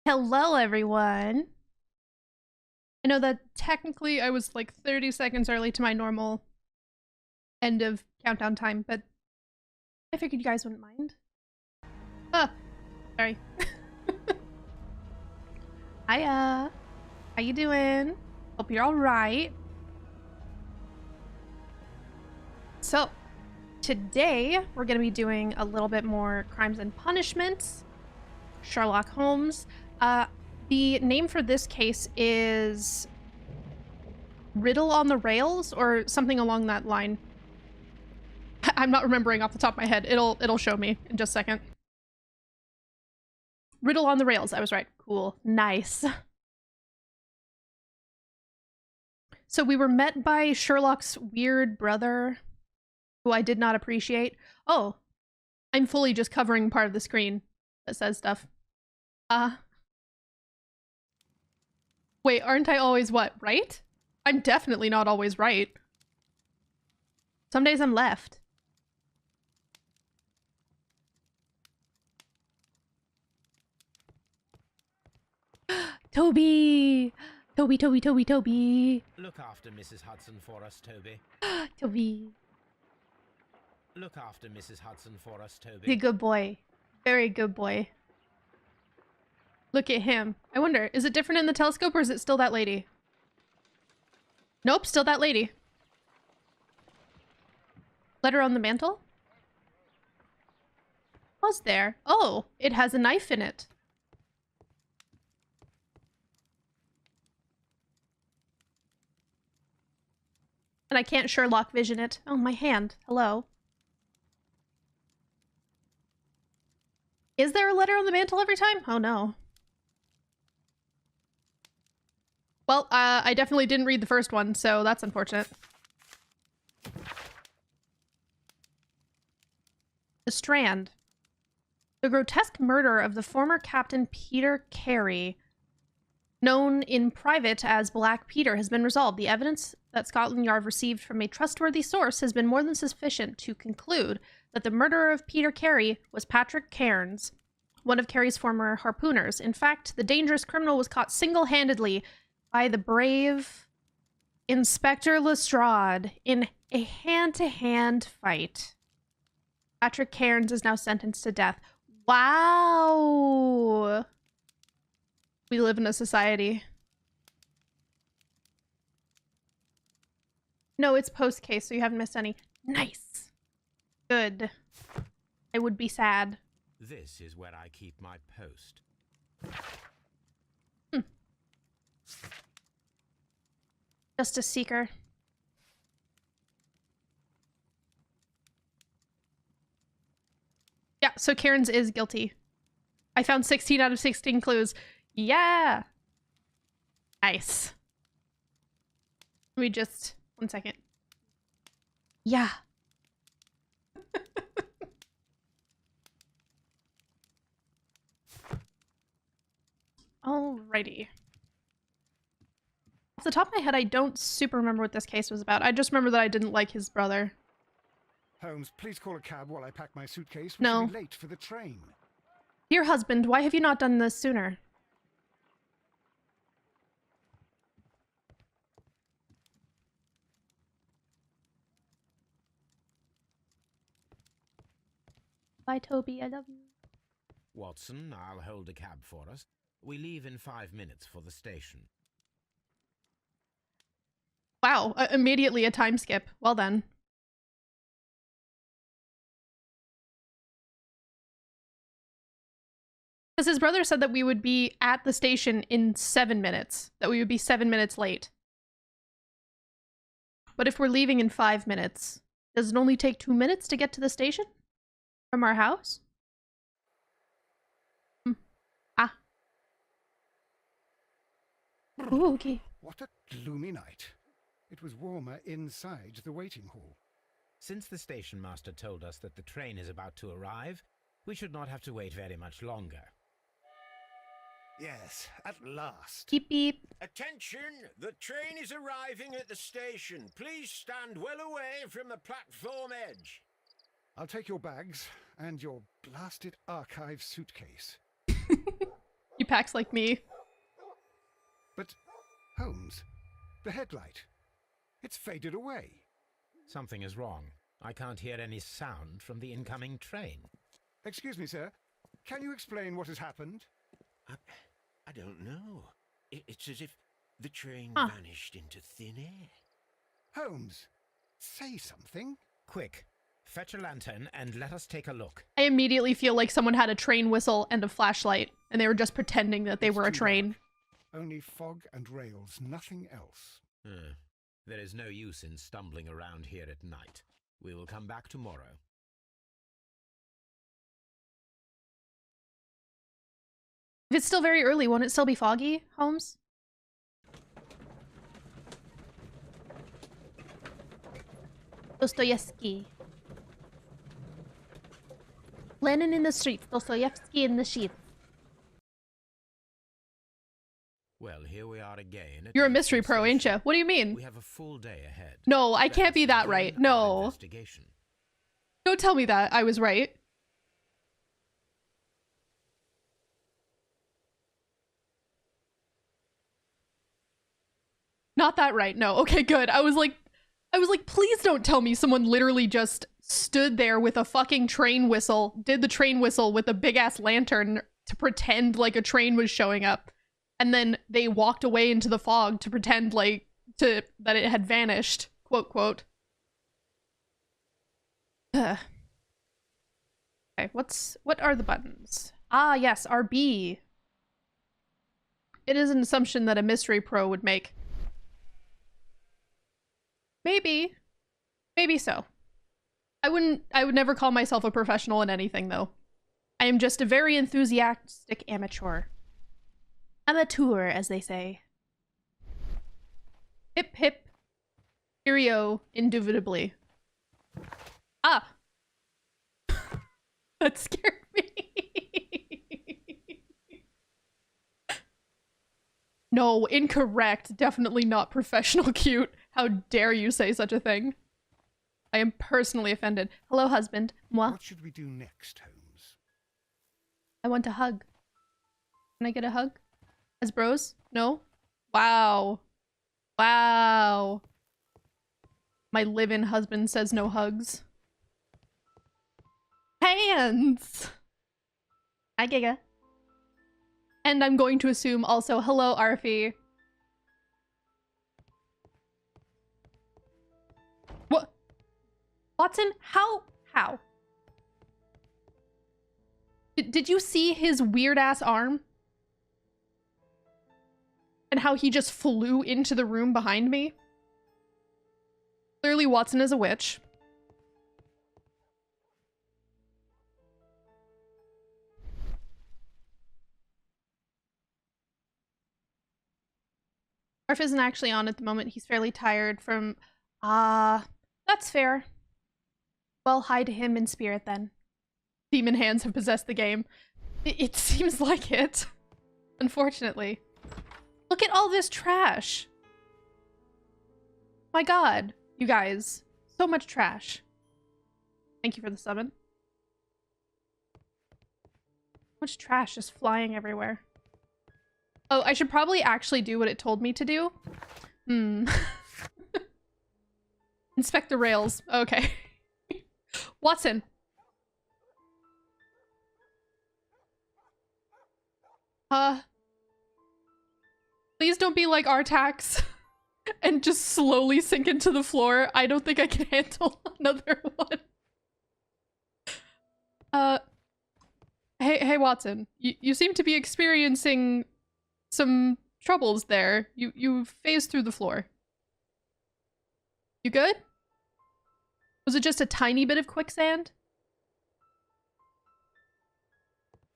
Hello, everyone. I know that technically I was like 30 seconds early to my normal end of countdown time, but I figured you guys wouldn't mind. Ah, sorry. Hiya. How you doing? Hope you're all right. So, today we're going to be doing a little bit more Crimes and Punishments, Sherlock Holmes. The name for this case is Riddle on the Rails or something along that line. I'm not remembering off the top of my head. It'll show me in just a second. Riddle on the Rails. I was right. Cool. Nice. So we were met by Sherlock's weird brother, who I did not appreciate. Oh, I'm fully just covering part of the screen that says stuff. Wait, aren't I always what, right? I'm definitely not always right. Some days I'm left. Toby! Toby, Toby, Toby, Toby. Look after Mrs. Hudson for us, Toby. Toby. Look after Mrs. Hudson for us, Toby. He's a good boy. Very good boy. Look at him. I wonder, is it different in the telescope or is it still that lady? Nope, still that lady. Letter on the mantle? Was there? Oh, it has a knife in it. And I can't Sherlock vision it. Oh, my hand. Hello. Is there a letter on the mantle every time? Oh no. Well, I definitely didn't read the first one, so that's unfortunate. The Strand. The grotesque murder of the former Captain Peter Carey, known in private as Black Peter, has been resolved. The evidence that Scotland Yard received from a trustworthy source has been more than sufficient to conclude that the murderer of Peter Carey was Patrick Cairns, one of Carey's former harpooners. In fact, the dangerous criminal was caught single-handedly by the brave Inspector Lestrade in a hand-to-hand fight. Patrick Cairns is now sentenced to death. Wow! We live in a society. No, it's post-case, so you haven't missed any. Nice! Good. I would be sad. This is where I keep my post. Justice Seeker. Yeah, so Cairns is guilty. I found 16 out of 16 clues. Yeah! Nice. Let me just... one second. Yeah. Alrighty. Off the top of my head, I don't super remember what this case was about. I just remember that I didn't like his brother. Holmes, please call a cab while I pack my suitcase. No. We'll be late for the train. Dear husband, why have you not done this sooner? Bye, Toby. I love you. Watson, I'll hold a cab for us. We leave in 5 minutes for the station. Wow, immediately a time skip. Well done. Because his brother said that we would be at the station in 7 minutes. That we would be 7 minutes late. But if we're leaving in 5 minutes, does it only take 2 minutes to get to the station? From our house? Ah. Ooh, okay. What a gloomy night. It was warmer inside the waiting hall. Since the station master told us that the train is about to arrive, we should not have to wait very much longer. Yes, at last. Beep beep. Attention! The train is arriving at the station. Please stand well away from the platform edge. I'll take your bags and your blasted archive suitcase. He packs like me. But, Holmes, the headlight. It's faded away. Something is wrong. I can't hear any sound from the incoming train. Excuse me, sir. Can you explain what has happened? I don't know. It's as if the train Huh. vanished into thin air. Holmes, say something. Quick, fetch a lantern and let us take a look. I immediately feel like someone had a train whistle and a flashlight, and they were just pretending that they It's were a too train. dark. Only fog and rails, nothing else. There is no use in stumbling around here at night. We will come back tomorrow. If it's still very early, won't it still be foggy, Holmes? Dostoevsky. Lenin in the streets, Dostoevsky in the sheets. Well, here we are again. You're a mystery pro, ain't ya? What do you mean? We have a full day ahead. No, I can't be that Let's right. begin our No. investigation. Don't tell me that. I was right. Not that right. No. Okay, good. I was like, please don't tell me someone literally just stood there with a fucking train whistle, did the train whistle with a big ass lantern to pretend like a train was showing up, and then they walked away into the fog to pretend like that it had vanished. Quote quote. Ugh. Okay, what are the buttons? Ah, yes, RB. It is an assumption that a mystery pro would make. Maybe. Maybe so. I would never call myself a professional in anything, though. I am just a very enthusiastic amateur. Amateur, as they say. Hip hip. Cheerio, indubitably. Ah! That scared me. No, incorrect. Definitely not professional cute. How dare you say such a thing? I am personally offended. Hello, husband. Moi. What should we do next, Holmes? I want a hug. Can I get a hug? As bros? No? Wow. Wow. My live-in husband says no hugs. Hands! Hi, Giga. And I'm going to assume also, hello, Arfie. What? Watson? How? How? Did you see his weird-ass arm? And how he just flew into the room behind me? Clearly Watson is a witch. Arf isn't actually on at the moment. He's fairly tired from... that's fair. Well, hi to him in spirit, then. Demon hands have possessed the game. It seems like it. Unfortunately. Look at all this trash. My god, you guys. So much trash. Thank you for the summon. So much trash just flying everywhere. Oh, I should probably actually do what it told me to do. Inspect the rails. Okay. Watson. Please don't be like Artax and just slowly sink into the floor. I don't think I can handle another one. Hey Watson. You seem to be experiencing some troubles there. You phased through the floor. You good? Was it just a tiny bit of quicksand?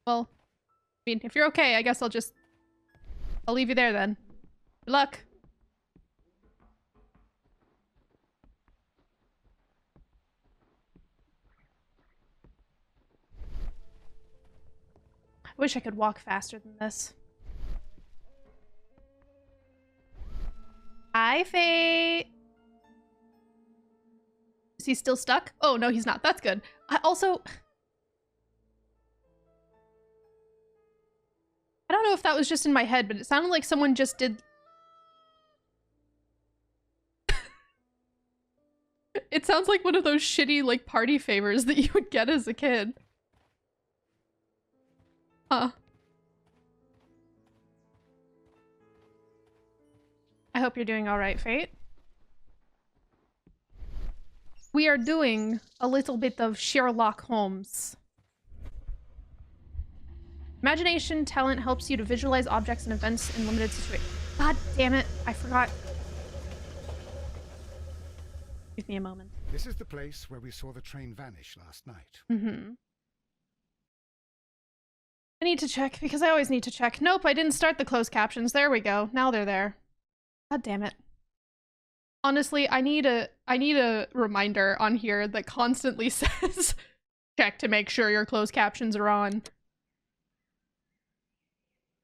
Well, I mean, if you're okay, I guess I'll leave you there then. Good luck. I wish I could walk faster than this. Hi, Fate. Is he still stuck? Oh, no, he's not. That's good. I don't know if that was just in my head, but it sounded like someone just did... It sounds like one of those shitty, like, party favors that you would get as a kid. Huh. I hope you're doing alright, Fate. We are doing a little bit of Sherlock Holmes. Imagination talent helps you to visualize objects and events in limited situations. God damn it, I forgot. Give me a moment. This is the place where we saw the train vanish last night. Mm-hmm. I need to check, because I always need to check. Nope, I didn't start the closed captions. There we go. Now they're there. God damn it. Honestly, I need a reminder on here that constantly says check to make sure your closed captions are on.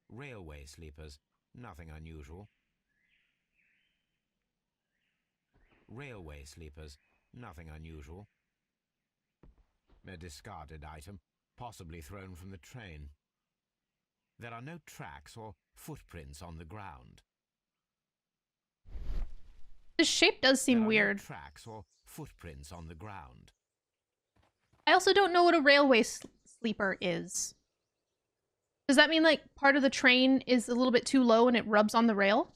Railway sleepers, nothing unusual. Railway sleepers, nothing unusual. A discarded item, possibly thrown from the train. There are no tracks or footprints on the ground. This shape does seem There are weird. no tracks or footprints on the ground. I also don't know what a railway sleeper is. Does that mean, like, part of the train is a little bit too low and it rubs on the rail?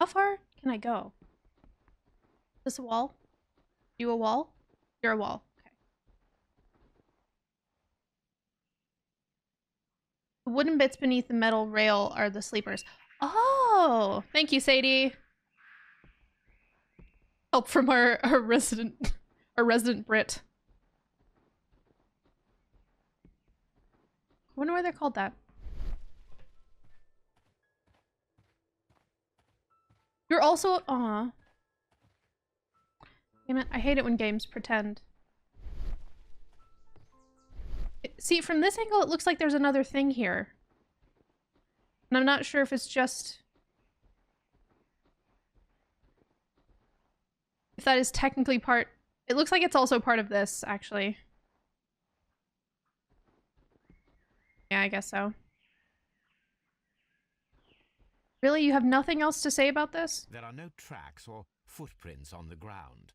How far can I go? Is this a wall? You a wall? You're a wall. Okay. The wooden bits beneath the metal rail are the sleepers. Oh! Thank you, Sadie. Help from our resident Brit. I wonder why they're called that. You're also... Aw. Damn it, I hate it when games pretend. See, from this angle, it looks like there's another thing here. And I'm not sure if it's just... if that is technically part... It looks like it's also part of this, actually. Yeah, I guess so. Really? You have nothing else to say about this? There are no tracks or footprints on the ground.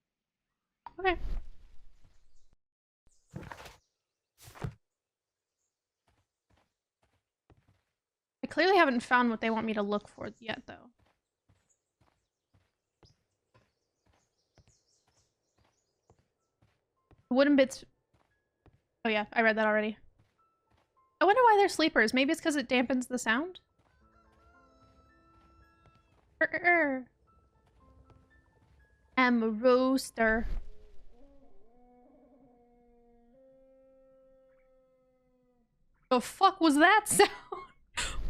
Okay. I clearly haven't found what they want me to look for yet, though. The wooden bits... Oh yeah, I read that already. I wonder why they're sleepers. Maybe it's because it dampens the sound? I'm a roaster. The fuck was that sound?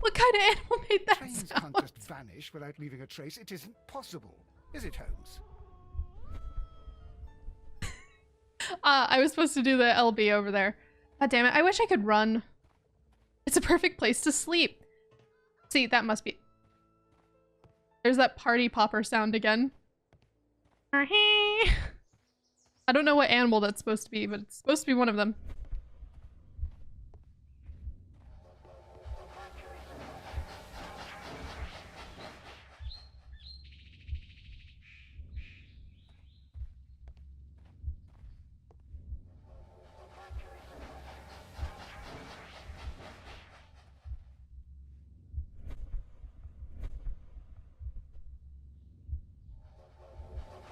What kind of animal made that Trains sound? can't just vanish without leaving a trace. It isn't possible. Is it, Holmes? I was supposed to do the LB over there. God damn it. I wish I could run. It's a perfect place to sleep. See, that must be... There's that party popper sound again. I don't know what animal that's supposed to be, but it's supposed to be one of them.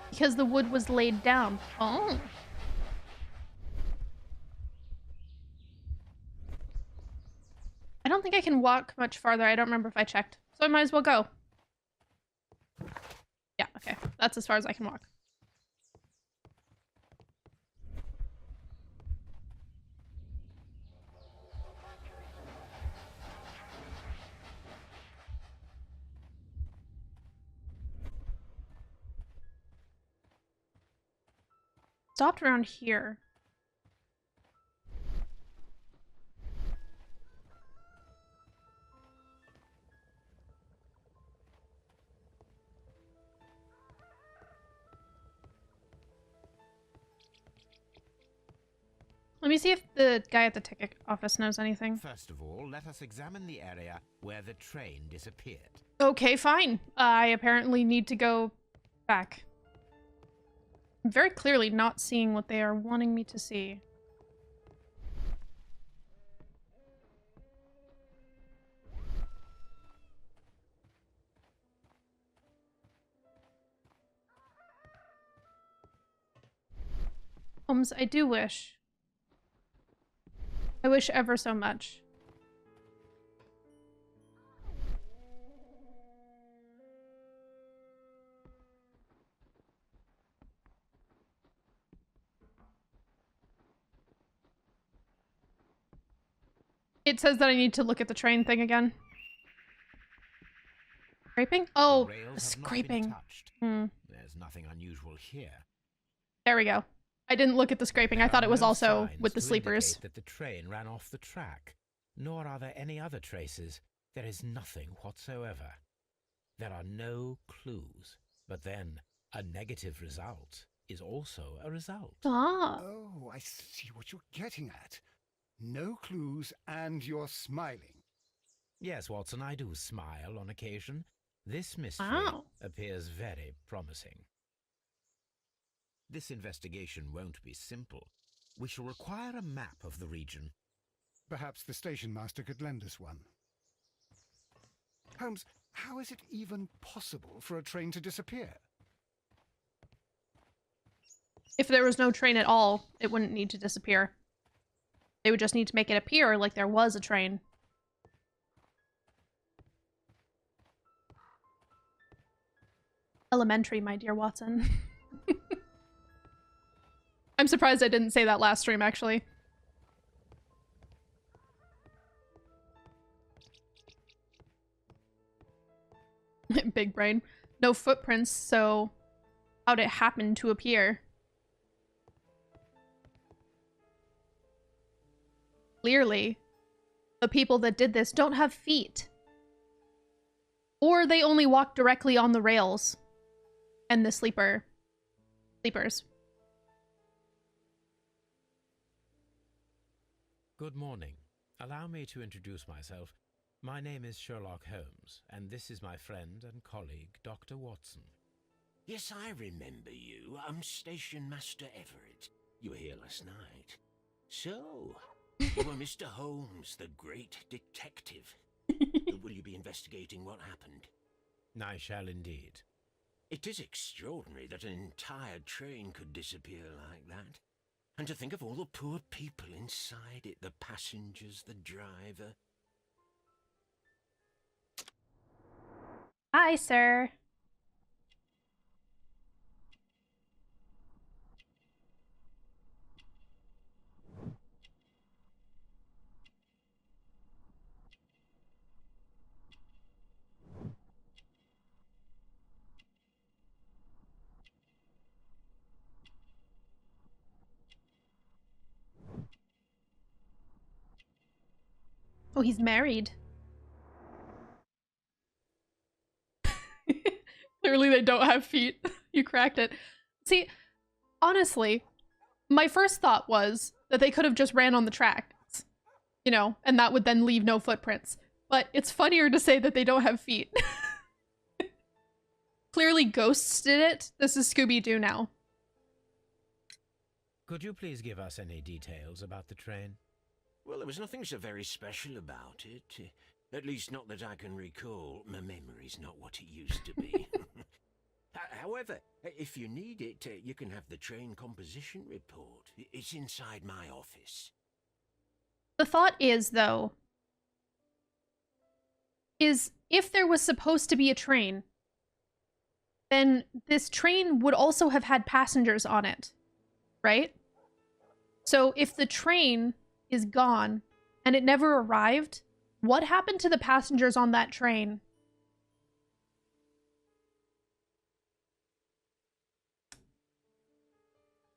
Because the wood was laid down. Oh. I don't think I can walk much farther. I don't remember if I checked. So I might as well go. Yeah, okay. That's as far as I can walk. Stopped around here. Let me see if the guy at the ticket office knows anything. First of all, let us examine the area where the train disappeared. Okay, fine. I apparently need to go back. I'm very clearly not seeing what they are wanting me to see. Holmes, I do wish. I wish ever so much. It says that I need to look at the train thing again. Scraping? Oh, scraping. There's nothing unusual here. There we go. I didn't look at the scraping. I thought it was also with the sleepers. That the train ran off the track. Nor are there any other traces. There is nothing whatsoever. There are no clues. But then, a negative result is also a result. Ah. Oh, I see what you're getting at. No clues and you're smiling. Yes, Watson, I do smile on occasion. This mystery appears very promising. This investigation won't be simple. We shall require a map of the region. Perhaps the station master could lend us one. Holmes, how is it even possible for a train to disappear? If there was no train at all, it wouldn't need to disappear. They would just need to make it appear like there was a train. Elementary, my dear Watson. I'm surprised I didn't say that last stream, actually. Big brain. No footprints, so how'd it happen to appear? Clearly, the people that did this don't have feet. Or they only walk directly on the rails. And the sleepers. Good morning. Allow me to introduce myself. My name is Sherlock Holmes, and this is my friend and colleague, Dr. Watson. Yes, I remember you. I'm Station Master Everett. You were here last night. So, you were Mr. Holmes, the great detective. Will you be investigating what happened? I shall indeed. It is extraordinary that an entire train could disappear like that. And to think of all the poor people inside it, the passengers, the driver. Hi, sir. Oh, he's married. Clearly they don't have feet. You cracked it. See, honestly, my first thought was that they could have just ran on the tracks, you know, and that would then leave no footprints. But it's funnier to say that they don't have feet. Clearly ghosts did it. This is Scooby-Doo now. Could you please give us any details about the train? Well, there was nothing so very special about it. At least not that I can recall. My memory's not what it used to be. However, if you need it, you can have the train composition report. It's inside my office. The thought is, though, is if there was supposed to be a train, then this train would also have had passengers on it, right? So if the train is gone and it never arrived, what happened to the passengers on that train?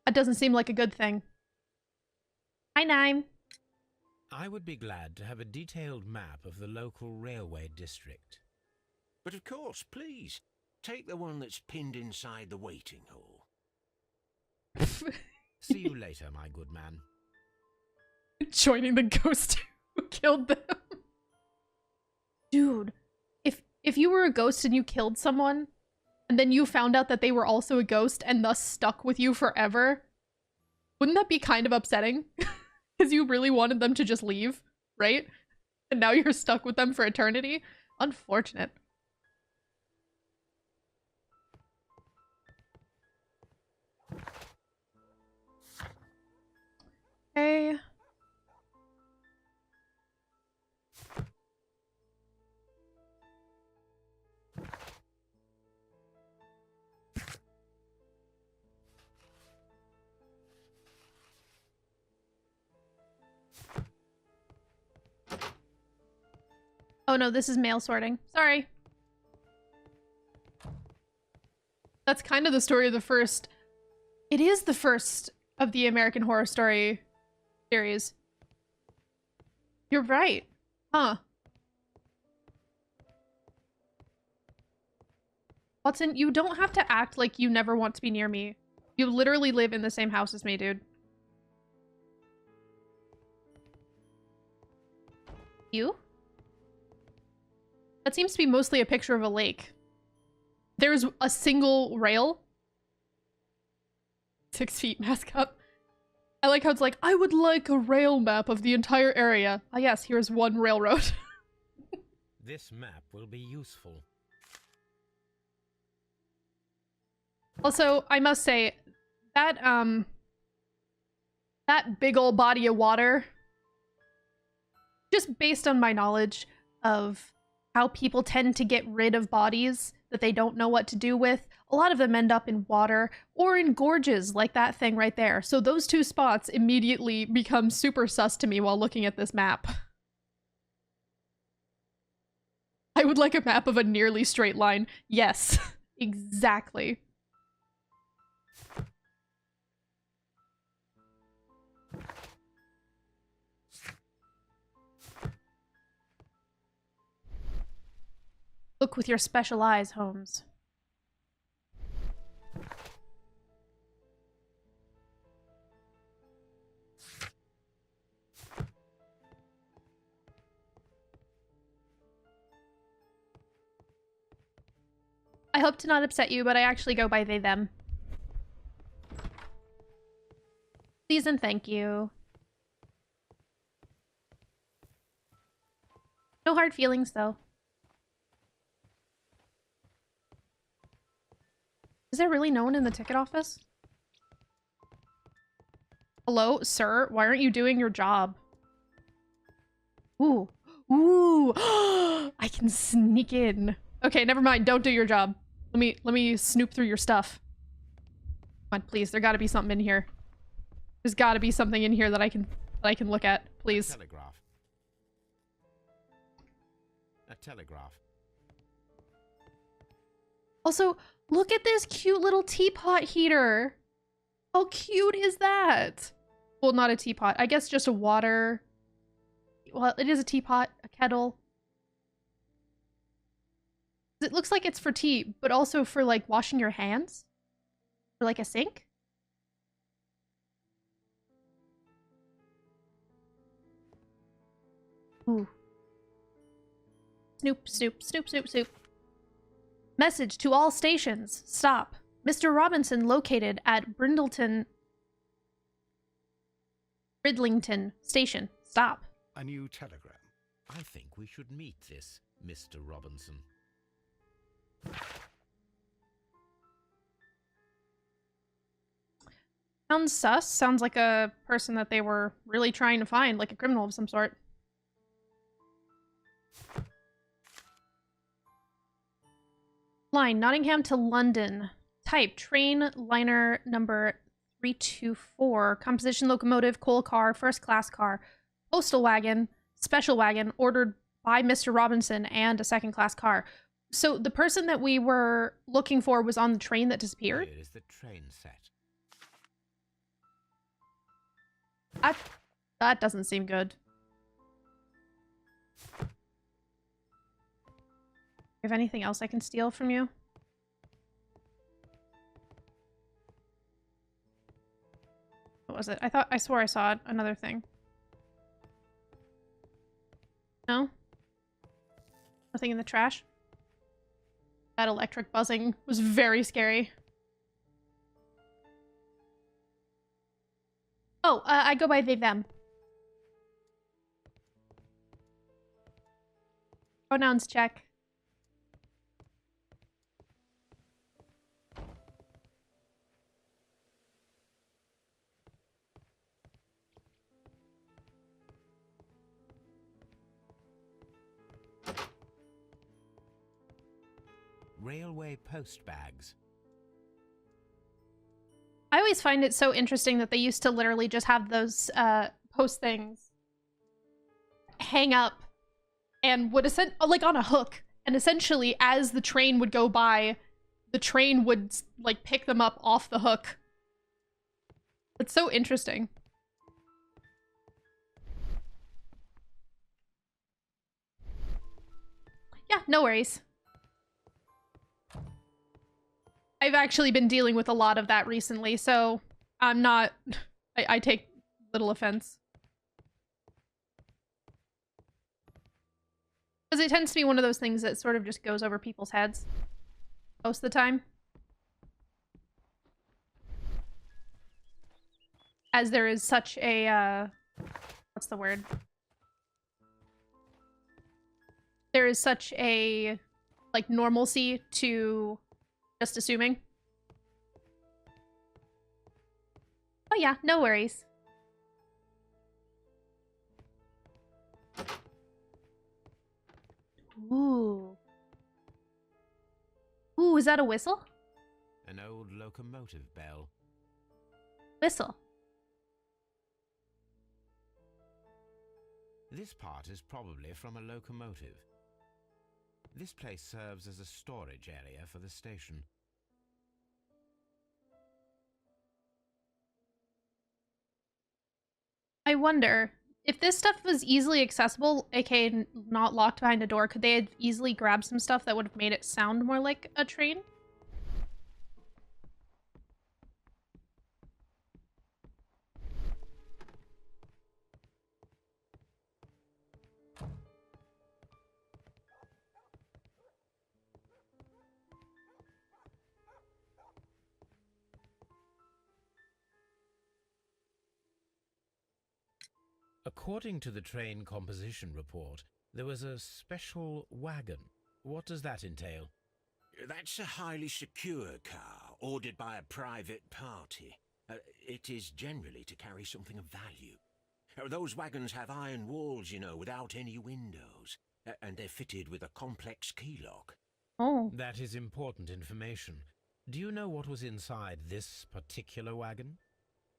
That doesn't seem like a good thing. Hi, Nime. I would be glad to have a detailed map of the local railway district. But of course, please, take the one that's pinned inside the waiting hall. See you later, my good man. Joining the ghost who killed them. Dude, if you were a ghost and you killed someone, and then you found out that they were also a ghost and thus stuck with you forever, wouldn't that be kind of upsetting? Because you really wanted them to just leave, right? And now you're stuck with them for eternity? Unfortunate. Okay. Oh no, this is mail sorting. Sorry. That's kind of the story of the first. It is the first of the American Horror Story series. You're right. Huh. Watson, you don't have to act like you never want to be near me. You literally live in the same house as me, dude. You? That seems to be mostly a picture of a lake. There's a single rail. 6 feet mask up. I like how it's like, I would like a rail map of the entire area. Ah yes, here's one railroad. This map will be useful. Also, I must say, that big old body of water, just based on my knowledge of how people tend to get rid of bodies that they don't know what to do with, a lot of them end up in water or in gorges like that thing right there. So those two spots immediately become super sus to me while looking at this map. I would like a map of a nearly straight line. Yes, exactly. Look with your special eyes, Holmes. I hope to not upset you, but I actually go by they, them. Please and thank you. No hard feelings, though. Is there really no one in the ticket office? Hello, sir? Why aren't you doing your job? Ooh. Ooh. I can sneak in. Okay, never mind. Don't do your job. Let me snoop through your stuff. Come on, please. There gotta be something in here. There's gotta be something in here that I can look at. Please. A telegraph. A telegraph. Also, look at this cute little teapot heater. How cute is that? Well, not a teapot. I guess just a water. Well, it is a teapot, a kettle. It looks like it's for tea, but also for like washing your hands. For like a sink. Ooh. Snoop, snoop, snoop, snoop, snoop. Message to all stations. Stop. Mr. Robinson located at Bridlington Station. Stop. A new telegram. I think we should meet this Mr. Robinson. Sounds sus. Sounds like a person that they were really trying to find, like a criminal of some sort. Line, Nottingham to London. Type, train liner number 324. Composition locomotive, coal car, first class car, postal wagon, special wagon, ordered by Mr. Robinson, and a second class car. So the person that we were looking for was on the train that disappeared? Here is the train set. That doesn't seem good. You have anything else I can steal from you? What was it? I swore I saw another thing. No? Nothing in the trash? That electric buzzing was very scary. Oh, I go by they, them. Pronouns check. Railway post bags. I always find it so interesting that they used to literally just have those post things hang up and would like on a hook, and essentially as the train would go by, the train would like pick them up off the hook. It's so interesting. Yeah, no worries. I've actually been dealing with a lot of that recently, so I'm not... I take little offense. Because it tends to be one of those things that sort of just goes over people's heads most of the time. As there is such a, what's the word? There is such a, like, normalcy to just assuming. Oh yeah, no worries. Ooh. Ooh, is that a whistle? An old locomotive bell. Whistle. This part is probably from a locomotive. This place serves as a storage area for the station. I wonder, if this stuff was easily accessible, aka not locked behind a door, could they have easily grabbed some stuff that would have made it sound more like a train? According to the train composition report, there was a special wagon. What does that entail? That's a highly secure car, ordered by a private party. It is generally to carry something of value. Those wagons have iron walls, you know, without any windows. And they're fitted with a complex key lock. Oh. That is important information. Do you know what was inside this particular wagon?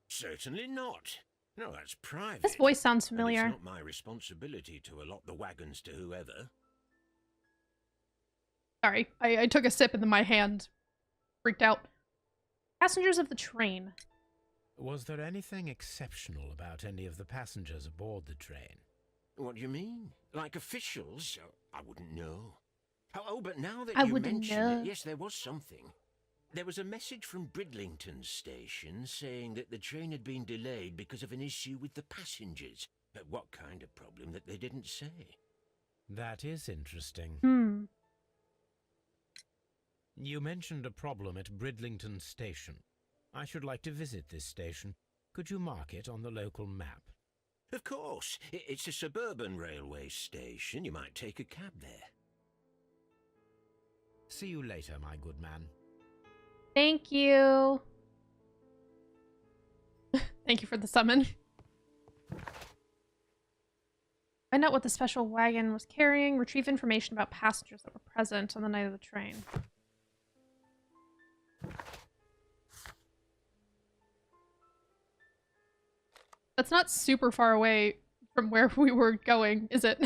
Certainly not. No, that's private. This voice sounds And familiar. it's not my responsibility to allot the wagons to whoever. Sorry, I took a sip and then my hand freaked out. Passengers of the train. Was there anything exceptional about any of the passengers aboard the train? What do you mean? Like officials? I wouldn't know. Oh, but now that I you wouldn't mention know. it, yes, there was something. There was a message from Bridlington station saying that the train had been delayed because of an issue with the passengers. But what kind of problem that they didn't say? That is interesting. Hmm. You mentioned a problem at Bridlington station. I should like to visit this station. Could you mark it on the local map? Of course. It's a suburban railway station. You might take a cab there. See you later, my good man. Thank you. Thank you for the summon. Find out what the special wagon was carrying. Retrieve information about passengers that were present on the night of the train. That's not super far away from where we were going, is it?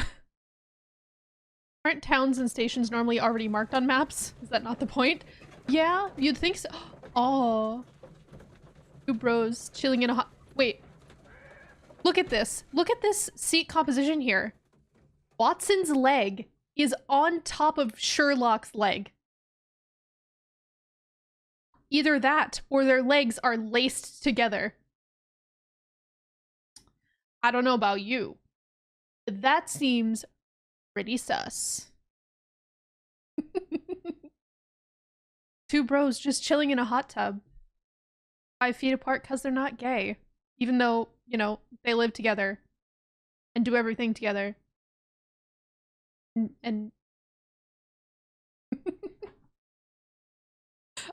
Aren't towns and stations normally already marked on maps? Is that not the point? Yeah, you'd think so. Oh. Two bros chilling in a hot... Wait. Look at this. Look at this seat composition here. Watson's leg is on top of Sherlock's leg. Either that or their legs are laced together. I don't know about you, but that seems Pretty sus. Two bros just chilling in a hot tub. 5 feet apart because they're not gay. Even though, you know, they live together. And do everything together. And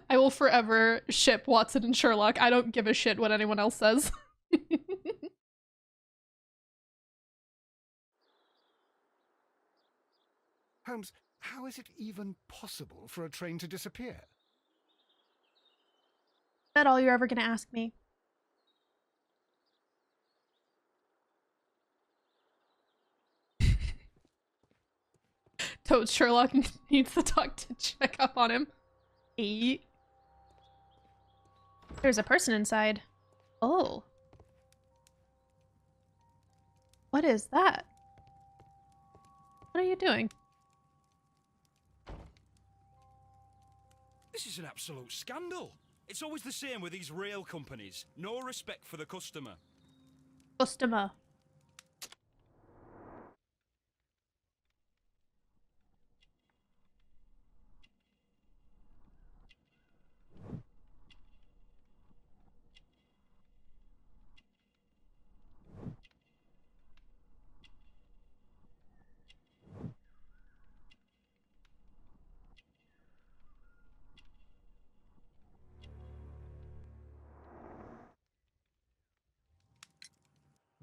I will forever ship Watson and Sherlock. I don't give a shit what anyone else says. Holmes, how is it even possible for a train to disappear? Is that all you're ever gonna ask me? Totes Sherlock needs to talk to check up on him. Eight. There's a person inside. Oh. What is that? What are you doing? This is an absolute scandal. It's always the same with these rail companies. No respect for the customer. Customer.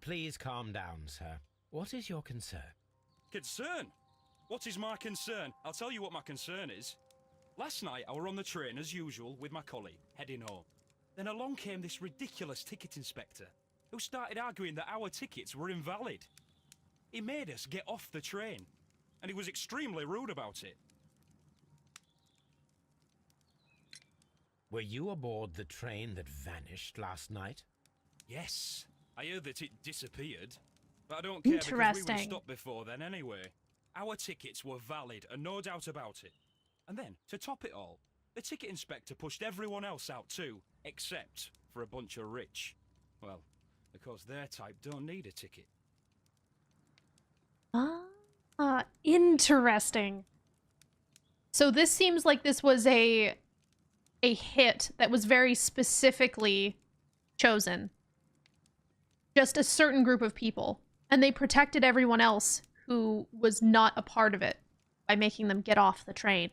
Please calm down, sir. What is your concern? Concern? What is my concern? I'll tell you what my concern is. Last night I were on the train as usual with my colleague, heading home. Then along came this ridiculous ticket inspector, who started arguing that our tickets were invalid. He made us get off the train, and he was extremely rude about it. Were you aboard the train that vanished last night? Yes, I heard that it disappeared. But I don't care because we were stopped before then anyway. Our tickets were valid and no doubt about it. And then, to top it all, the ticket inspector pushed everyone else out too, except for a bunch of rich. Well, because their type don't need a ticket. Ah, interesting. So this seems like this was a hit that was very specifically chosen. Just a certain group of people. And they protected everyone else who was not a part of it by making them get off the train.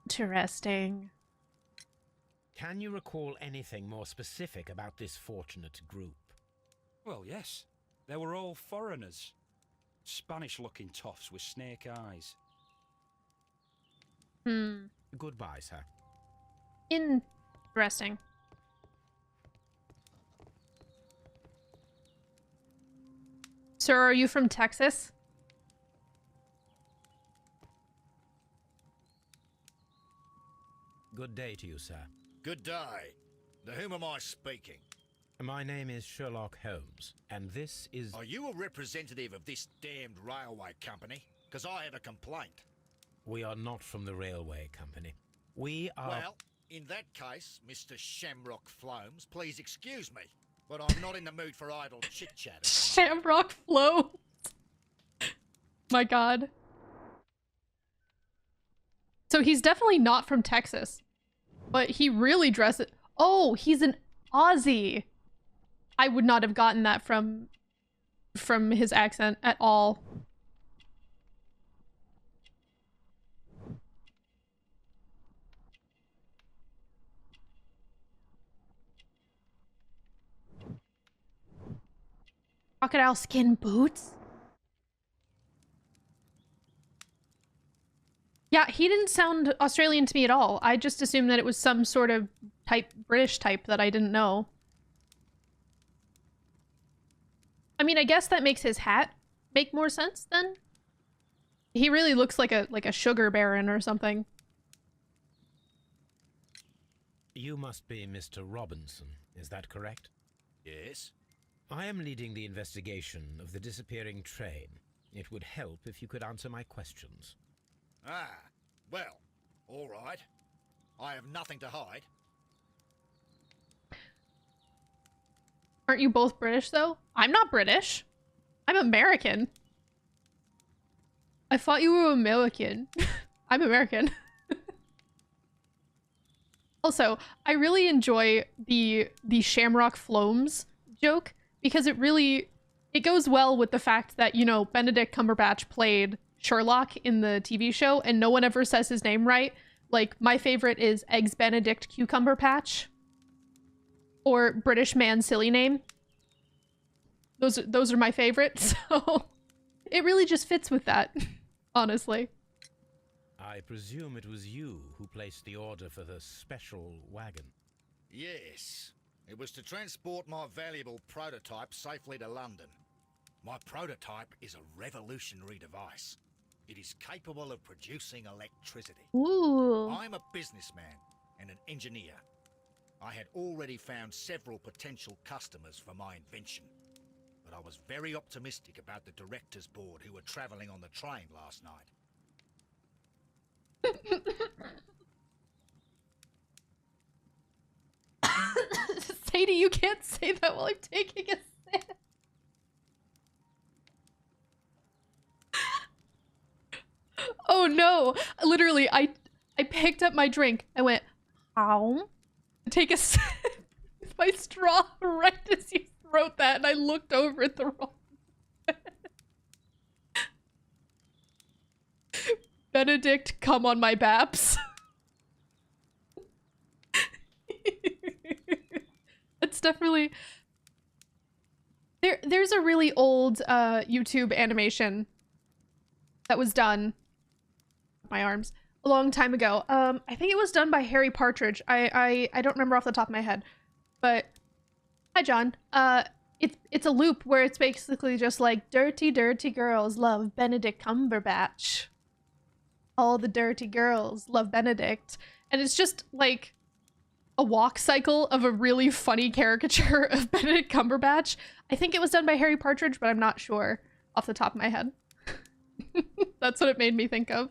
Interesting. Can you recall anything more specific about this fortunate group? Well, yes. They were all foreigners. Spanish-looking toffs with snake eyes. Goodbye, sir. Interesting. Sir, are you from Texas? Good day to you, sir. Good day. To whom am I speaking? My name is Sherlock Holmes, and this is... Are you a representative of this damned railway company? Because I have a complaint. We are not from the railway company. We are... Well, in that case, Mr. Shamrock Flomes, please excuse me, but I'm not in the mood for idle chit-chat. Shamrock Flow. My god. So he's definitely not from Texas. But he really dresses... Oh, he's an Aussie. I would not have gotten that from his accent at all. Crocodile skin boots? Yeah, he didn't sound Australian to me at all. I just assumed that it was some sort of British type that I didn't know. I mean, I guess that makes his hat make more sense then. He really looks like a sugar baron or something. You must be Mr. Robinson, is that correct? Yes? I am leading the investigation of the disappearing train. It would help if you could answer my questions. Ah, well, all right. I have nothing to hide. Aren't you both British, though? I'm not British. I'm American. I thought you were American. I'm American. Also, I really enjoy the Shamrock Flomes joke because it goes well with the fact that, you know, Benedict Cumberbatch played Sherlock in the TV show and no one ever says his name right. Like, my favorite is Eggs Benedict Cucumber Patch or British Man Silly Name. Those are my favorites. So it really just fits with that, honestly. I presume it was you who placed the order for the special wagon. Yes. It was to transport my valuable prototype safely to London. My prototype is a revolutionary device. It is capable of producing electricity. Ooh. I'm a businessman and an engineer. I had already found several potential customers for my invention. But I was very optimistic about the director's board who were travelling on the train last night. Sadie, you can't say that while I'm taking a sip. Oh no! Literally, I picked up my drink. I went, ow. Take a sip with my straw right as you wrote that, and I looked over at the wrong Benedict, come on my baps. It's definitely... There's a really old YouTube animation that was done... My arms. A long time ago. I think it was done by Harry Partridge. I don't remember off the top of my head. But... Hi, John. It's a loop where it's basically just like, dirty, dirty girls love Benedict Cumberbatch. All the dirty girls love Benedict. And it's just like a walk cycle of a really funny caricature of Benedict Cumberbatch. I think it was done by Harry Partridge, but I'm not sure off the top of my head. That's what it made me think of.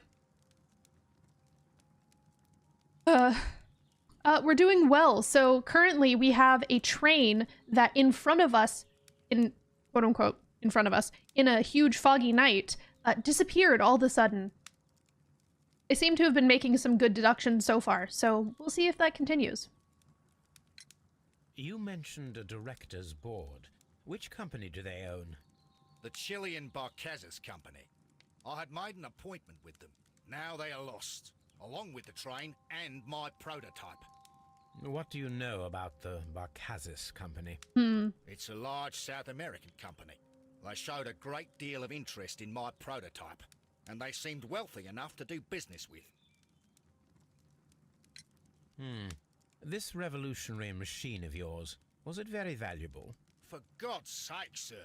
We're doing well. So currently we have a train that in front of us, in quote unquote, in front of us, in a huge foggy night, disappeared all of a sudden. They seem to have been making some good deductions so far, so we'll see if that continues. You mentioned a director's board. Which company do they own? The Chilean Barcazes Company. I had made an appointment with them. Now they are lost, along with the train and my prototype. What do you know about the Barcazes Company? It's a large South American company. They showed a great deal of interest in my prototype, and they seemed wealthy enough to do business with. This revolutionary machine of yours, was it very valuable? For God's sake, sir,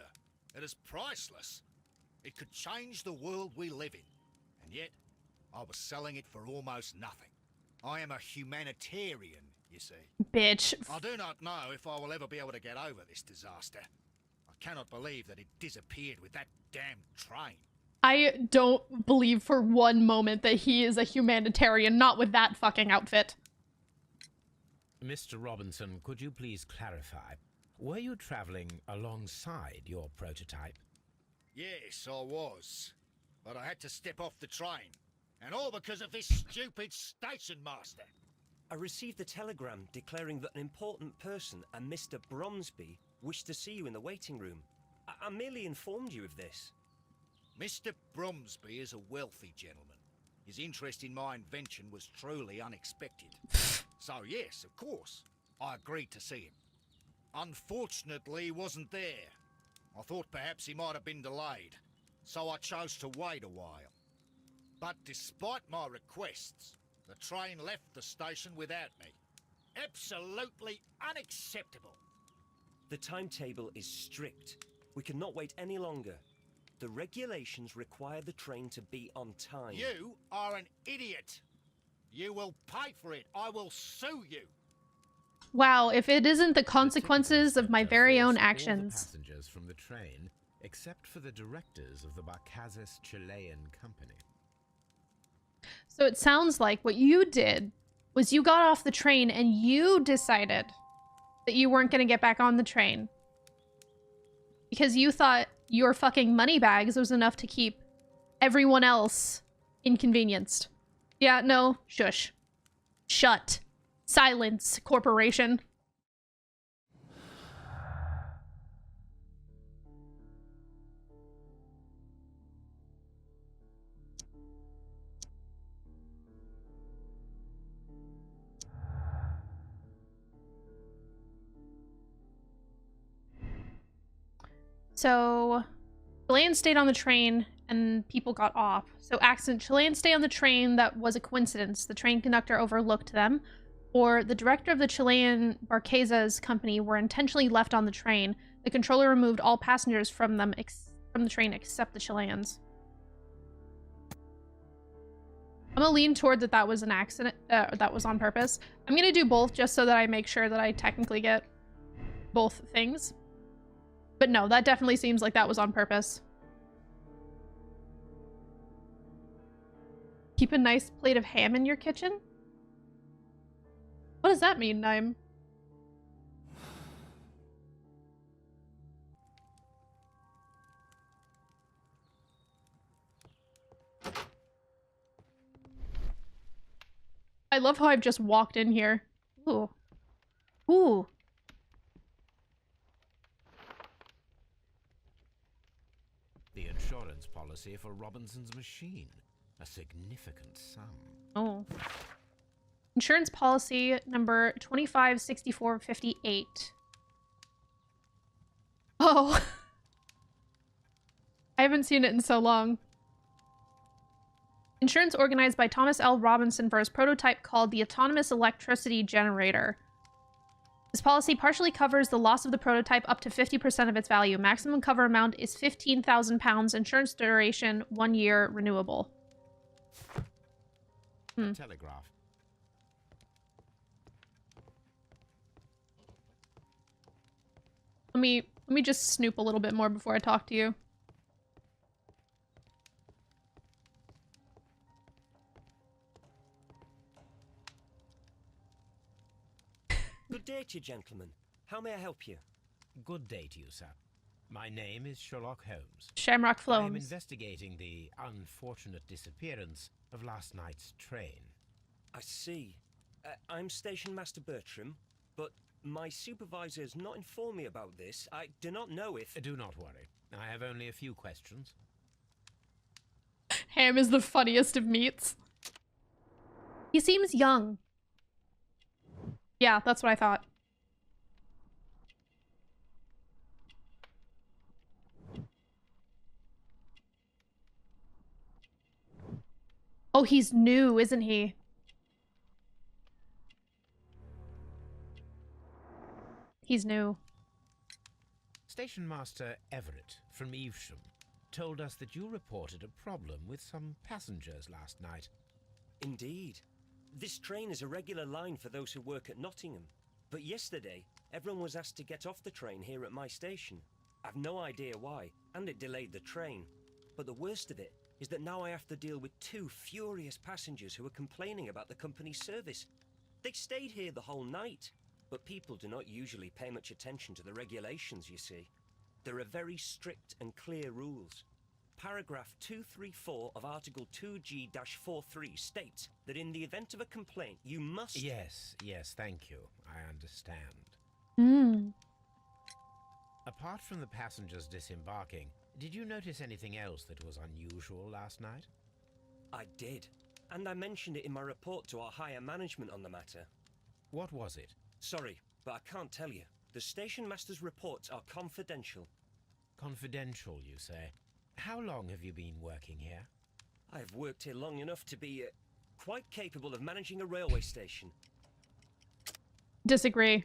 it is priceless. It could change the world we live in, and yet I was selling it for almost nothing. I am a humanitarian, you see. Bitch. I do not know if I will ever be able to get over this disaster. I cannot believe that it disappeared with that damn train. I don't believe for one moment that he is a humanitarian, not with that fucking outfit. Mr. Robinson, could you please clarify? Were you traveling alongside your prototype? Yes, I was. But I had to step off the train. And all because of this stupid station master. I received a telegram declaring that an important person, a Mr. Bromsby, wished to see you in the waiting room. I merely informed you of this. Mr. Bromsby is a wealthy gentleman. His interest in my invention was truly unexpected. So yes, of course, I agreed to see him. Unfortunately, he wasn't there. I thought perhaps he might have been delayed, so I chose to wait a while. But despite my requests, the train left the station without me. Absolutely unacceptable. The timetable is strict. We cannot wait any longer. The regulations require the train to be on time. You are an idiot. You will pay for it. I will sue you. Wow, if it isn't the consequences of my very own actions. All the passengers from the train, except for the directors of the Barcazes Chilean Company. So it sounds like what you did was you got off the train and you decided that you weren't going to get back on the train. Because you thought your fucking money bags was enough to keep everyone else inconvenienced. Yeah, no, shush. Shut. Silence, corporation. So, Chileans stayed on the train and people got off. So, accident. Chileans stay on the train that was a coincidence. The train conductor overlooked them. Or the director of the Chilean Barqueza's company were intentionally left on the train. The controller removed all passengers from the train except the Chileans. I'm gonna lean toward that was an accident, that was on purpose. I'm gonna do both just so that I make sure that I technically get both things. But no, that definitely seems like that was on purpose. Keep a nice plate of ham in your kitchen? What does that mean, Naim? I love how I've just walked in here. Ooh. Ooh. The insurance policy for Robinson's machine. A significant sum. Oh. Insurance policy number 256458. Oh. I haven't seen it in so long. Insurance organized by Thomas L. Robinson for his prototype called the Autonomous Electricity Generator. This policy partially covers the loss of the prototype up to 50% of its value. Maximum cover amount is £15,000. Insurance duration, 1 year, renewable. Telegraph. Let me just snoop a little bit more before I talk to you. Good day to you, gentlemen. How may I help you? Good day to you, sir. My name is Sherlock Holmes. Shamrock I am Floams. investigating the unfortunate disappearance of last night's train. I see. I'm Station Master Bertram, but my supervisor has not informed me about this. I do not know if... Do not worry. I have only a few questions. Ham is the funniest of meats. He seems young. Yeah, that's what I thought. Oh, he's new, isn't he? He's new. Station Master Everett from Evesham told us that you reported a problem with some passengers last night. Indeed. This train is a regular line for those who work at Nottingham. But yesterday, everyone was asked to get off the train here at my station. I've no idea why, and it delayed the train. But the worst of it is that now I have to deal with 2 furious passengers who are complaining about the company's service. They stayed here the whole night, but people do not usually pay much attention to the regulations, you see. There are very strict and clear rules. Paragraph 234 of Article 2G-43 states that in the event of a complaint, you must... Yes, thank you. I understand. Apart from the passengers disembarking, did you notice anything else that was unusual last night? I did, and I mentioned it in my report to our higher management on the matter. What was it? Sorry, but I can't tell you. The station master's reports are confidential. Confidential, you say? How long have you been working here? I have worked here long enough to be quite capable of managing a railway station. Disagree.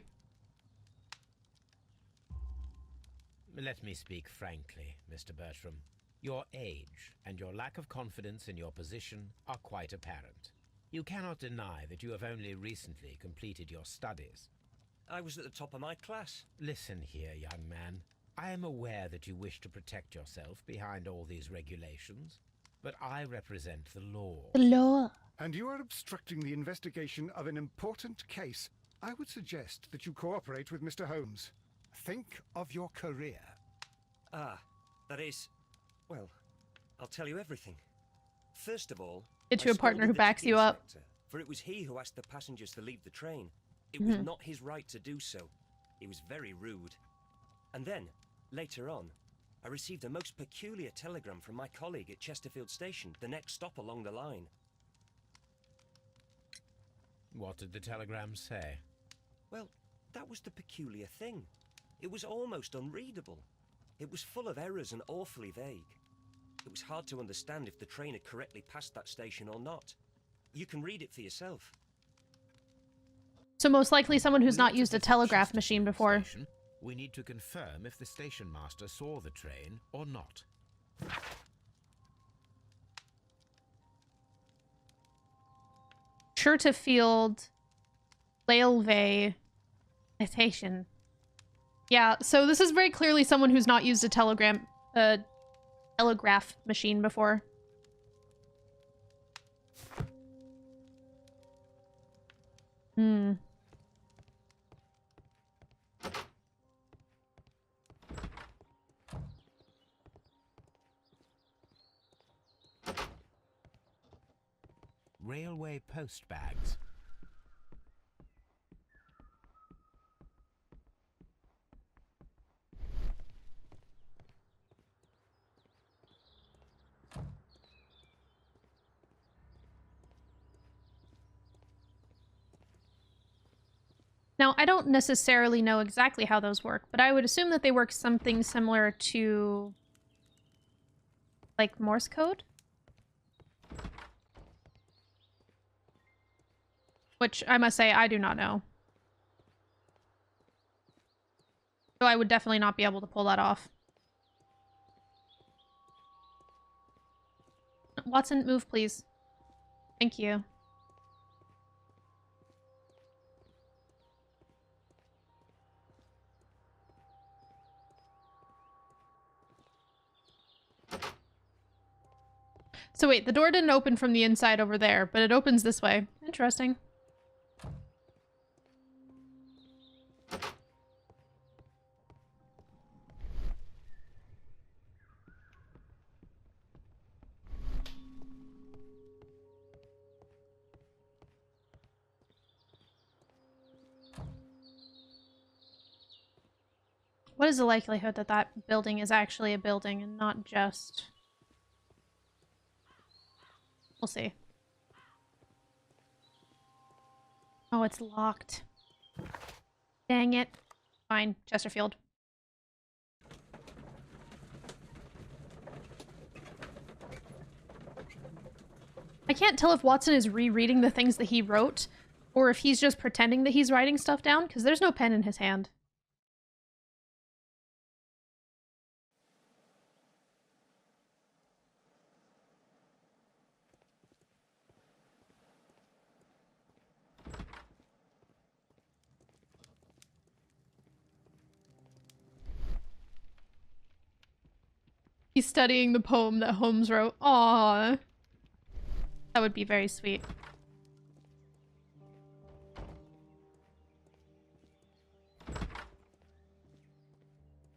Let me speak frankly, Mr. Bertram. Your age and your lack of confidence in your position are quite apparent. You cannot deny that you have only recently completed your studies. I was at the top of my class. Listen here, young man. I am aware that you wish to protect yourself behind all these regulations, but I represent the law. The law. And you are obstructing the investigation of an important case. I would suggest that you cooperate with Mr. Holmes. Think of your career. Ah, that is... Well, I'll tell you everything. First of all, Get you I a partner scolded who the backs ticket you up. inspector, for it was he who asked the passengers to leave the train. It was not his right to do so. He was very rude. And then, later on, I received a most peculiar telegram from my colleague at Chesterfield Station, the next stop along the line. What did the telegram say? Well, that was the peculiar thing. It was almost unreadable. It was full of errors and awfully vague. It was hard to understand if the train had correctly passed that station or not. You can read it for yourself. So most likely someone who's We not ought to used a visit telegraph machine Chesterfield before. Station. We need to confirm if the station master saw the train or not. Chesterfield Railway Station. Yeah, so this is very clearly someone who's not used a telegraph machine before. Hmm. Railway post bags. Now, I don't necessarily know exactly how those work, but I would assume that they work something similar to, like, Morse code? Which, I must say, I do not know. So I would definitely not be able to pull that off. Watson, move, please. Thank you. So wait, the door didn't open from the inside over there, but it opens this way. Interesting. What is the likelihood that that building is actually a building and not just... We'll see. Oh, it's locked. Dang it. Fine, Chesterfield. I can't tell if Watson is rereading the things that he wrote, or if he's just pretending that he's writing stuff down, because there's no pen in his hand. He's studying the poem that Holmes wrote. Aww. That would be very sweet.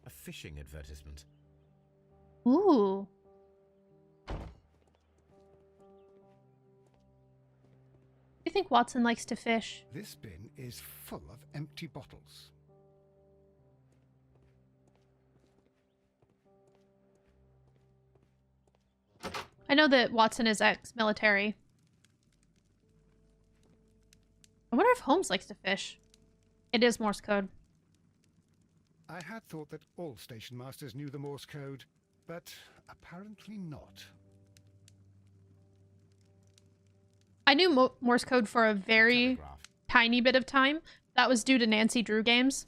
A fishing advertisement. Ooh. Do you think Watson likes to fish? This bin is full of empty bottles. I know that Watson is ex-military. I wonder if Holmes likes to fish. It is Morse code. I had thought that all station masters knew the Morse code, but apparently not. I knew Morse code for a very Telegraph. tiny bit of time. That was due to Nancy Drew games.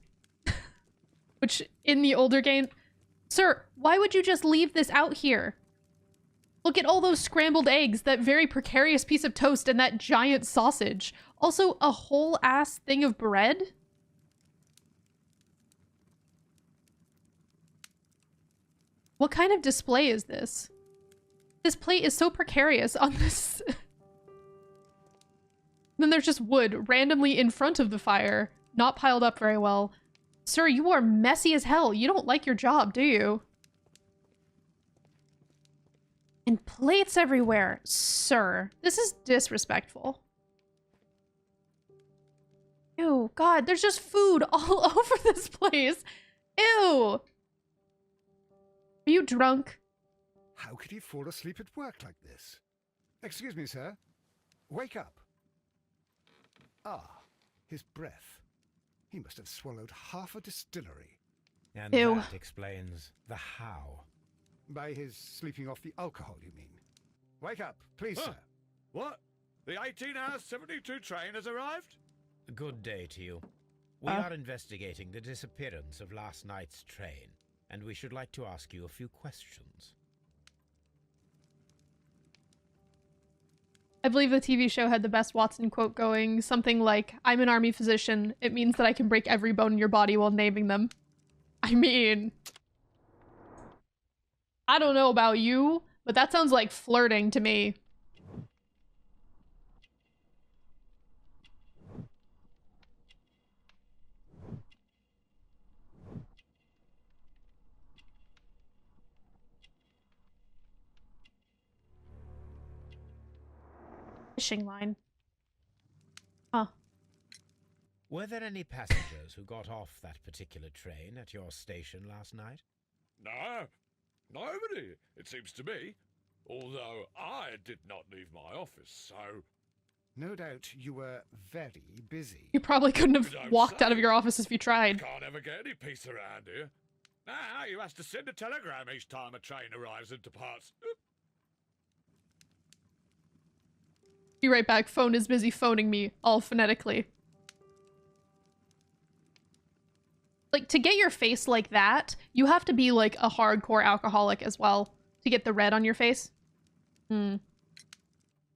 Which, in the older game... Sir, why would you just leave this out here? Look at all those scrambled eggs, that very precarious piece of toast, and that giant sausage. Also, a whole-ass thing of bread? What kind of display is this? This plate is so precarious on this... Then there's just wood randomly in front of the fire, not piled up very well. Sir, you are messy as hell. You don't like your job, do you? And plates everywhere. Sir, this is disrespectful. Ew, God, there's just food all over this place. Ew. Are you drunk? How could he fall asleep at work like this? Excuse me, sir. Wake up. Ah, his breath. He must have swallowed half a distillery. And Ew. that explains the how. By his sleeping off the alcohol, you mean? Wake up, please, Huh. sir. What? The 18-hour 72 train has arrived? Good day to you. We are investigating the disappearance of last night's train, and we should like to ask you a few questions. I believe the TV show had the best Watson quote going, something like, "I'm an army physician. It means that I can break every bone in your body while naming them." I mean, I don't know about you, but that sounds like flirting to me. Fishing line. Huh. Were there any passengers who got off that particular train at your station last night? No, nobody, it seems to me. Although I did not leave my office, so... No doubt you were very busy. You probably couldn't You have don't walked out of say. your office if you tried. Can't ever get any peace around here. Now you have to send a telegram each time a train arrives and departs. Be right back. Phone is busy phoning me, all phonetically. Like, to get your face like that, you have to be, like, a hardcore alcoholic as well to get the red on your face.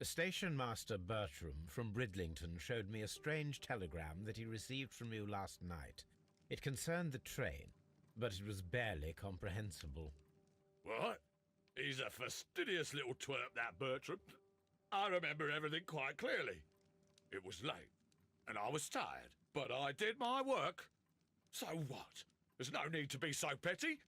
Station Master Bertram from Bridlington showed me a strange telegram that he received from you last night. It concerned the train, but it was barely comprehensible. What? He's a fastidious little twerp, that Bertram. I remember everything quite clearly. It was late, and I was tired, but I did my work. So what? There's no need to be so petty.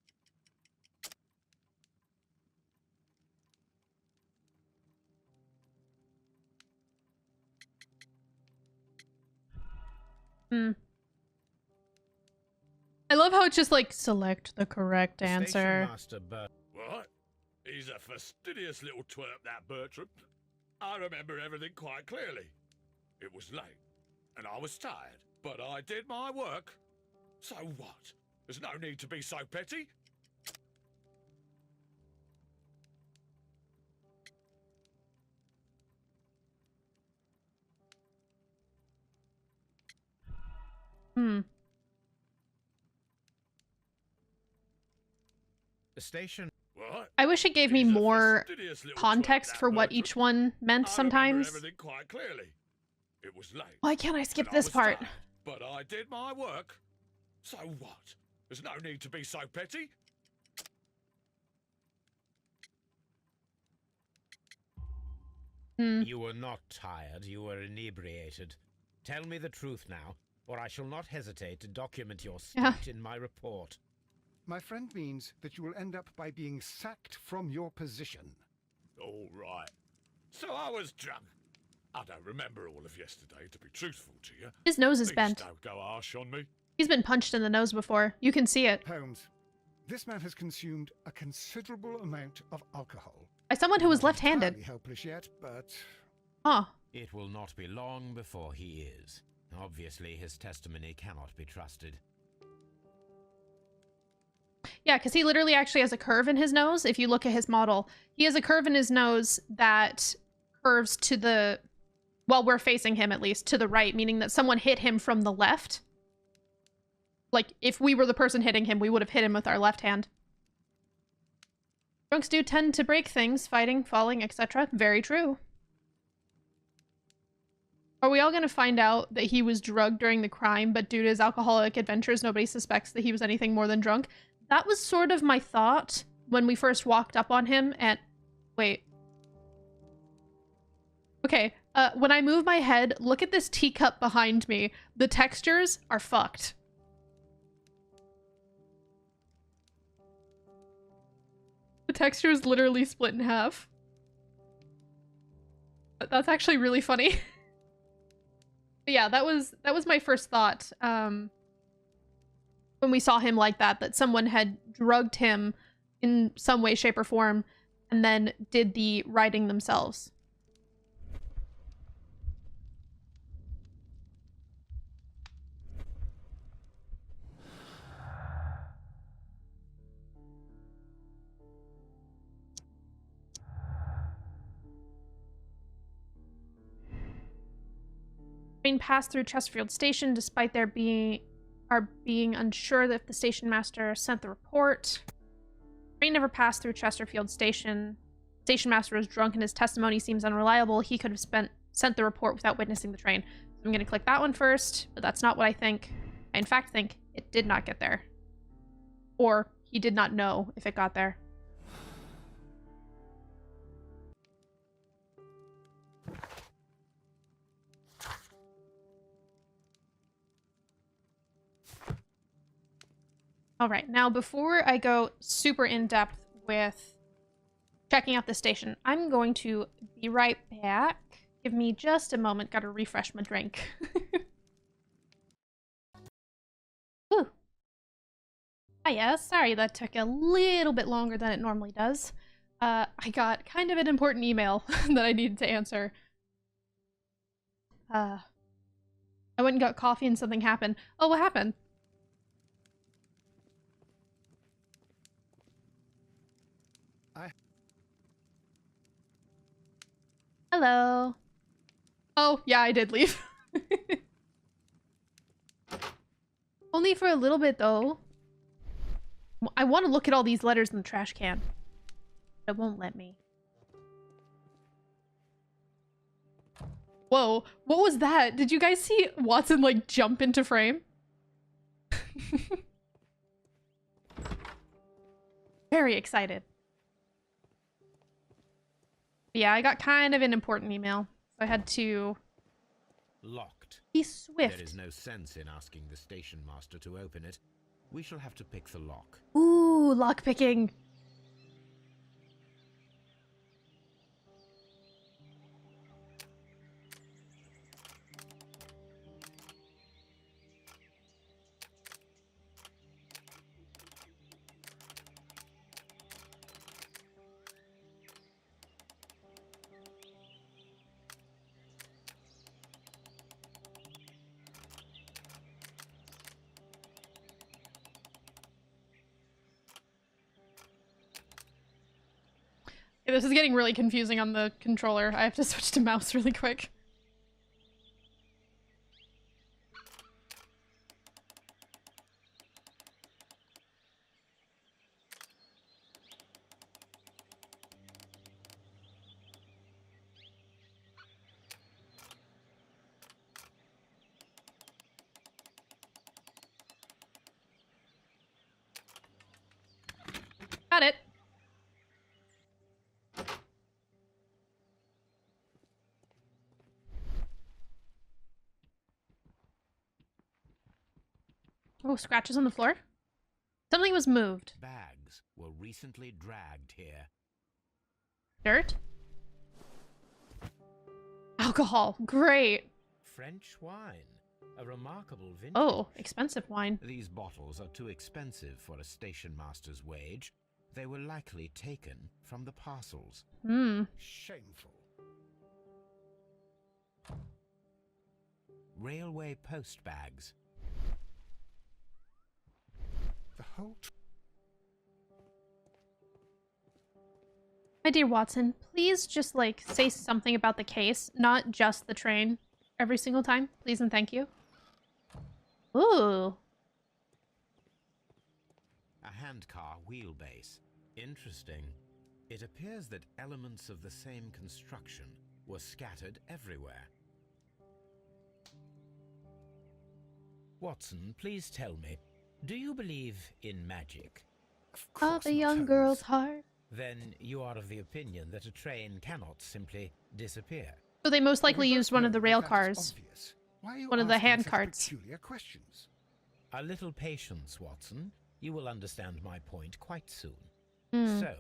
I love how it's just like, select the correct Station answer. Master What? He's a fastidious little twerp, that Bertram. I remember everything quite clearly. It was late, and I was tired, but I did my work. So what? There's no need to be so petty. Station What? I wish it gave me He's a more fastidious little context twerp, that for what Bertram. each one meant I sometimes. remember everything quite clearly. It was late. Why can't I skip and I this was part? tired, but I did my work. So what? There's no need to be so petty. You were not tired, you were inebriated. Tell me the truth now, or I shall not hesitate to document your state Yeah. in my report. My friend means that you will end up by being sacked from your position. All right. So I was drunk. I don't remember all of yesterday, to be truthful to you. His nose is Please bent. don't go harsh on me. He's been punched in the nose before. You can see it. Holmes, this man has consumed a considerable amount of alcohol. By someone who was Not left-handed. entirely helpless yet, but Huh. It will not be long before he is. Obviously, his testimony cannot be trusted. Yeah, because he literally actually has a curve in his nose. If you look at his model, he has a curve in his nose that curves to the, well, we're facing him at least, to the right, meaning that someone hit him from the left. Like, if we were the person hitting him, we would have hit him with our left hand. Drunks do tend to break things, fighting, falling, etc. Very true. Are we all going to find out that he was drugged during the crime, but due to his alcoholic adventures, nobody suspects that he was anything more than drunk? That was sort of my thought when we first walked up on him and... Wait. Okay, when I move my head, look at this teacup behind me. The textures are fucked. The texture is literally split in half. That's actually really funny. But yeah, that was my first thought. When we saw him like that someone had drugged him in some way, shape, or form, and then did the writing themselves. Train passed through Chesterfield Station despite being unsure that if the station master sent the report. Train never passed through Chesterfield Station. Station master was drunk and his testimony seems unreliable. He could have sent the report without witnessing the train. So I'm going to click that one first, but that's not what I think. I in fact think it did not get there. Or he did not know if it got there. All right, now before I go super in-depth with checking out the station, I'm going to be right back. Give me just a moment, gotta refresh my drink. Ooh. Hiya, sorry that took a little bit longer than it normally does. I got kind of an important email that I needed to answer. I went and got coffee and something happened. Oh, what happened? Hello. Oh, yeah, I did leave. Only for a little bit, though. I want to look at all these letters in the trash can. It won't let me. Whoa, what was that? Did you guys see Watson, like, jump into frame? Very excited. Yeah, I got kind of an important email. So I had to... Locked. Be swift. There is no sense in asking the station master to open it. We shall have to pick the lock. Ooh, lockpicking. This is getting really confusing on the controller. I have to switch to mouse really quick. Got it. Oh, scratches on the floor? Something was moved. Bags were recently dragged here. Dirt? Alcohol. Great. French wine. A remarkable vintage. Oh, expensive wine. These bottles are too expensive for a station master's wage. They were likely taken from the parcels. Hmm. Shameful. Railway post bags. The whole My dear Watson, please just, like, say something about the case, not just the train, every single time. Please and thank you. Ooh. A handcar wheelbase. Interesting. It appears that elements of the same construction were scattered everywhere. Watson, please tell me, do you believe in magic? Of a young girl's heart. Then you are of the opinion that a train cannot simply disappear. So they most likely We both used one of know the rail that cars. that's obvious. Why are you One of the asking hand such carts. peculiar questions? A little patience, Watson. You will understand my point quite soon. Hmm. So,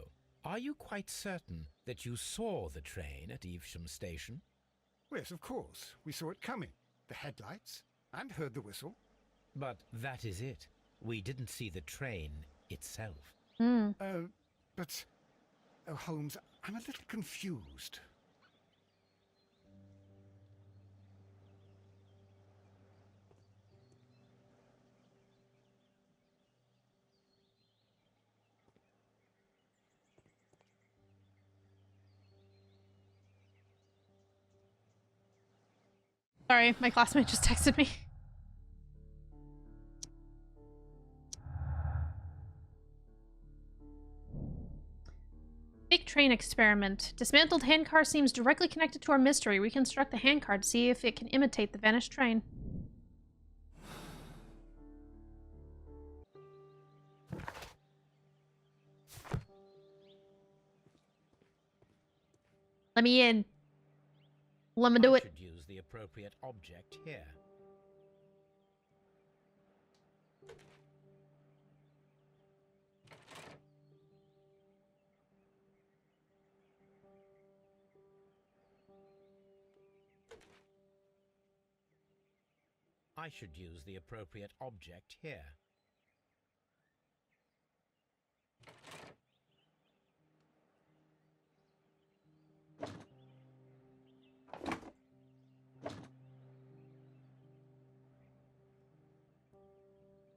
Are you quite certain that you saw the train at Evesham Station? Yes, of course. We saw it coming. The headlights, and heard the whistle. But that is it. We didn't see the train itself. Hmm. But... Oh, Holmes, I'm a little confused. Sorry, my classmate just texted me. Fake train experiment. Dismantled handcar seems directly connected to our mystery. Reconstruct the handcar to see if it can imitate the vanished train. Let me in. Let me do it. I should use the appropriate object here. I should use the appropriate object here.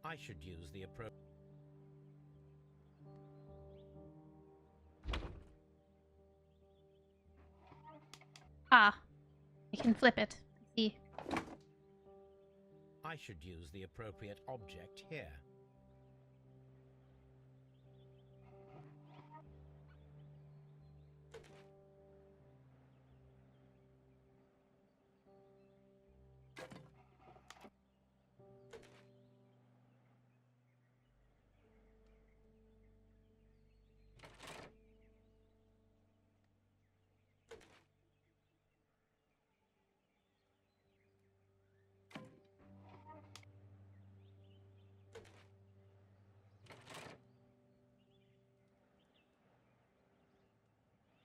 I should use the appropriate... Ah. I can flip it. I see. I should use the appropriate object here.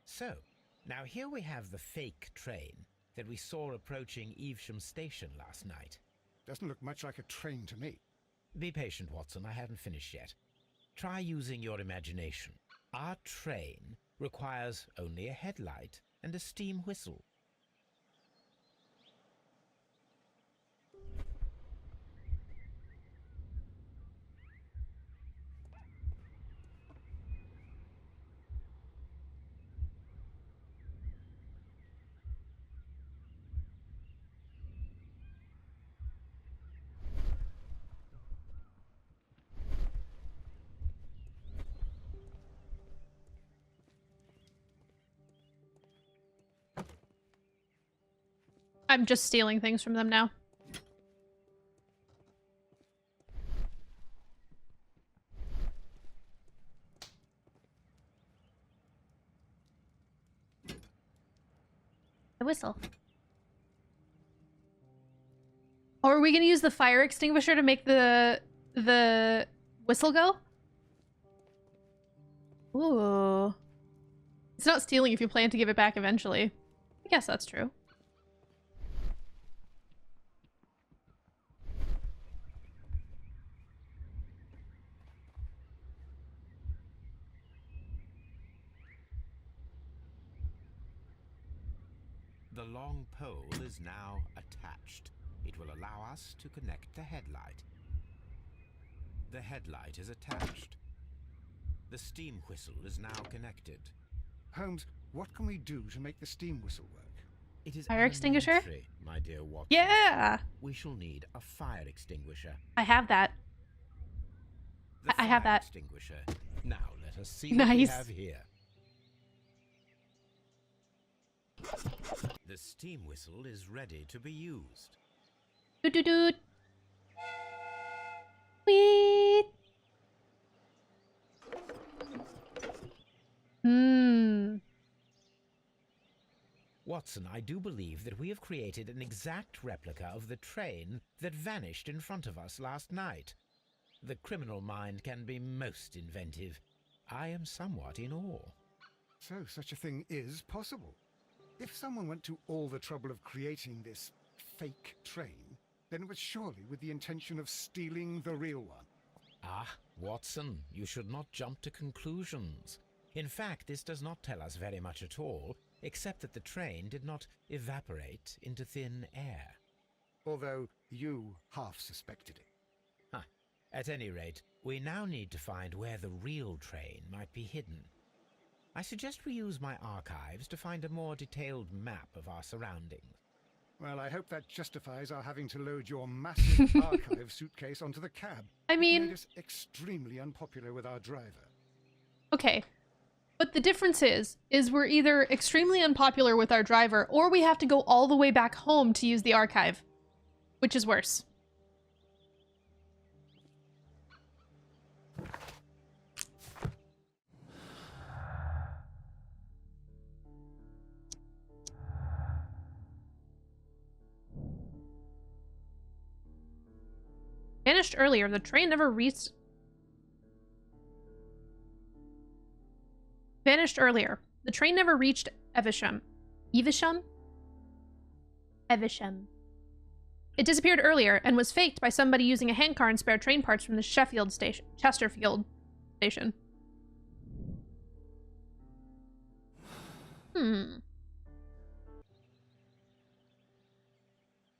So, now here we have the fake train that we saw approaching Evesham Station last night. Doesn't look much like a train to me. Be patient, Watson, I haven't finished yet. Try using your imagination. Our train requires only a headlight and a steam whistle. I'm just stealing things from them now. The whistle. Or are we gonna use the fire extinguisher to make the whistle go? Ooh. It's not stealing if you plan to give it back eventually. I guess that's true. The long pole is now attached. It will allow us to connect the headlight. The headlight is attached. The steam whistle is now connected. Holmes, what can we do to make the steam whistle work? It is Fire extinguisher? elementary, my dear Watson. Yeah! We shall need a fire extinguisher. I have that. The I have fire that. extinguisher. Now let us see what we Nice. have here. The steam whistle is ready to be used. Doot doot doot. Sweet. Watson, I do believe that we have created an exact replica of the train that vanished in front of us last night. The criminal mind can be most inventive. I am somewhat in awe. So such a thing is possible. If someone went to all the trouble of creating this fake train, then it was surely with the intention of stealing the real one. Ah, Watson, you should not jump to conclusions. In fact, this does not tell us very much at all, except that the train did not evaporate into thin air. Although you half suspected it. Huh. At any rate, we now need to find where the real train might be hidden. I suggest we use my archives to find a more detailed map of our surroundings. Well, I hope that justifies our having to load your massive archive suitcase onto the cab. I mean... It made us extremely unpopular with our driver. Okay. But the difference is we're either extremely unpopular with our driver, or we have to go all the way back home to use the archive. Which is worse? Vanished earlier. The train never reached... Vanished earlier. The train never reached Evesham. Evesham? Evesham. It disappeared earlier and was faked by somebody using a handcar and spare train parts from the Chesterfield station.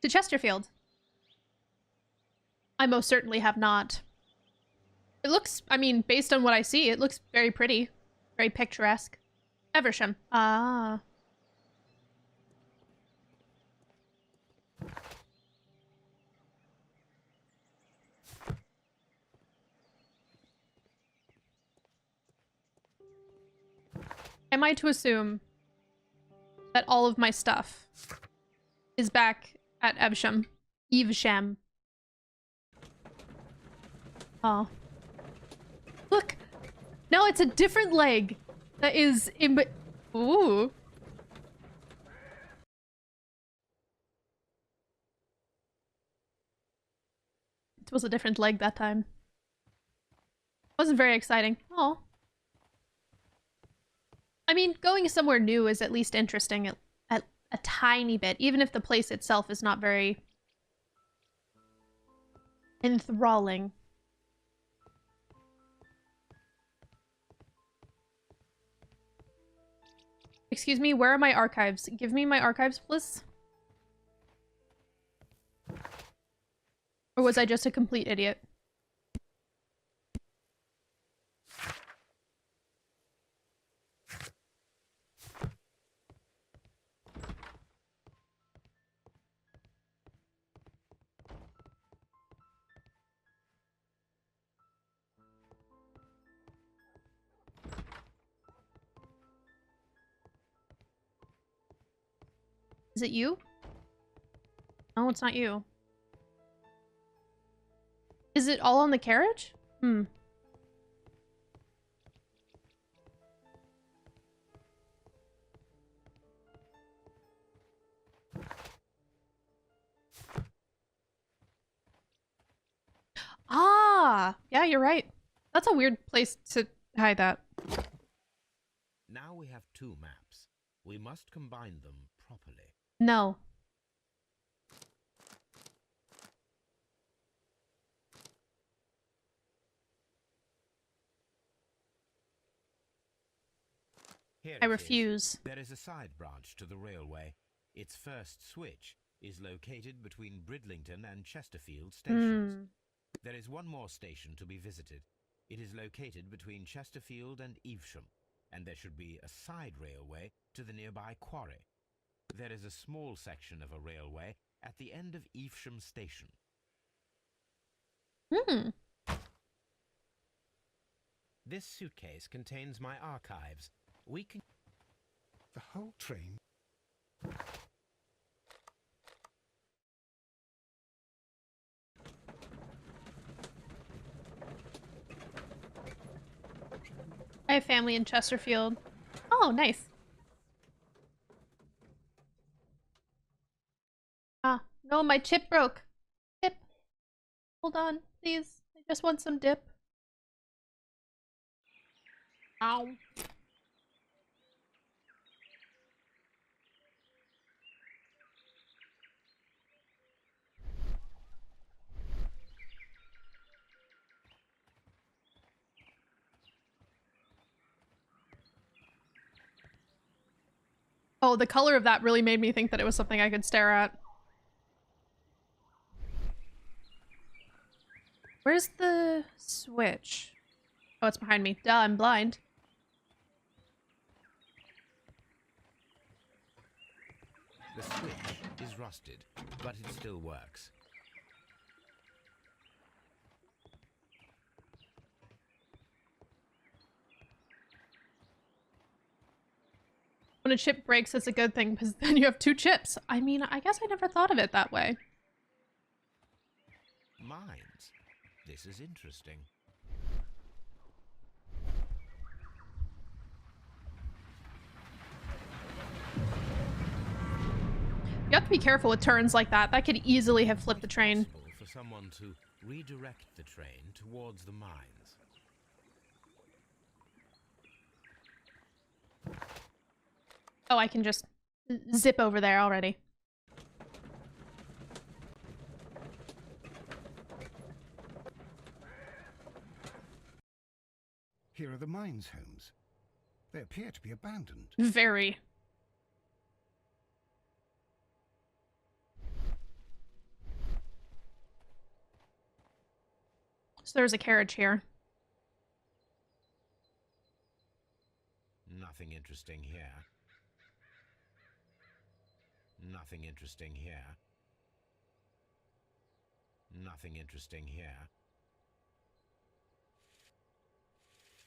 To Chesterfield. I most certainly have not. It looks, I mean, based on what I see, it looks very pretty. Very picturesque. Eversham. Ah. Am I to assume that all of my stuff is back at Evesham? Evesham. Oh. Look! Now it's a different leg that is in... Ooh. It was a different leg that time. Wasn't very exciting. Oh. I mean, going somewhere new is at least interesting at a tiny bit, even if the place itself is not very enthralling. Excuse me, where are my archives? Give me my archives, please. Or was I just a complete idiot? Is it you? No, it's not you. Is it all on the carriage? Hmm. Ah! Yeah, you're right. That's a weird place to hide that. Now we have two maps. We must combine them properly. No. Here I it is. refuse. There is a side branch to the railway. Its first switch is located between Bridlington and Chesterfield stations. There is one more station to be visited. It is located between Chesterfield and Evesham, and there should be a side railway to the nearby quarry. There is a small section of a railway at the end of Evesham station. This suitcase contains my archives. We can... The whole train? I have family in Chesterfield. Oh, nice. Ah, no, my chip broke. Chip. Hold on, please. I just want some dip. Ow. Oh, the color of that really made me think that it was something I could stare at. Where's the switch? Oh, it's behind me. Duh, I'm blind. The switch is rusted, but it still works. When a chip breaks, it's a good thing because then you have 2 chips. I mean, I guess I never thought of it that way. Mines. This is interesting. You have to be careful with turns like that. That could easily have flipped the train. It's possible for someone to redirect the train towards the mines. Oh, I can just zip over there already. Here are the mines, Holmes. They appear to be abandoned. Very. So there's a carriage here. Nothing interesting here. Nothing interesting here. Nothing interesting here.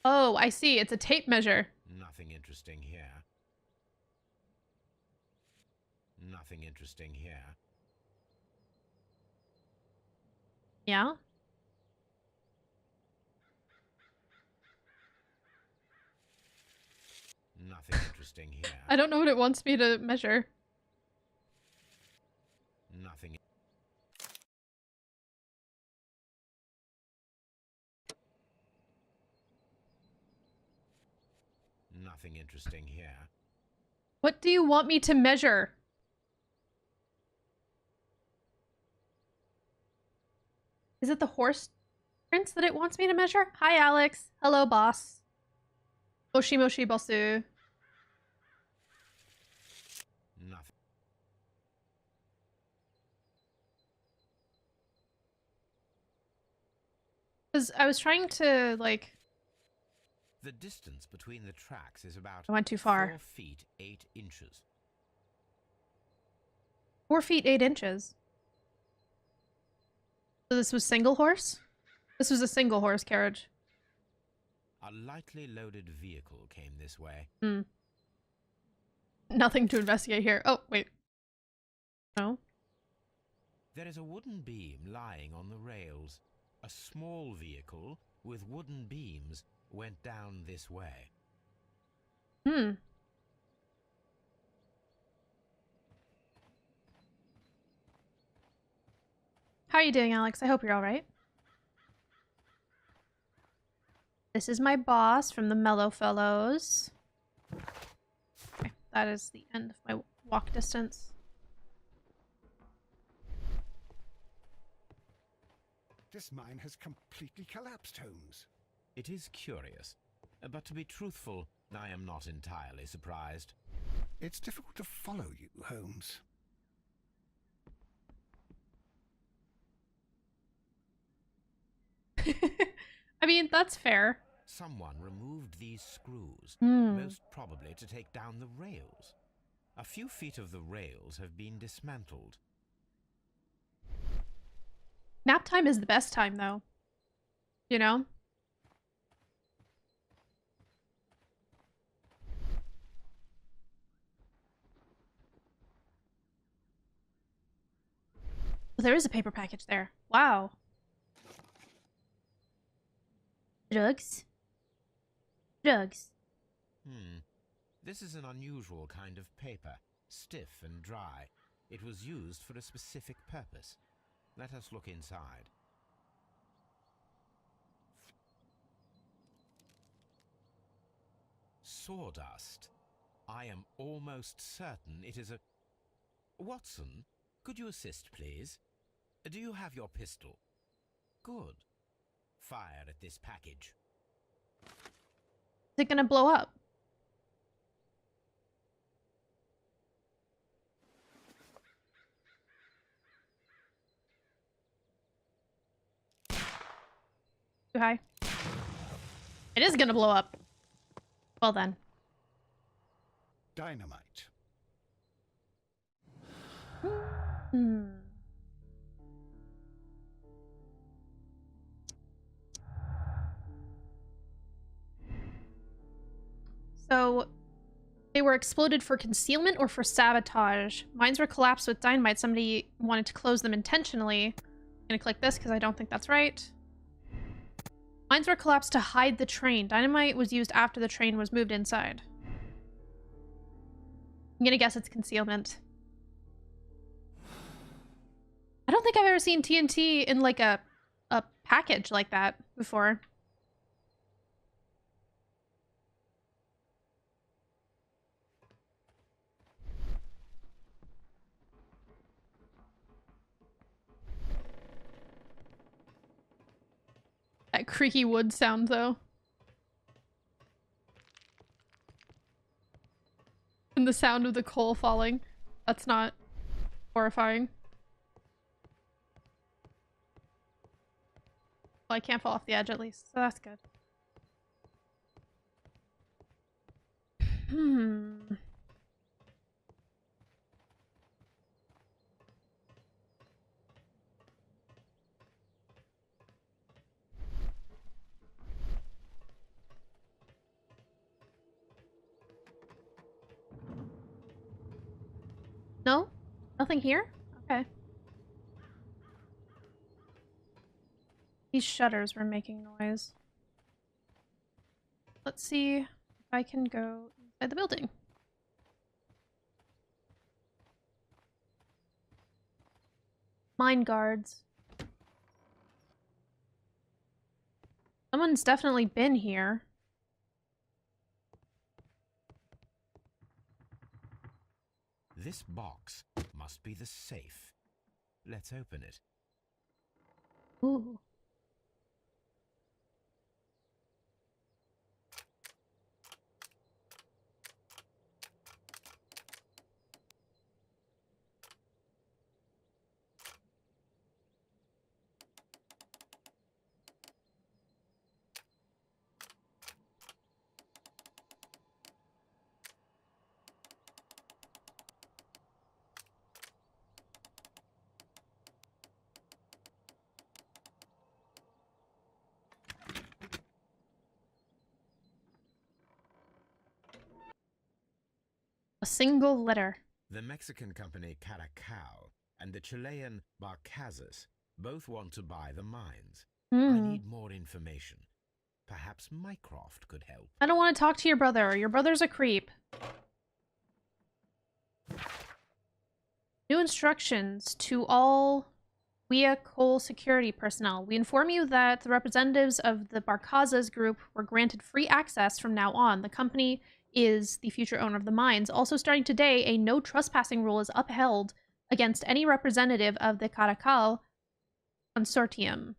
Oh, I see. It's a tape measure. Nothing interesting here. Nothing interesting here. Yeah? Nothing interesting here. I don't know what it wants me to measure. Nothing. Nothing interesting here. What do you want me to measure? Is it the horse prints that it wants me to measure? Hi, Alex. Hello, boss. Moshi moshi bossu. Nothing. Because I was trying to, like... The distance between the tracks is about I went too far. 4 feet 8 inches. 4 feet 8 inches. So this was single horse? This was a single horse carriage. A lightly loaded vehicle came this way. Hmm. Nothing to investigate here. Oh, wait. No? There is a wooden beam lying on the rails. A small vehicle with wooden beams went down this way. Hmm. How are you doing, Alex? I hope you're all right. This is my boss from the Mellow Fellows. Okay, that is the end of my walk distance. This mine has completely collapsed, Holmes. It is curious, but to be truthful, I am not entirely surprised. It's difficult to follow you, Holmes. I mean, that's fair. Someone removed these screws, Hmm. most probably to take down the rails. A few feet of the rails have been dismantled. Nap time is the best time, though. You know? Oh, there is a paper package there. Wow. Drugs? Drugs. This is an unusual kind of paper, stiff and dry. It was used for a specific purpose. Let us look inside. Sawdust. I am almost certain it is a... Watson, could you assist, please? Do you have your pistol? Good. Fire at this package. Is it gonna blow up? Too high. It is gonna blow up. Well then. Dynamite. Hmm. So, they were exploded for concealment or for sabotage. Mines were collapsed with dynamite. Somebody wanted to close them intentionally. I'm gonna click this because I don't think that's right. Mines were collapsed to hide the train. Dynamite was used after the train was moved inside. I'm gonna guess it's concealment. I don't think I've ever seen TNT in like a package like that before. That creaky wood sound though. And the sound of the coal falling. That's not horrifying. Well, I can't fall off the edge at least, so that's good. Hmm. No? Nothing here? Okay. These shutters were making noise. Let's see if I can go inside the building. Mine guards. Someone's definitely been here. This box must be the safe. Let's open it. Ooh. A single letter. The Mexican company Caracal and the Chilean Barcazas both want to buy the mines. I need more information. Perhaps Mycroft could help. I don't want to talk to your brother. Your brother's a creep. New instructions to all Via Coal security personnel. We inform you that the representatives of the Barcazas group were granted free access from now on. The company is the future owner of the mines. Also starting today, a no trespassing rule is upheld against any representative of the Caracal consortium.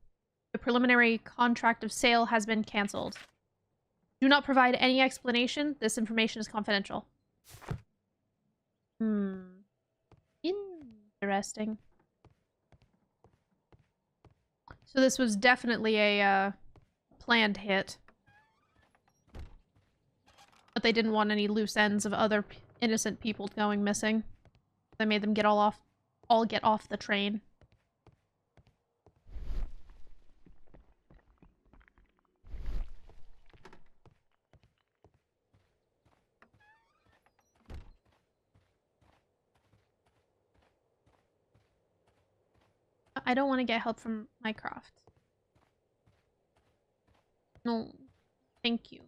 The preliminary contract of sale has been cancelled. Do not provide any explanation. This information is confidential. Interesting. So this was definitely a planned hit. But they didn't want any loose ends of other innocent people going missing. They made them all get off the train. I don't want to get help from Mycroft. No, thank you.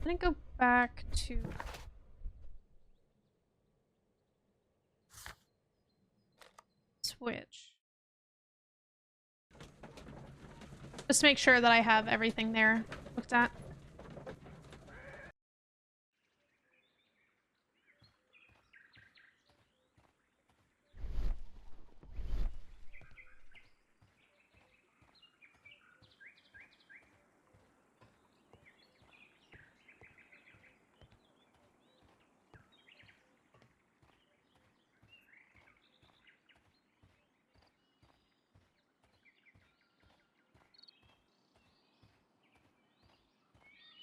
I'm gonna go back to Switch. Just make sure that I have everything there looked at.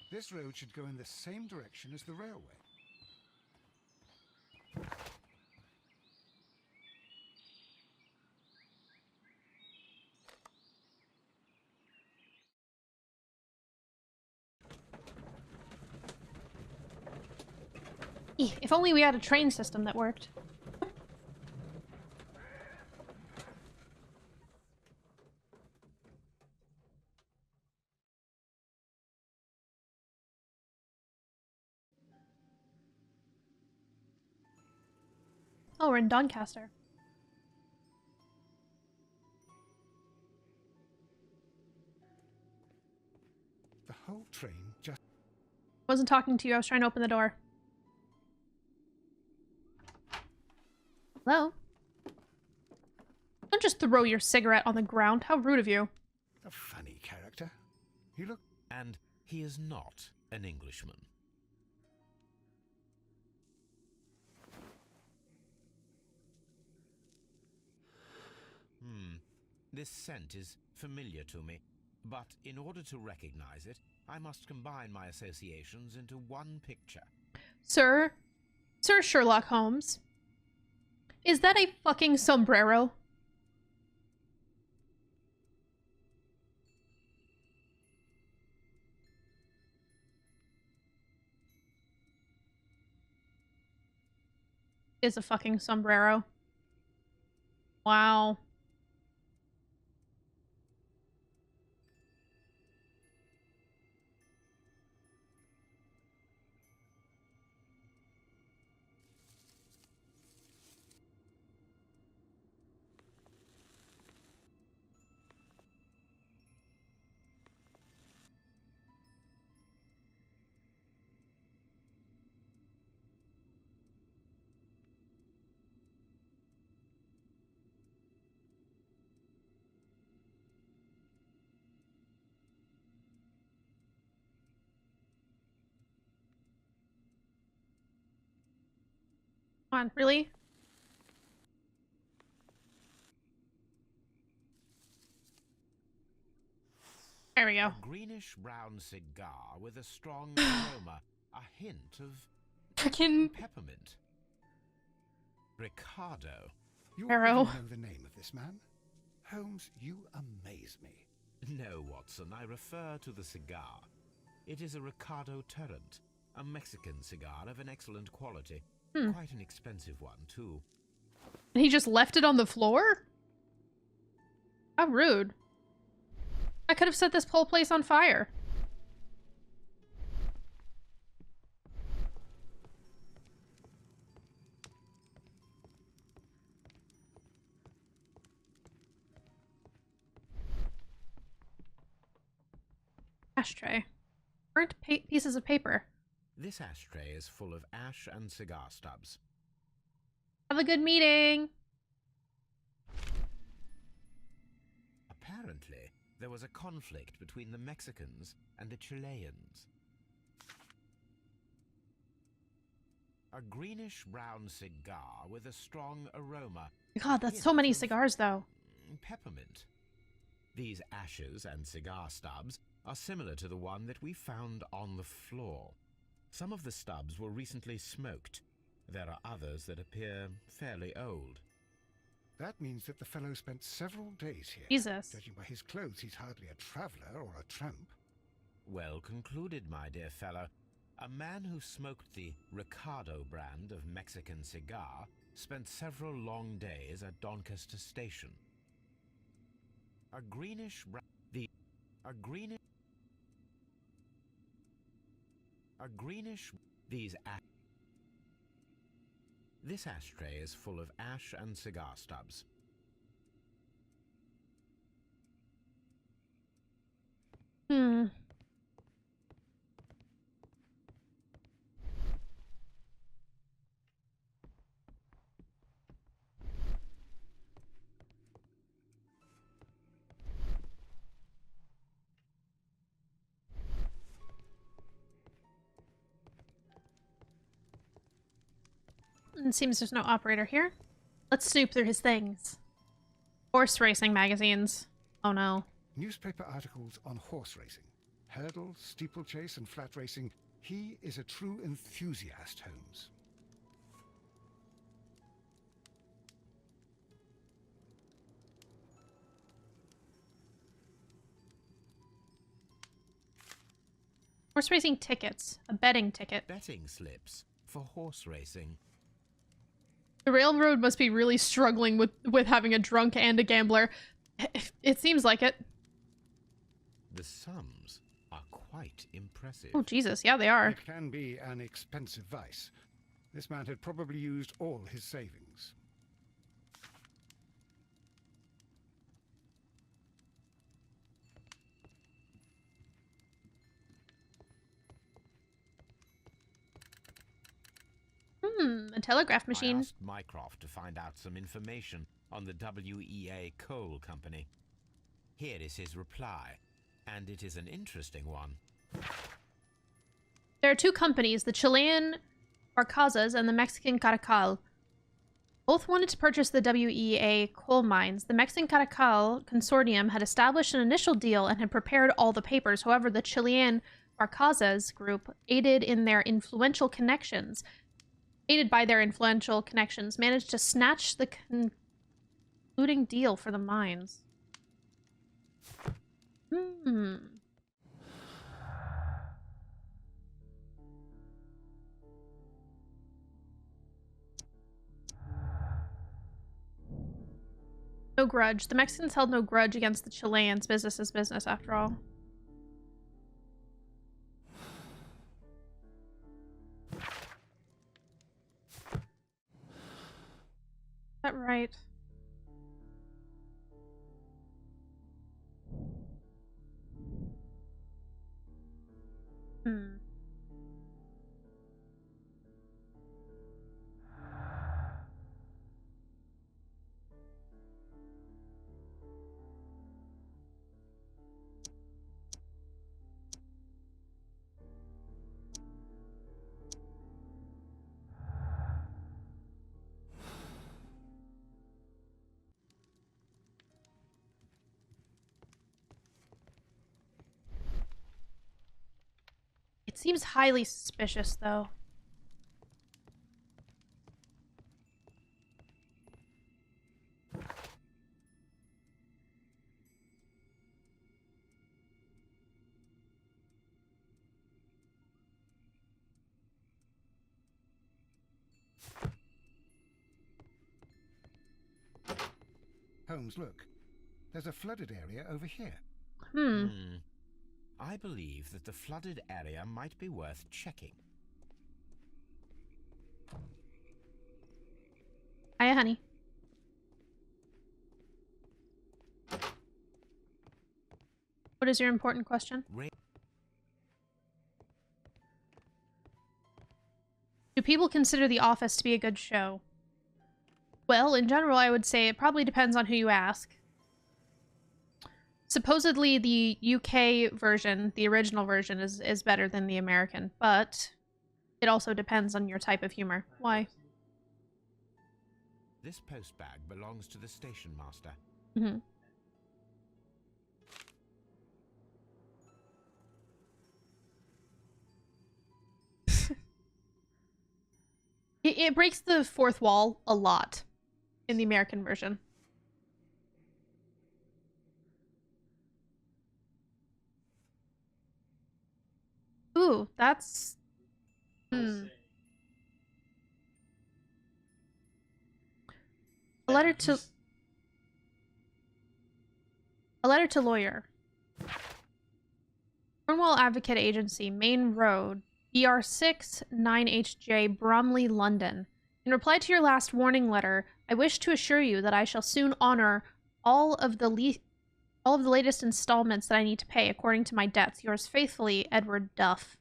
This road should go in the same direction as the railway. If only we had a train system that worked. Oh, we're in Doncaster. The whole train just... Wasn't talking to you, I was trying to open the door. Hello? Don't just throw your cigarette on the ground. How rude of you. A funny character. He looked... And he is not an Englishman. This scent is familiar to me, but in order to recognize it, I must combine my associations into one picture. Sir Sherlock Holmes. Is that a fucking sombrero? Is a fucking sombrero. Wow. Come on, really? There we go. A greenish-brown cigar with a strong aroma, a hint of Frickin' peppermint. Ricardo. You Arrow. already know the name of this man? Holmes, you amaze me. No, Watson, I refer to the cigar. It is a Ricardo Turrent, a Mexican cigar of an excellent quality. Quite an expensive one, too. And he just left it on the floor? How rude. I could have set this whole place on fire. Ashtray. Burnt pieces of paper. This ashtray is full of ash and cigar stubs. Have a good meeting. Apparently, there was a conflict between the Mexicans and the Chileans. A greenish-brown cigar with a strong aroma. God, that's so many cigars, though. Peppermint. These ashes and cigar stubs are similar to the one that we found on the floor. Some of the stubs were recently smoked. There are others that appear fairly old. That means that the fellow spent several days here. Jesus. Judging by his clothes, he's hardly a traveller or a tramp. Well concluded, my dear fellow. A man who smoked the Ricardo brand of Mexican cigar spent several long days at Doncaster Station. A greenish This ashtray is full of ash and cigar stubs. It seems there's no operator here. Let's snoop through his things. Horse racing magazines. Oh no. Newspaper articles on horse racing. Hurdle, steeplechase, and flat racing. He is a true enthusiast, Holmes. Horse racing tickets. A betting ticket. Betting slips for horse racing. The railroad must be really struggling with having a drunk and a gambler. It seems like it. The sums are quite impressive. Oh, Jesus. Yeah, they are. It can be an expensive vice. This man had probably used all his savings. A telegraph machine. I asked Mycroft to find out some information on the WEA Coal Company. Here is his reply, and it is an interesting one. There are two companies, the Chilean Barcazas and the Mexican Caracal. Both wanted to purchase the WEA coal mines. The Mexican Caracal consortium had established an initial deal and had prepared all the papers. However, the Chilean Barcazas group, aided by their influential connections, managed to snatch the concluding deal for the mines. No grudge. The Mexicans held no grudge against the Chileans. Business is business, after all. Is that right? It seems highly suspicious, though. Holmes, look. There's a flooded area over here. I believe that the flooded area might be worth checking. Hiya, honey. What is your important question? Do people consider The Office to be a good show? Well, in general, I would say it probably depends on who you ask. Supposedly, the UK version, the original version, is better than the American, but it also depends on your type of humor. Why? This post bag belongs to the station master. It breaks the fourth wall a lot in the American version. Ooh, that's... A letter to lawyer. Cornwall Advocate Agency, Main Road, BR6 9HJ, Bromley, London. In reply to your last warning letter, I wish to assure you that I shall soon honor all of the latest installments that I need to pay according to my debts. Yours faithfully, Edward Duff.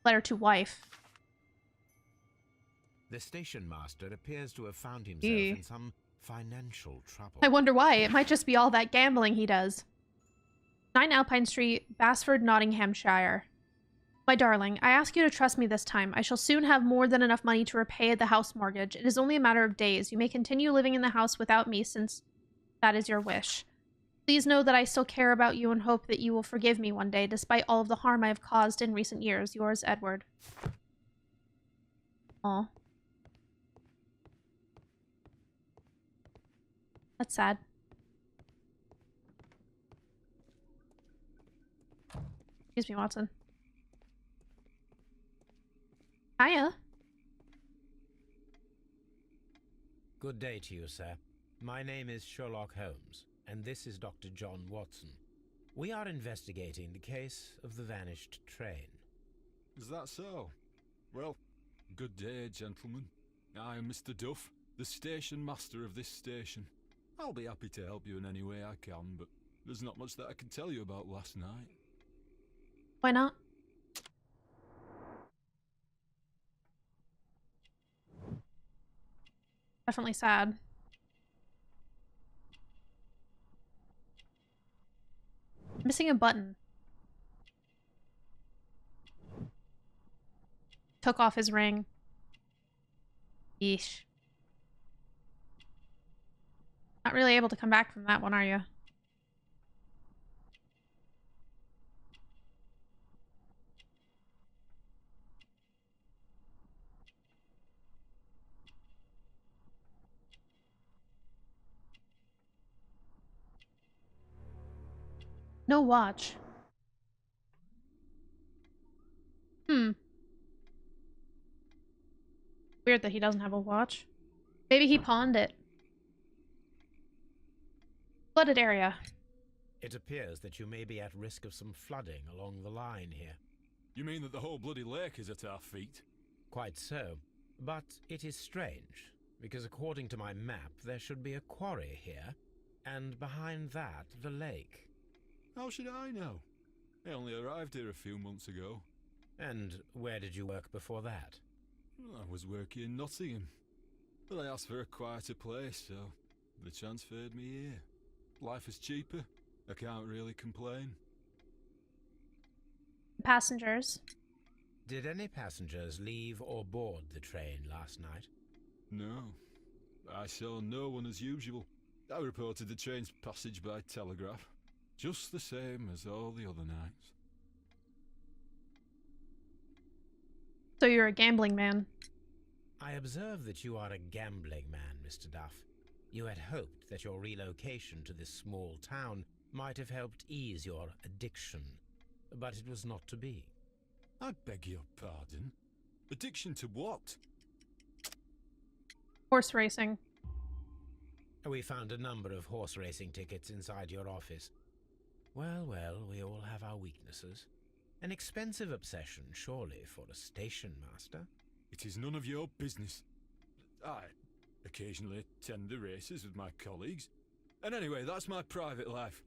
Letter to wife. The station master appears to have found himself in some financial trouble. I wonder why. It might just be all that gambling he does. 9 Alpine Street, Basford, Nottinghamshire. My darling, I ask you to trust me this time. I shall soon have more than enough money to repay the house mortgage. It is only a matter of days. You may continue living in the house without me, since that is your wish. Please know that I still care about you and hope that you will forgive me one day, despite all of the harm I have caused in recent years. Yours, Edward. Aw. That's sad. Excuse me, Watson. Hiya. Good day to you, sir. My name is Sherlock Holmes, and this is Dr. John Watson. We are investigating the case of the vanished train. Is that so? Well, good day, gentlemen. I am Mr. Duff, the station master of this station. I'll be happy to help you in any way I can, but there's not much that I can tell you about last night. Why not? Definitely sad. Missing a button. Took off his ring. Yeesh. Not really able to come back from that one, are you? No watch. Weird that he doesn't have a watch. Maybe he pawned it. Flooded area. It appears that you may be at risk of some flooding along the line here. You mean that the whole bloody lake is at our feet? Quite so. But it is strange, because according to my map, there should be a quarry here, and behind that, the lake. How should I know? I only arrived here a few months ago. And where did you work before that? I was working in Nottingham, but I asked for a quieter place, so they transferred me here. Life is cheaper. I can't really complain. Passengers. Did any passengers leave or board the train last night? No. I saw no one as usual. I reported the train's passage by telegraph, just the same as all the other nights. So you're a gambling man. I observe that you are a gambling man, Mr. Duff. You had hoped that your relocation to this small town might have helped ease your addiction, but it was not to be. I beg your pardon? Addiction to what? Horse racing. We found a number of horse racing tickets inside your office. Well, we all have our weaknesses. An expensive obsession, surely, for a station master. It is none of your business. I occasionally attend the races with my colleagues. And anyway, that's my private life.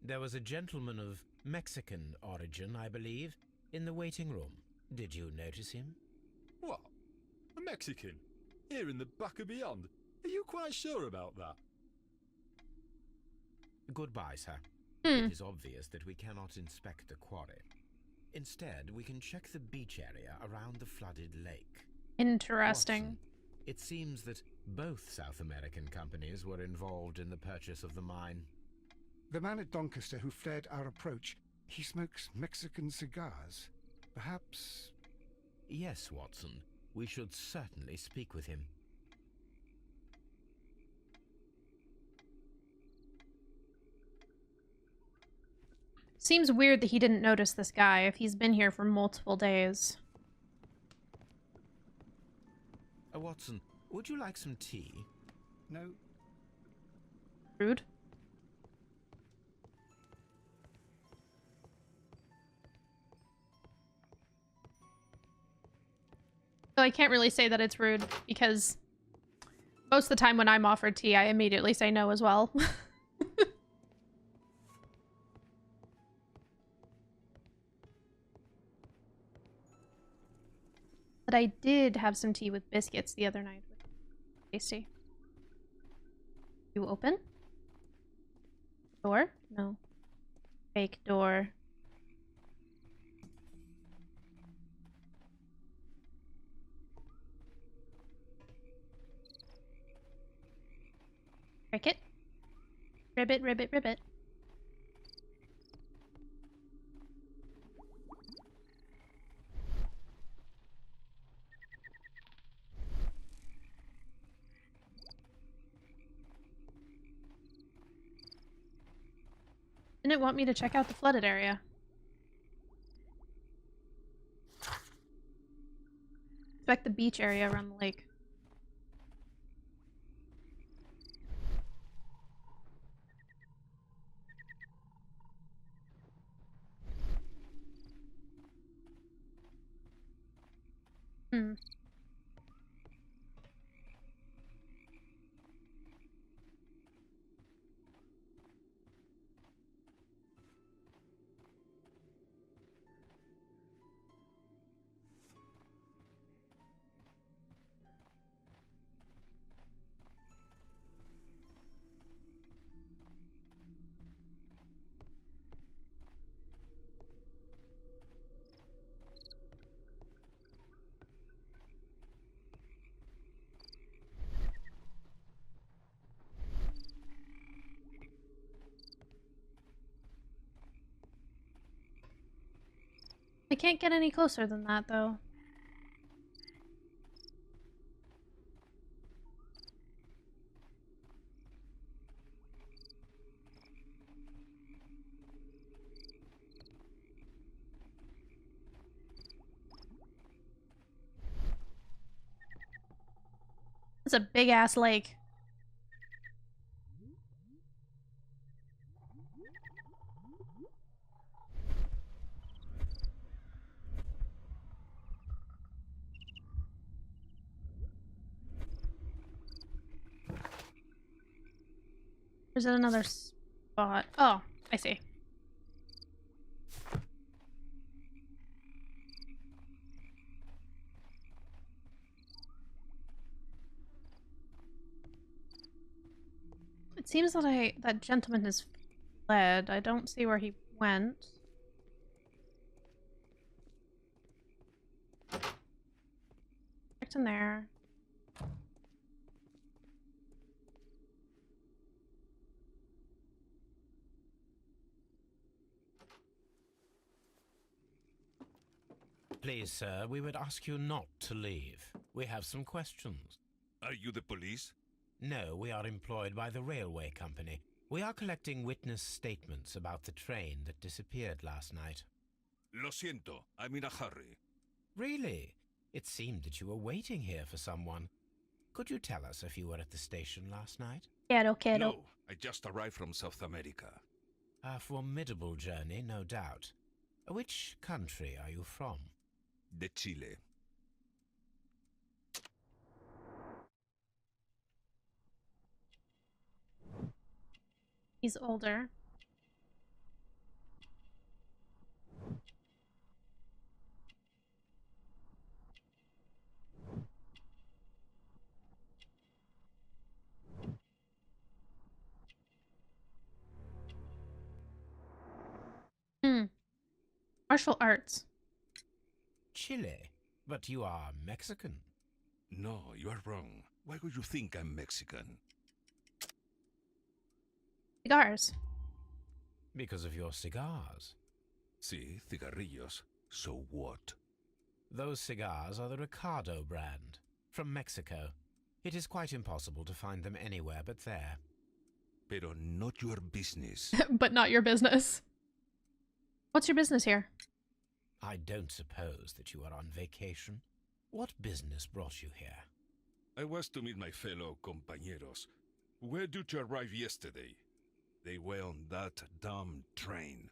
There was a gentleman of Mexican origin, I believe, in the waiting room. Did you notice him? What? A Mexican? Here in the back of beyond? Are you quite sure about that? Goodbye, sir. It is obvious that we cannot inspect the quarry. Instead, we can check the beach area around the flooded lake. Interesting. Watson, it seems that both South American companies were involved in the purchase of the mine. The man at Doncaster who flared our approach, he smokes Mexican cigars. Perhaps... Yes, Watson. We should certainly speak with him. Seems weird that he didn't notice this guy if he's been here for multiple days. Watson, would you like some tea? No. Rude. So I can't really say that it's rude because most of the time when I'm offered tea, I immediately say no as well. But I did have some tea with biscuits the other night. Tasty. You open? Door? No. Fake door. Cricket. Ribbit, ribbit, ribbit. Didn't it want me to check out the flooded area? Expect the beach area around the lake. Hmm. I can't get any closer than that, though. It's a big-ass lake. There's another spot. Oh, I see. It seems that that gentleman has fled. I don't see where he went. Checked in there. Please, sir, we would ask you not to leave. We have some questions. Are you the police? No, we are employed by the railway company. We are collecting witness statements about the train that disappeared last night. Lo siento, I'm in a hurry. Really? It seemed that you were waiting here for someone. Could you tell us if you were at the station last night? Kiddo. No, I just arrived from South America. A formidable journey, no doubt. Which country are you from? De Chile. He's older. Martial arts. Chile? But you are Mexican. No, you are wrong. Why would you think I'm Mexican? Cigars. Because of your cigars. Sí, cigarrillos. So what? Those cigars are the Ricardo brand, from Mexico. It is quite impossible to find them anywhere but there. Pero not your business. But not your business. What's your business here? I don't suppose that you are on vacation. What business brought you here? I was to meet my fellow compañeros, who were due to arrive yesterday. They were on that damn train.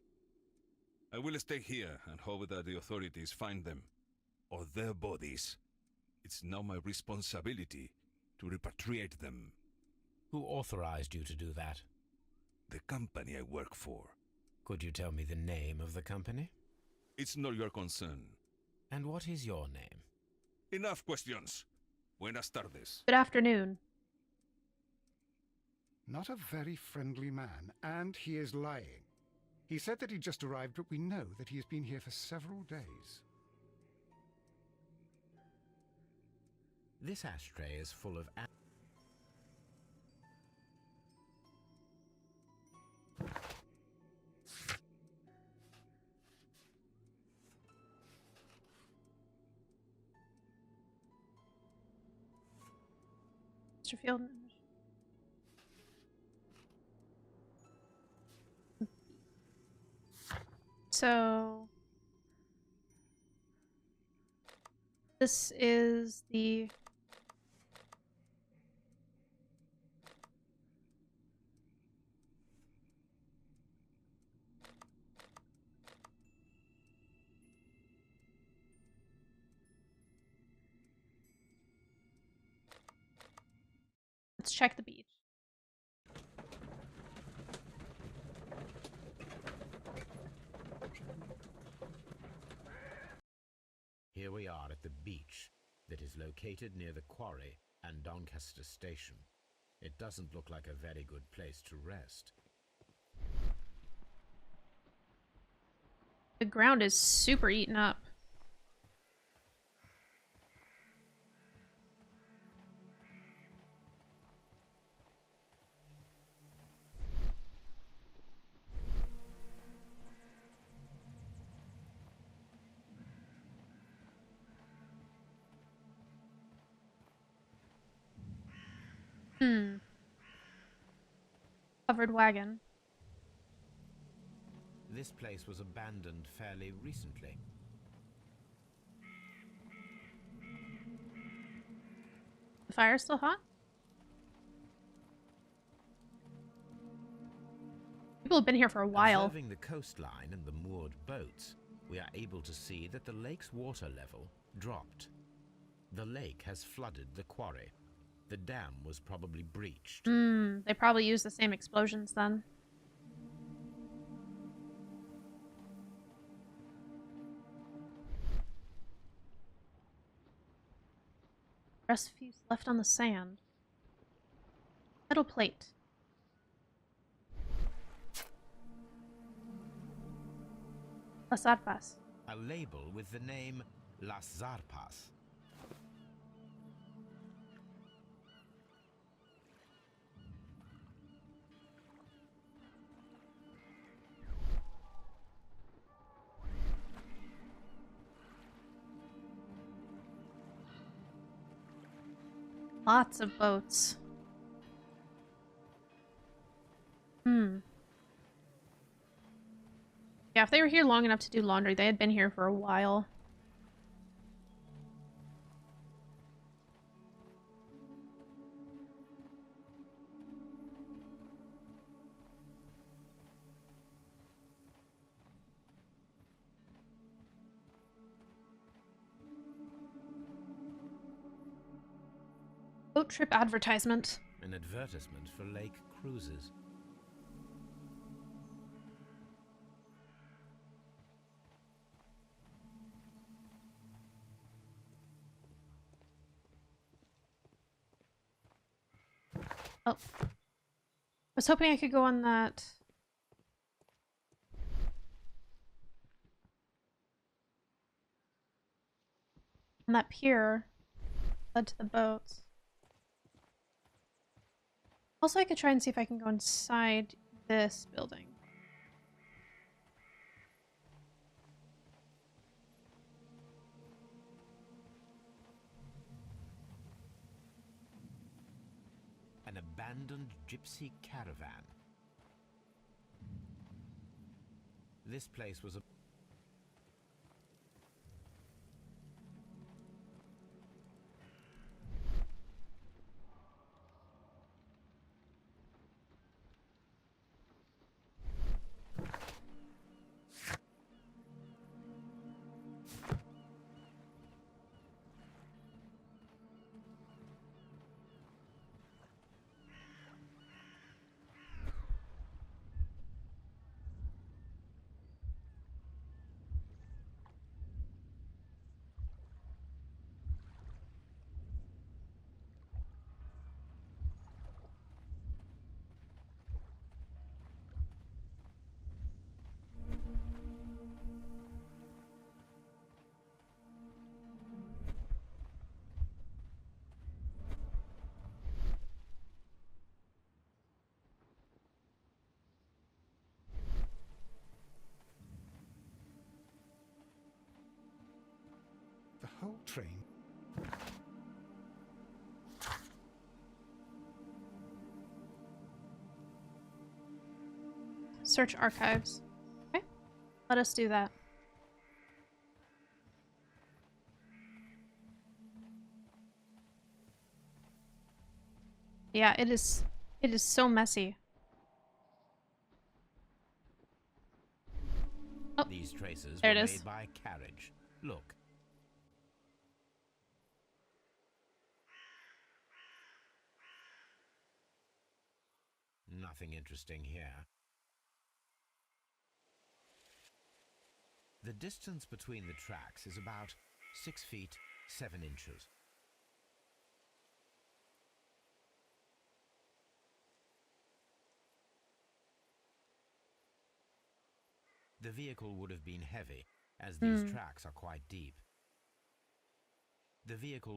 I will stay here and hope that the authorities find them, or their bodies. It's now my responsibility to repatriate them. Who authorized you to do that? The company I work for. Could you tell me the name of the company? It's not your concern. And what is your name? Enough questions. Buenas tardes. Good afternoon. Not a very friendly man, and he is lying. He said that he just arrived, but we know that he has been here for several days. This ashtray is full of Chesterfield. So this is the let's check the beach. Here we are at the beach that is located near the quarry and Doncaster Station. It doesn't look like a very good place to rest. The ground is super eaten up. Covered wagon. This place was abandoned fairly recently. The fire's still hot? People have been here for a while. Observing the coastline and the moored boats, we are able to see that the lake's water level dropped. The lake has flooded the quarry. The dam was probably breached. They probably used the same explosions then. Recipes left on the sand. Metal plate. Las Zarpas. A label with the name Las Zarpas. Lots of boats. Yeah, if they were here long enough to do laundry, they had been here for a while. Boat trip advertisement. An advertisement for lake cruises. Oh. I was hoping I could go on that. On that pier. Led to the boats. Also, I could try and see if I can go inside this building. An abandoned gypsy caravan. This place was a The whole train. Search archives. Okay. Let us do that. Yeah, it is so messy. Oh, These traces there were it is. made by carriage. Look. Nothing interesting here. The distance between the tracks is about 6 feet 7 inches. The vehicle would have been heavy, as these tracks are quite deep. The vehicle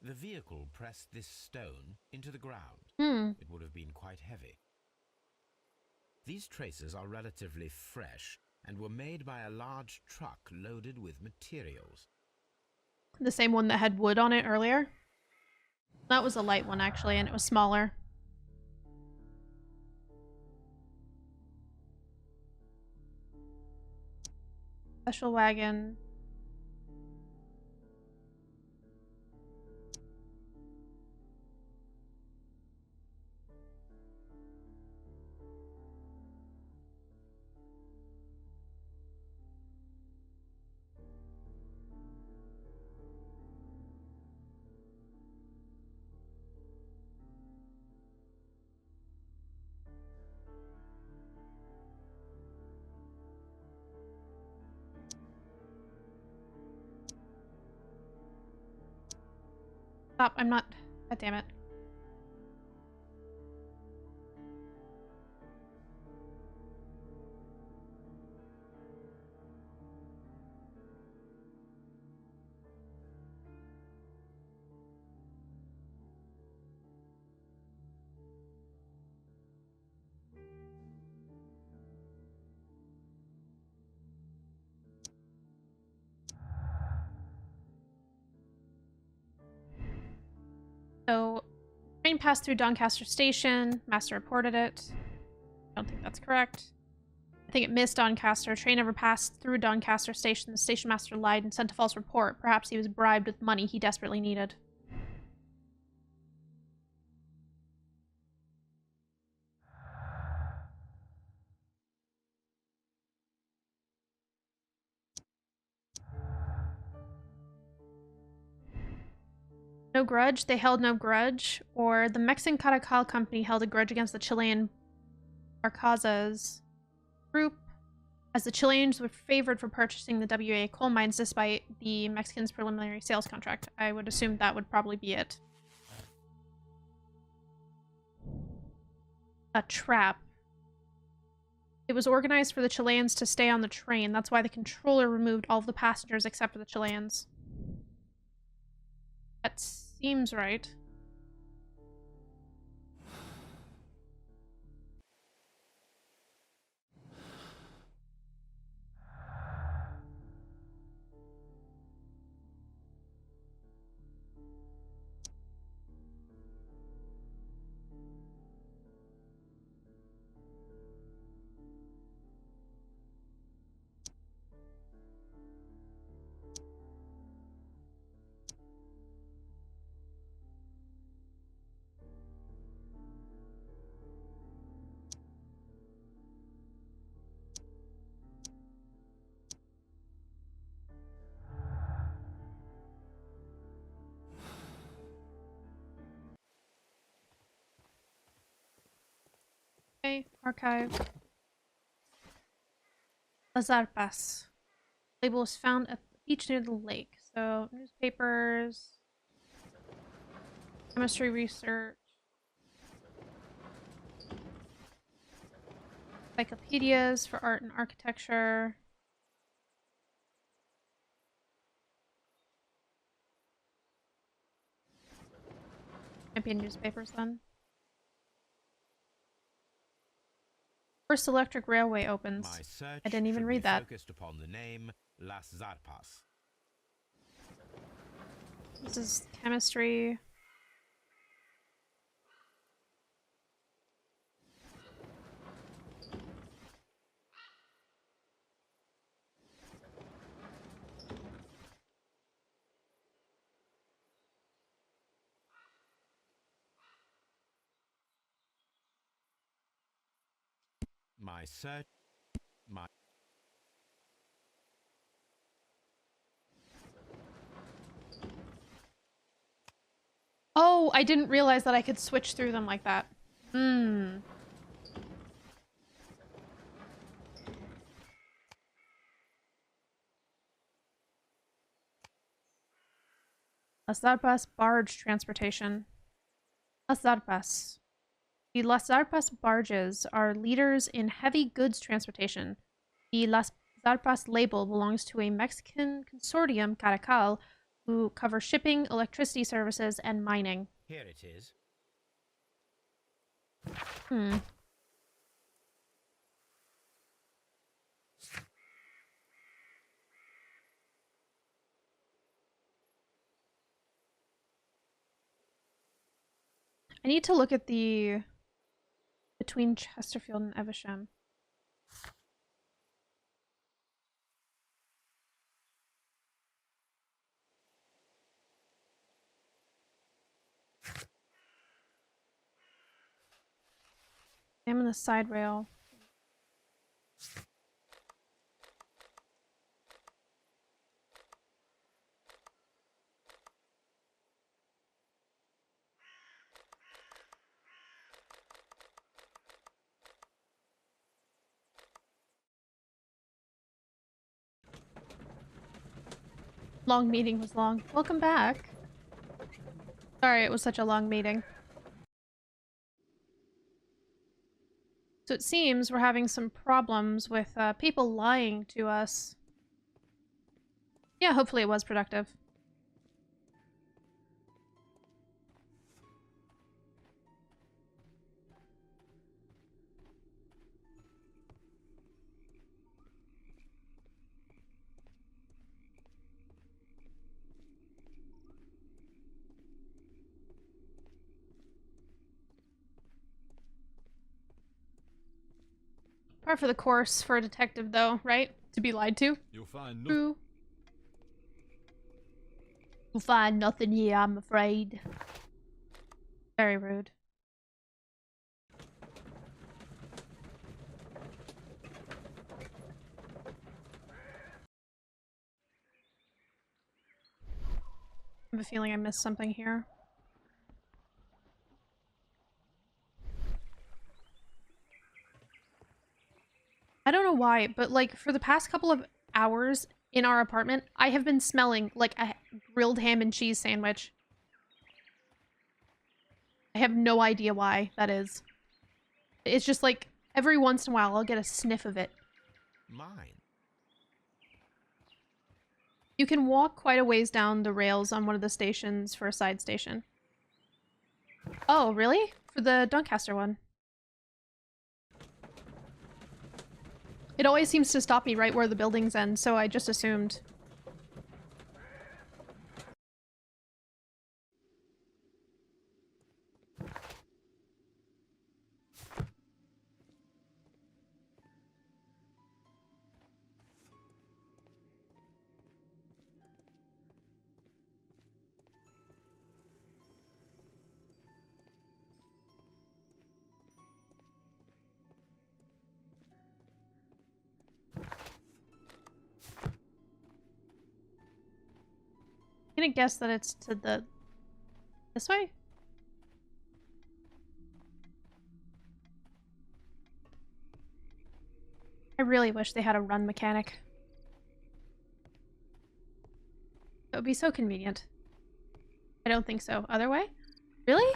The vehicle pressed this stone into the ground. It would have been quite heavy. These traces are relatively fresh and were made by a large truck loaded with materials. The same one that had wood on it earlier? That was a light one, actually, and it was smaller. Special wagon. Stop, I'm not... God damn it. So, train passed through Doncaster Station. Master reported it. I don't think that's correct. I think it missed Doncaster. Train never passed through Doncaster Station. The station master lied and sent a false report. Perhaps he was bribed with money he desperately needed. No grudge. They held no grudge. Or the Mexican Caracal Company held a grudge against the Chilean Barcazas group, as the Chileans were favored for purchasing the WA coal mines despite the Mexicans' preliminary sales contract. I would assume that would probably be it. A trap. It was organized for the Chileans to stay on the train. That's why the controller removed all of the passengers except for the Chileans. That seems right. Okay, archive. Lazarpas. Label was found at the beach near the lake. So, newspapers, chemistry research, encyclopedias for art and architecture. Might be in newspapers then. First electric railway My opens. search I didn't even should read be that. focused upon the name Las Zarpas. This is chemistry. My search... My... Oh, I didn't realize that I could switch through them like that. Hmm. Las Zarpas barge transportation. Las Zarpas. The Las Zarpas barges are leaders in heavy goods transportation. The Las Zarpas label belongs to a Mexican consortium, Caracal, who cover shipping, electricity services, and mining. Here it is. Hmm. I need to look at the between Chesterfield and Evesham. Examine the side rail. Long meeting was long. Welcome back. Sorry, it was such a long meeting. So it seems we're having some problems with people lying to us. Yeah, hopefully it was productive. Par for the course for a detective, though, right? To be lied to. You'll find nothing. True. You'll find nothing here, I'm afraid. Very rude. I have a feeling I missed something here. I don't know why, but like for the past couple of hours in our apartment, I have been smelling like a grilled ham and cheese sandwich. I have no idea why that is. It's just like every once in a while I'll get a sniff of it. Mine. You can walk quite a ways down the rails on one of the stations for a side station. Oh, really? For the Doncaster one? It always seems to stop me right where the buildings end, so I just assumed. I'm gonna guess that it's to the... this way? I really wish they had a run mechanic. It would be so convenient. I don't think so. Other way? Really?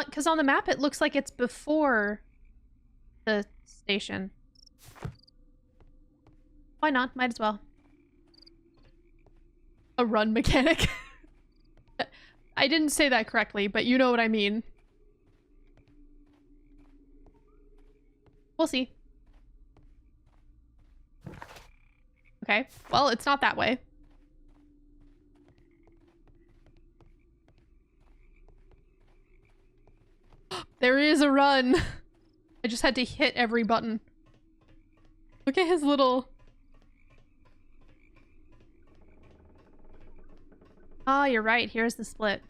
Because on the map it looks like it's before the station. Why not? Might as well. A run mechanic. I didn't say that correctly, but you know what I mean. We'll see. Okay, well, it's not that way. There is a run. I just had to hit every button. Look at his little... Ah, you're right. Here's the split.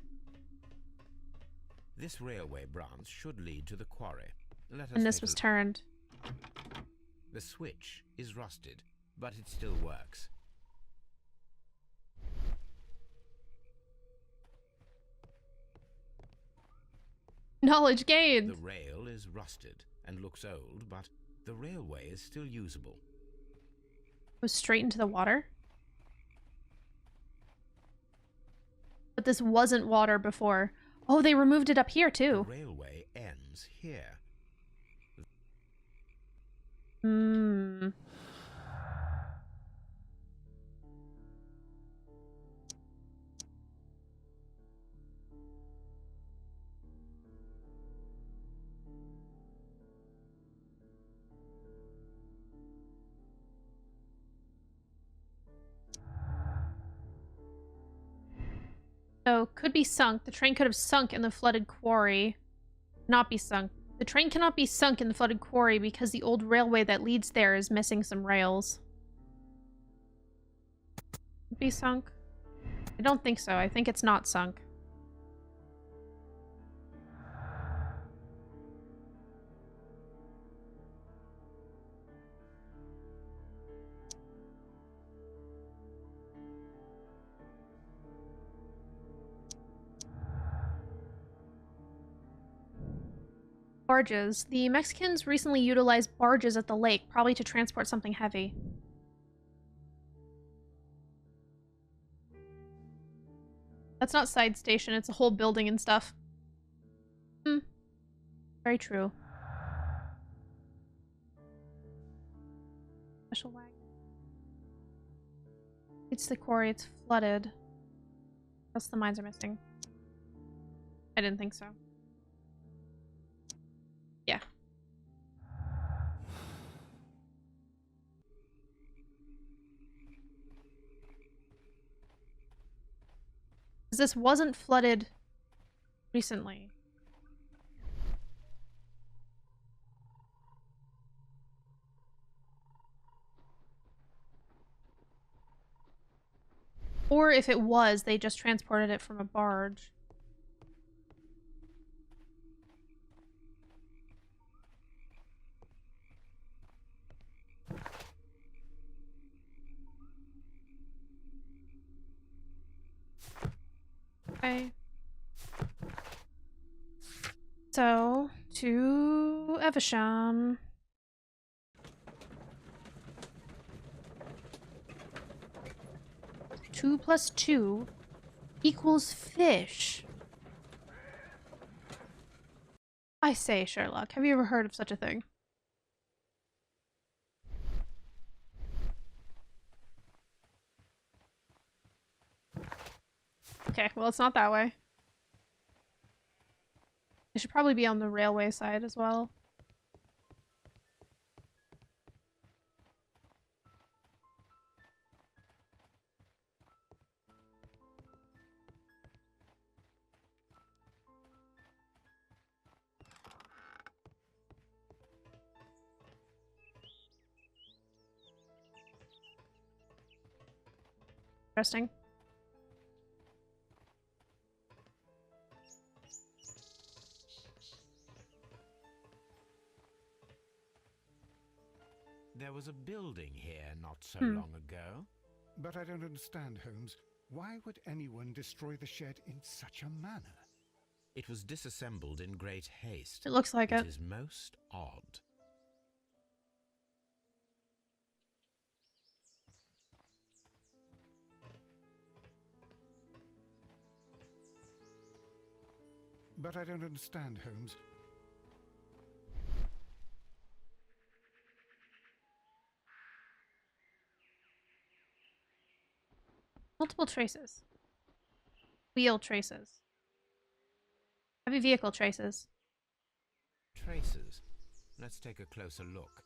This railway branch should lead to the quarry. Let us And this take was a look. turned. The switch is rusted, but it still works. Knowledge gained. The rail is rusted and looks old, but the railway is still usable. Goes straight into the water. But this wasn't water before. Oh, they removed it up here The too. railway ends here. Hmm. So, could be sunk. The train could have sunk in the flooded quarry. Not be sunk. The train cannot be sunk in the flooded quarry because the old railway that leads there is missing some rails. Could be sunk? I don't think so. I think it's not sunk. Barges. The Mexicans recently utilized barges at the lake, probably to transport something heavy. That's not side station, it's a whole building and stuff. Hmm. Very true. Special wagon. It's the quarry, it's flooded. Plus the mines are missing. I didn't think so. Yeah. This wasn't flooded recently. Or if it was, they just transported it from a barge. Okay. So, to Evesham. 2 + 2 equals fish. I say, Sherlock, have you ever heard of such a thing? Okay, well, it's not that way. It should probably be on the railway side as well. Interesting. There was a building here not so Hmm. long ago. But I don't understand, Holmes. Why would anyone destroy the shed in such a manner? It was disassembled in great haste. It looks like It it. is most odd. But I don't understand, Holmes. Multiple traces. Wheel traces. Heavy vehicle traces. Traces. Let's take a closer look.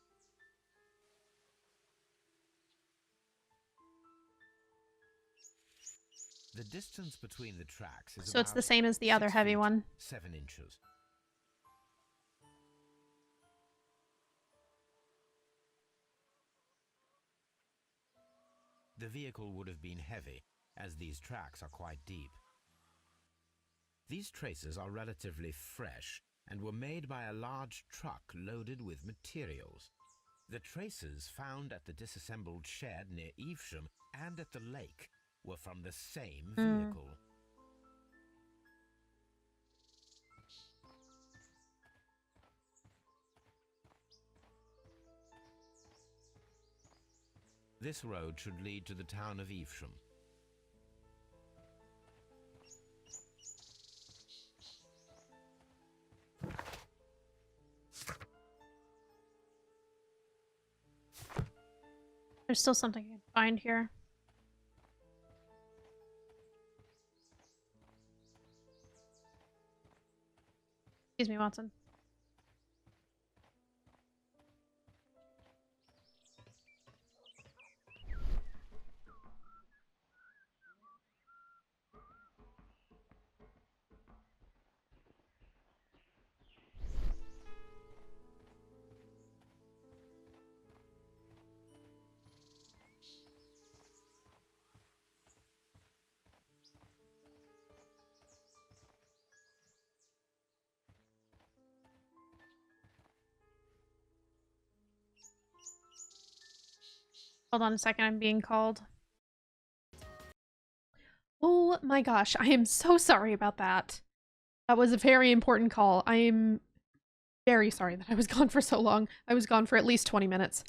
The distance between the tracks is So it's the about same as the other 6 heavy feet, one. 7 inches. The vehicle would have been heavy, as these tracks are quite deep. These traces are relatively fresh and were made by a large truck loaded with materials. The traces found at the disassembled shed near Evesham and at the lake were from the same vehicle. This road should lead to the town of Evesham. There's still something I can find here. Excuse me, Watson. Hold on a second, I'm being called. Oh my gosh, I am so sorry about that. That was a very important call. I am very sorry that I was gone for so long. I was gone for at least 20 minutes.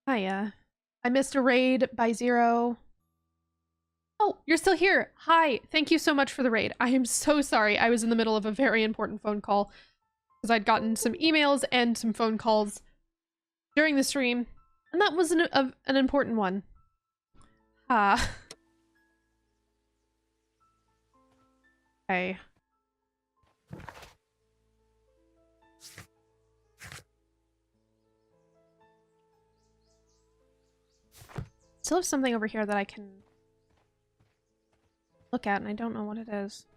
Hiya. I missed a raid by 0. Oh, you're still here. Hi. Thank you so much for the raid. I am so sorry. I was in the middle of a very important phone call because I'd gotten some emails and some phone calls during the stream, and that was an important one. Okay. Still have something over here that I can look at, and I don't know what it is.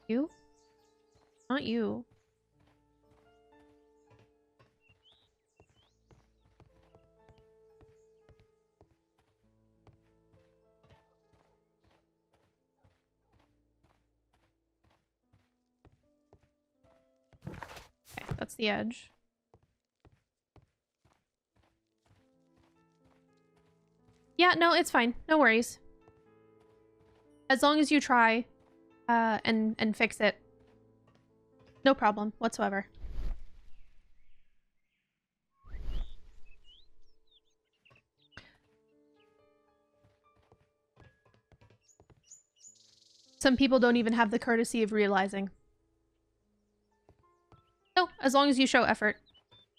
You? Not you. Okay, that's the edge. Yeah, no, it's fine. No worries. As long as you try, and fix it. No problem whatsoever. Some people don't even have the courtesy of realizing. So, as long as you show effort,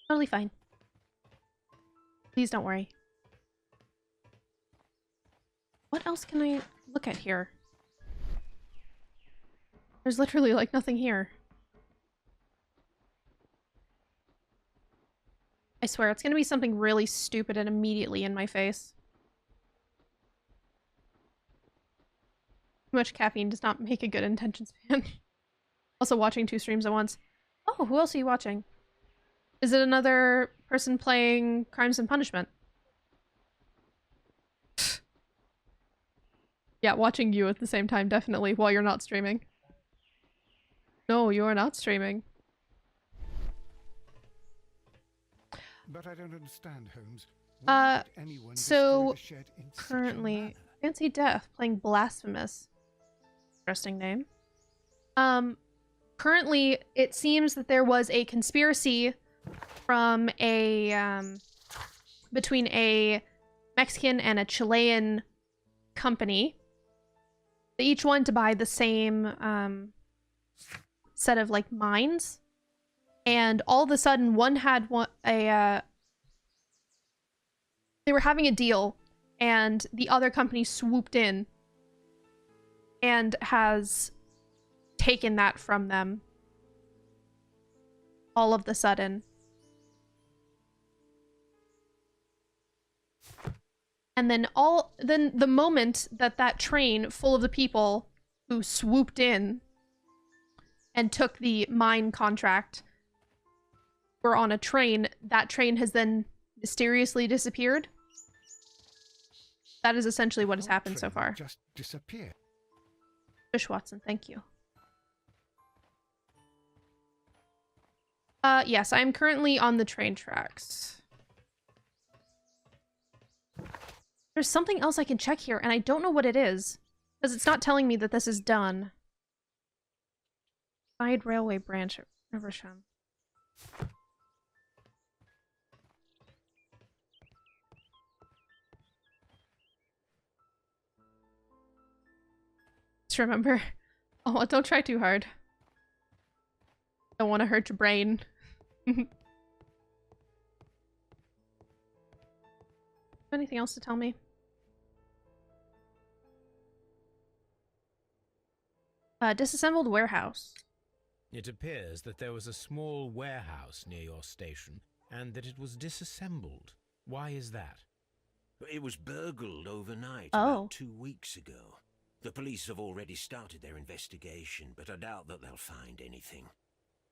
totally fine. Please don't worry. What else can I look at here? There's literally, like, nothing here. I swear, it's gonna be something really stupid and immediately in my face. Too much caffeine does not make a good attention span. Also watching 2 streams at once. Oh, who else are you watching? Is it another person playing Crimes and Punishment? Yeah, watching you at the same time, definitely, while you're not streaming. No, you are not streaming. But I don't understand, Holmes. Why would anyone so destroy the shed in such a currently, manner? Fancy Death playing Blasphemous. Interesting name. Currently, it seems that there was a conspiracy from a, between a Mexican and a Chilean company. They each wanted to buy the same, set of, like, mines. And all of a sudden, one had they were having a deal, and the other company swooped in and has taken that from them all of the sudden. And then the moment that that train full of the people who swooped in and took the mine contract were on a train, that train has then mysteriously disappeared. That is essentially what has happened so far. Just disappeared. Fish Watson, thank you. Yes, I'm currently on the train tracks. There's something else I can check here, and I don't know what it is, because it's not telling me that this is done. Side railway branch at Riversham. Just remember, oh, don't try too hard. Don't want to hurt your brain. Anything else to tell me? Disassembled warehouse. It appears that there was a small warehouse near your station, and that it was disassembled. Why is that? It was burgled overnight Oh. about 2 weeks ago. The police have already started their investigation, but I doubt that they'll find anything.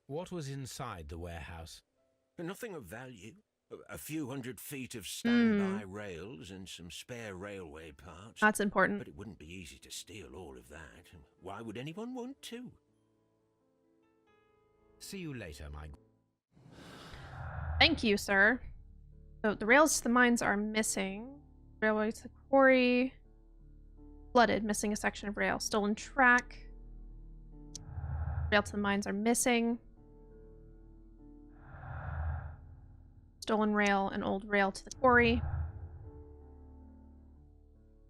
What was inside the warehouse? Nothing of value. A few 100 feet of standby rails and some spare railway parts. That's important. But it wouldn't be easy to steal all of that. Why would anyone want to? See you later, my... Thank you, sir. So the rails to the mines are missing. Railway to the quarry. Flooded, missing a section of rail. Stolen track. Rail to the mines are missing. Stolen rail and old rail to the quarry.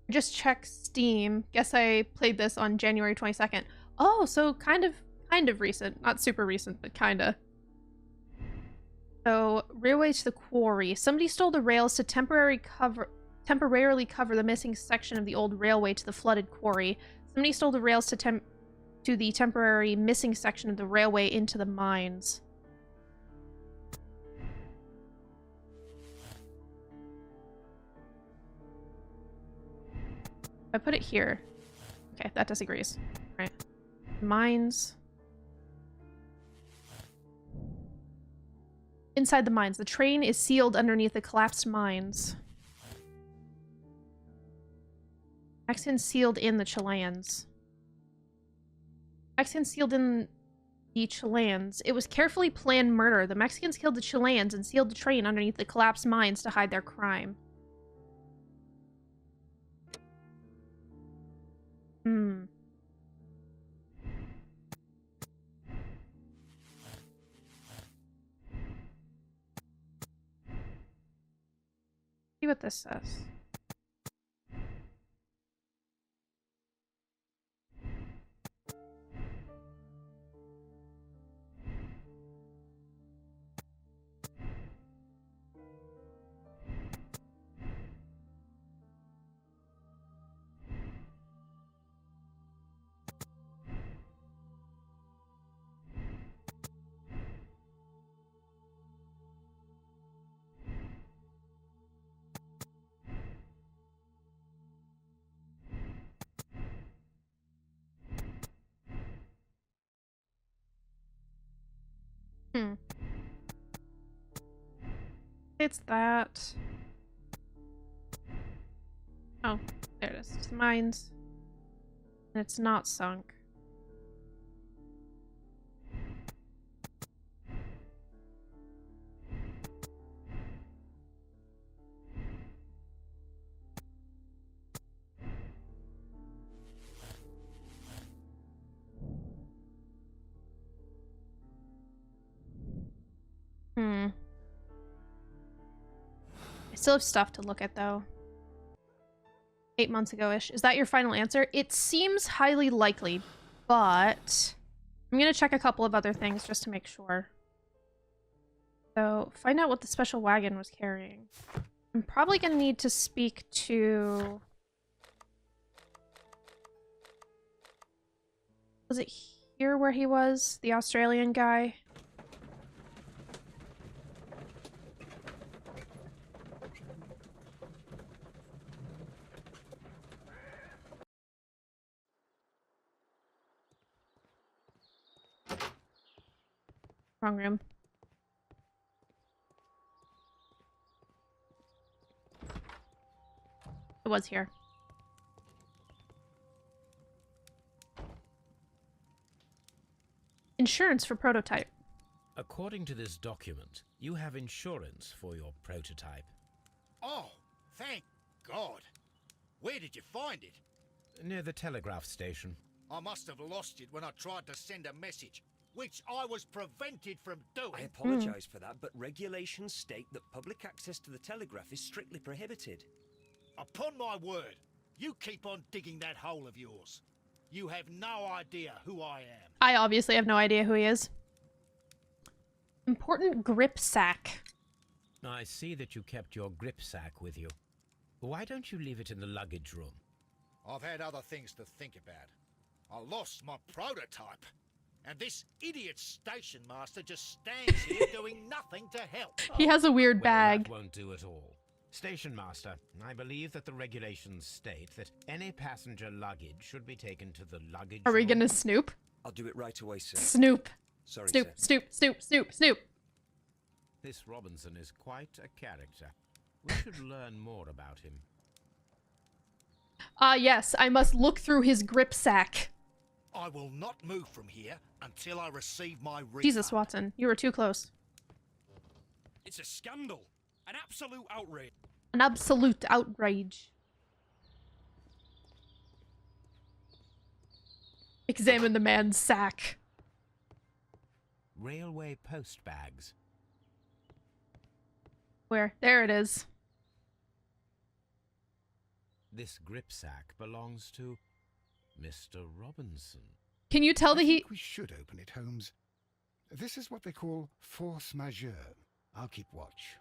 Just check Steam. Guess I played this on January 22nd. Oh, so kind of recent. Not super recent, but kinda. So, railway to the quarry. Somebody stole the rails to temporarily cover the missing section of the old railway to the flooded quarry. Somebody stole the rails to the temporary missing section of the railway into the mines. I put it here. Okay, that disagrees. Right. Mines. Inside the mines. The train is sealed underneath the collapsed mines. Mexicans sealed in the Chileans. Mexicans sealed in the Chileans. It was carefully planned murder. The Mexicans killed the Chileans and sealed the train underneath the collapsed mines to hide their crime. See what this says. It's that. Oh, there it is. It's mines. And it's not sunk. I still have stuff to look at, though. 8 months ago-ish. Is that your final answer? It seems highly likely, but I'm gonna check a couple of other things just to make sure. So, find out what the special wagon was carrying. I'm probably gonna need to speak to... Was it here where he was? The Australian guy? Wrong room. It was here. Insurance for prototype. According to this document, you have insurance for your prototype. Oh, thank God. Where did you find it? Near the telegraph station. I must have lost it when I tried to send a message, which I was prevented from doing. I apologise for that, but regulations state that public access to the telegraph is strictly prohibited. Upon my word, you keep on digging that hole of yours. You have no idea who I am. I obviously have no idea who he is. Important grip sack. I see that you kept your grip sack with you. Why don't you leave it in the luggage room? I've had other things to think about. I lost my prototype. And this idiot station master just stands here doing nothing to help. He has a weird Well, bag. that won't do at all. Station master, I believe that the regulations state that any passenger luggage should be taken to the luggage Are we room. gonna snoop? I'll do it right away, sir. Snoop. Sorry, Snoop, sir. snoop, snoop, snoop, snoop. This Robinson is quite a character. We should learn more about him. Yes, I must look through his grip sack. I will not move from here until I receive my refund. Jesus, Watson, you were too close. It's a scandal. An absolute outrage. An absolute outrage. Examine the man's sack. Railway post bags. Where? There it is. This grip sack belongs to Mr. Robinson. Can you tell that I he... think we should open it, Holmes. This is what they call force majeure. I'll keep watch.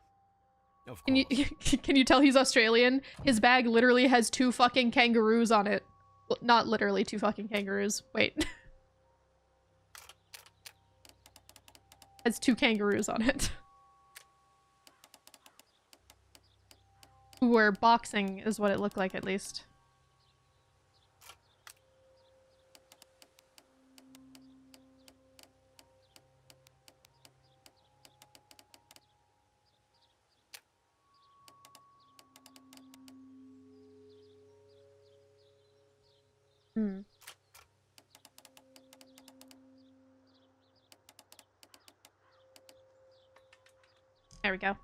Of Can course. you, can you tell he's Australian? His bag literally has 2 fucking kangaroos on it. Well, not literally 2 fucking kangaroos. Wait. Has 2 kangaroos on it. Who were boxing is what it looked like, at least. Hmm. There we go.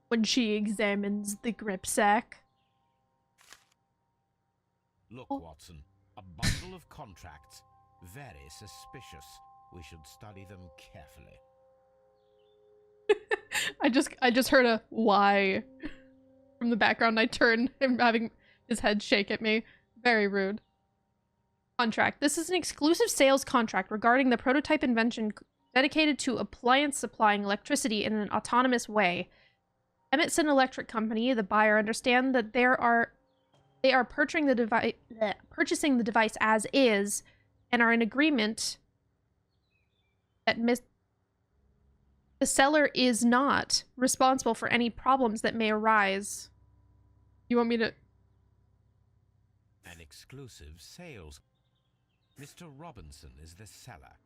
When she examines the grip sack. Look, Oh. Watson, a bundle of contracts. Very suspicious. We should study them carefully. I just heard a why from the background. I turn him having his head shake at me. Very rude. Contract. This is an exclusive sales contract regarding the prototype invention dedicated to appliance supplying electricity in an autonomous way. Emerson Electric Company, the buyer, understand that they are purchasing the device as is, and are in agreement that the seller is not responsible for any problems that may arise. You want me to... An exclusive sales. Mr. Robinson is the seller.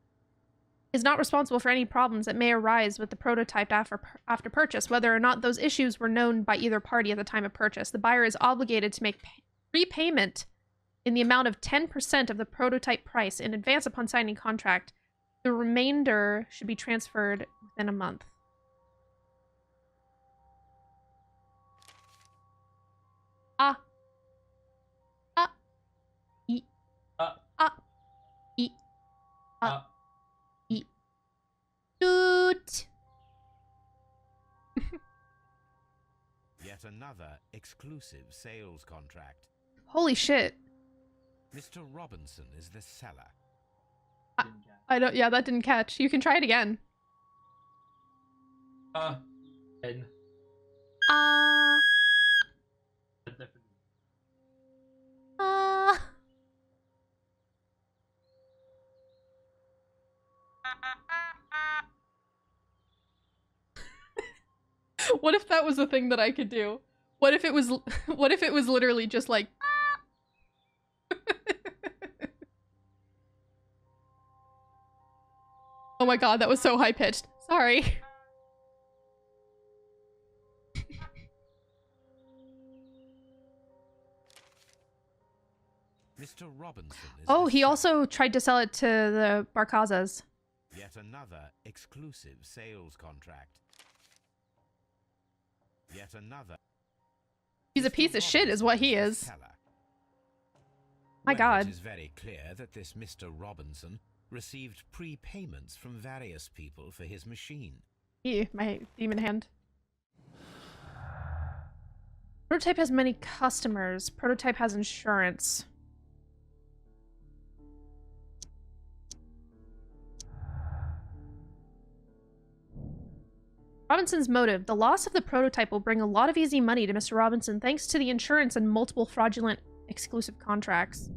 Is not responsible for any problems that may arise with the prototype after purchase, whether or not those issues were known by either party at the time of purchase. The buyer is obligated to make prepayment in the amount of 10% of the prototype price in advance upon signing contract. The remainder should be transferred within a month. Ah. Ah. E. Ah. E. Ah. E. Toot. Yet another exclusive sales contract. Holy shit. Mr. Robinson is the seller. I don't, yeah, that didn't catch. You can try it again. N. What if that was a thing that I could do? What if it was literally just like Oh my god, that was so high-pitched. Sorry. Mr. Robinson is Oh, the he son- also tried to sell it to the Barcazas. Yet another exclusive sales contract. Yet another. He's a Mr. piece of shit is Robinson what he the is. seller. My Well, god. It is very clear that this Mr. Robinson received prepayments from various people for his machine. My demon hand. Prototype has many customers. Prototype has insurance. Robinson's motive. The loss of the prototype will bring a lot of easy money to Mr. Robinson thanks to the insurance and multiple fraudulent exclusive contracts.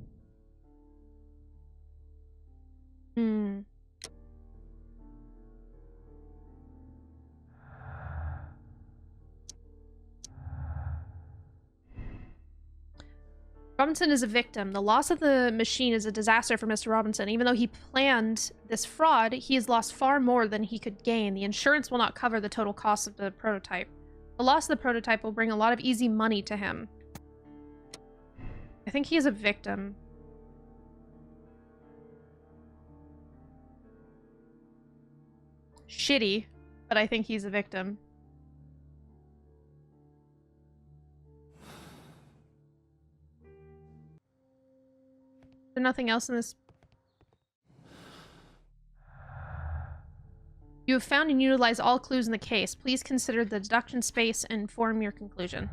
Robinson is a victim. The loss of the machine is a disaster for Mr. Robinson. Even though he planned this fraud, he has lost far more than he could gain. The insurance will not cover the total cost of the prototype. The loss of the prototype will bring a lot of easy money to him. I think he is a victim. Shitty, but I think he's a victim. Is there nothing else in this? You have found and utilized all clues in the case. Please consider the deduction space and form your conclusion.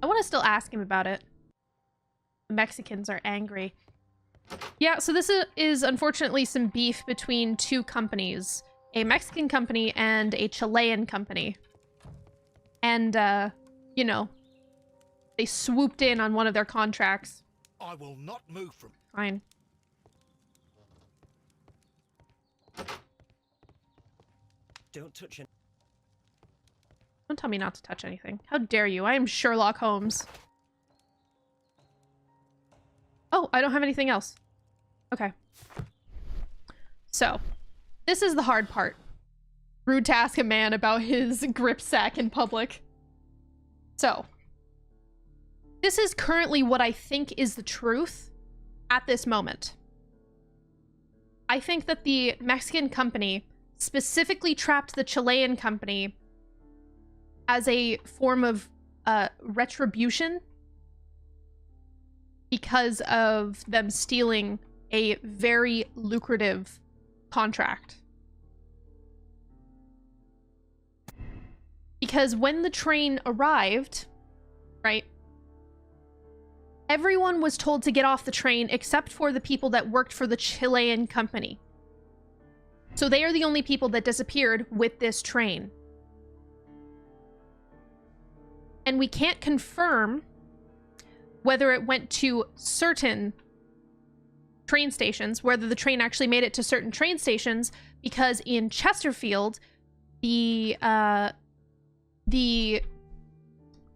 I want to still ask him about it. The Mexicans are angry. Yeah, so this is unfortunately some beef between two companies. A Mexican company and a Chilean company. And, you know, they swooped in on one of their contracts. I will not move from... Fine. Don't touch it. Don't tell me not to touch anything. How dare you? I am Sherlock Holmes. Oh, I don't have anything else. Okay. So, this is the hard part. Rude to ask a man about his grip sack in public. So, this is currently what I think is the truth at this moment. I think that the Mexican company specifically trapped the Chilean company as a form of retribution because of them stealing a very lucrative contract. Because when the train arrived, right, everyone was told to get off the train except for the people that worked for the Chilean company. So they are the only people that disappeared with this train. And we can't confirm whether it went to certain train stations, whether the train actually made it to certain train stations, because in Chesterfield, the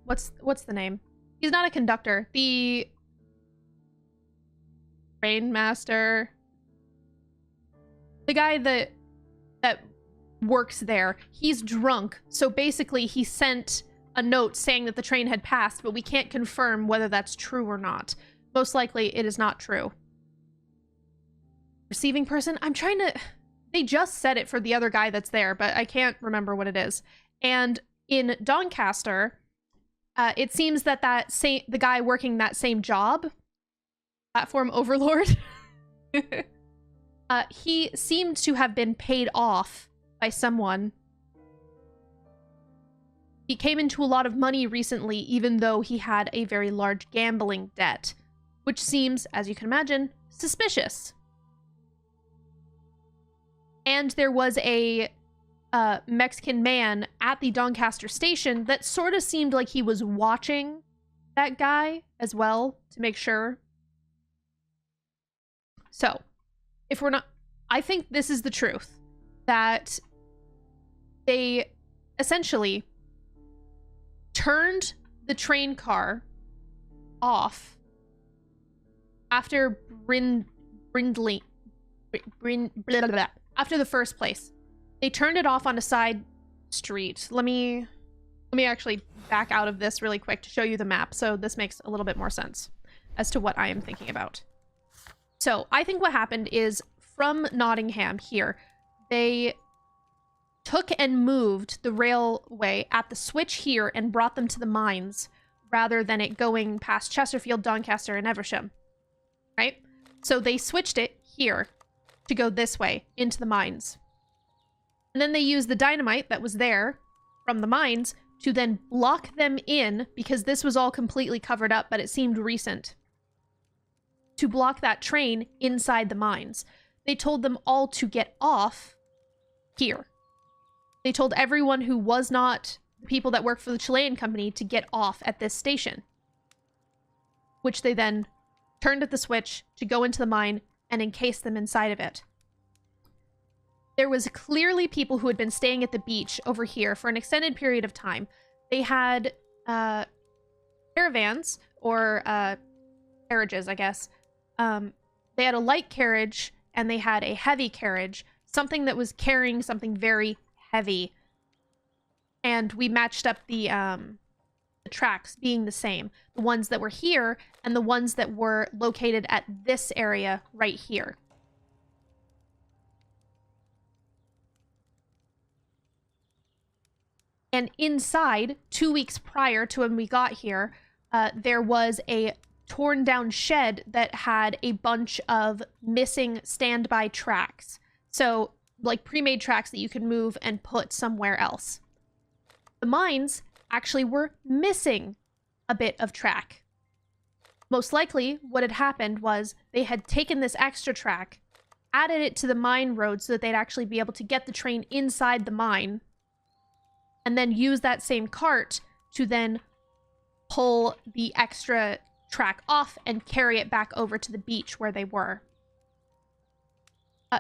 what's the name? He's not a conductor. The train master. The guy that works there, he's drunk. So basically he sent a note saying that the train had passed, but we can't confirm whether that's true or not. Most likely it is not true. Receiving person? I'm trying to... They just said it for the other guy that's there, but I can't remember what it is. And in Doncaster, it seems that the guy working that same job, platform overlord, he seemed to have been paid off by someone. He came into a lot of money recently, even though he had a very large gambling debt, which seems, as you can imagine, suspicious. And there was a Mexican man at the Doncaster station that sort of seemed like he was watching that guy as well to make sure. So, if we're not... I think this is the truth. That they essentially turned the train car off after Brindley blah, blah, blah, after the first place. They turned it off on a side street. Let me actually back out of this really quick to show you the map, so this makes a little bit more sense as to what I am thinking about. So I think what happened is from Nottingham here, they took and moved the railway at the switch here and brought them to the mines rather than it going past Chesterfield, Doncaster, and Eversham, right? So they switched it here to go this way into the mines. And then they used the dynamite that was there from the mines to then block them in, because this was all completely covered up, but it seemed recent, to block that train inside the mines. They told them all to get off here. They told everyone who was not the people that work for the Chilean company to get off at this station, which they then turned at the switch to go into the mine and encase them inside of it. There was clearly people who had been staying at the beach over here for an extended period of time. They had caravans, or carriages, I guess. They had a light carriage and they had a heavy carriage, something that was carrying something very heavy. And we matched up the tracks being the same. The ones that were here and the ones that were located at this area right here. And inside, 2 weeks prior to when we got here, there was a torn down shed that had a bunch of missing standby tracks. So, like pre-made tracks that you could move and put somewhere else. The mines actually were missing a bit of track. Most likely, what had happened was they had taken this extra track, added it to the mine road so that they'd actually be able to get the train inside the mine, and then use that same cart to then pull the extra track off and carry it back over to the beach where they were.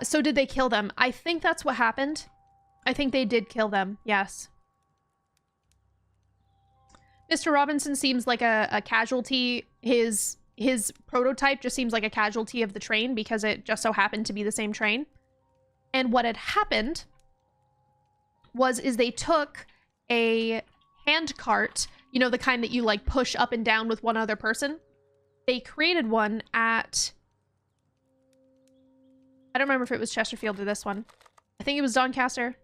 So did they kill them? I think that's what happened. I think they did kill them, yes. Mr. Robinson seems like a casualty. His prototype just seems like a casualty of the train because it just so happened to be the same train. And what had happened is they took a hand cart, you know, the kind that you like push up and down with one other person. They created one at, I don't remember if it was Chesterfield or this one. I think it was Doncaster.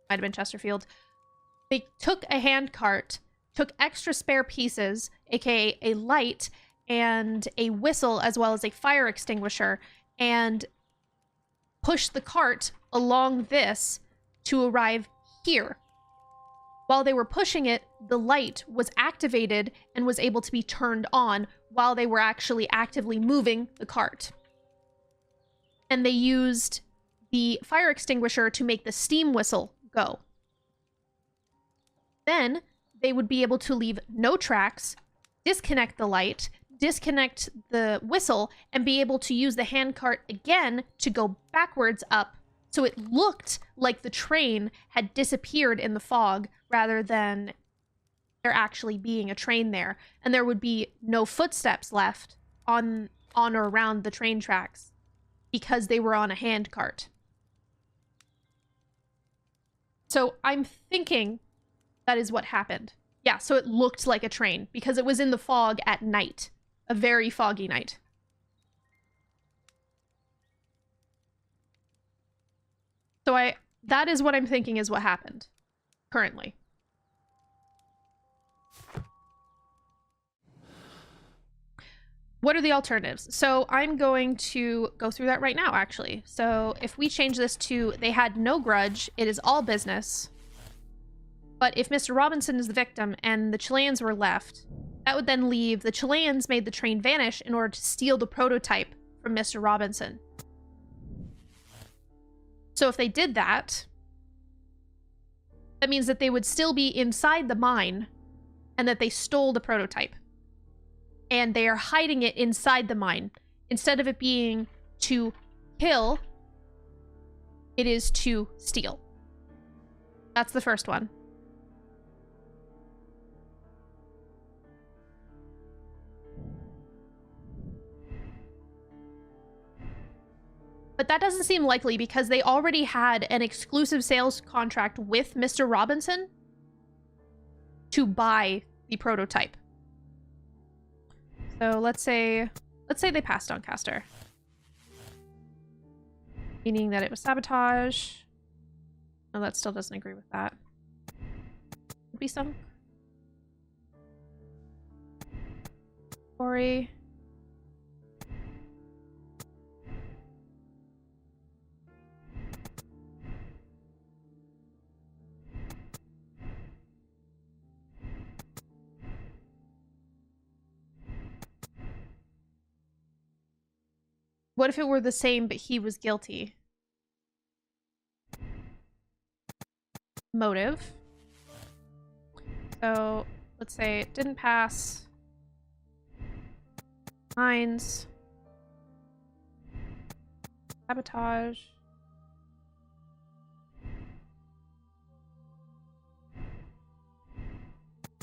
Might have been Chesterfield. They took a hand cart, took extra spare pieces, aka a light and a whistle, as well as a fire extinguisher, and pushed the cart along this to arrive here. While they were pushing it, the light was activated and was able to be turned on while they were actually actively moving the cart. And they used the fire extinguisher to make the steam whistle go. Then they would be able to leave no tracks, disconnect the light, disconnect the whistle, and be able to use the handcart again to go backwards up, so it looked like the train had disappeared in the fog rather than there actually being a train there. And there would be no footsteps left on or around the train tracks because they were on a handcart. So I'm thinking that is what happened. Yeah, so it looked like a train because it was in the fog at night. A very foggy night. So that is what I'm thinking is what happened currently. What are the alternatives? So I'm going to go through that right now, actually. So if we change this to they had no grudge, it is all business. But if Mr. Robinson is the victim and the Chileans were left, that would then leave the Chileans made the train vanish in order to steal the prototype from Mr. Robinson. So if they did that, that means that they would still be inside the mine and that they stole the prototype. And they are hiding it inside the mine. Instead of it being to kill, it is to steal. That's the first one. But that doesn't seem likely because they already had an exclusive sales contract with Mr. Robinson to buy the prototype. So let's say they passed on Castor. Meaning that it was sabotage. No, that still doesn't agree with that. Could be some. Story. What if it were the same, but he was guilty? Motive. So, let's say it didn't pass. Mines. Sabotage.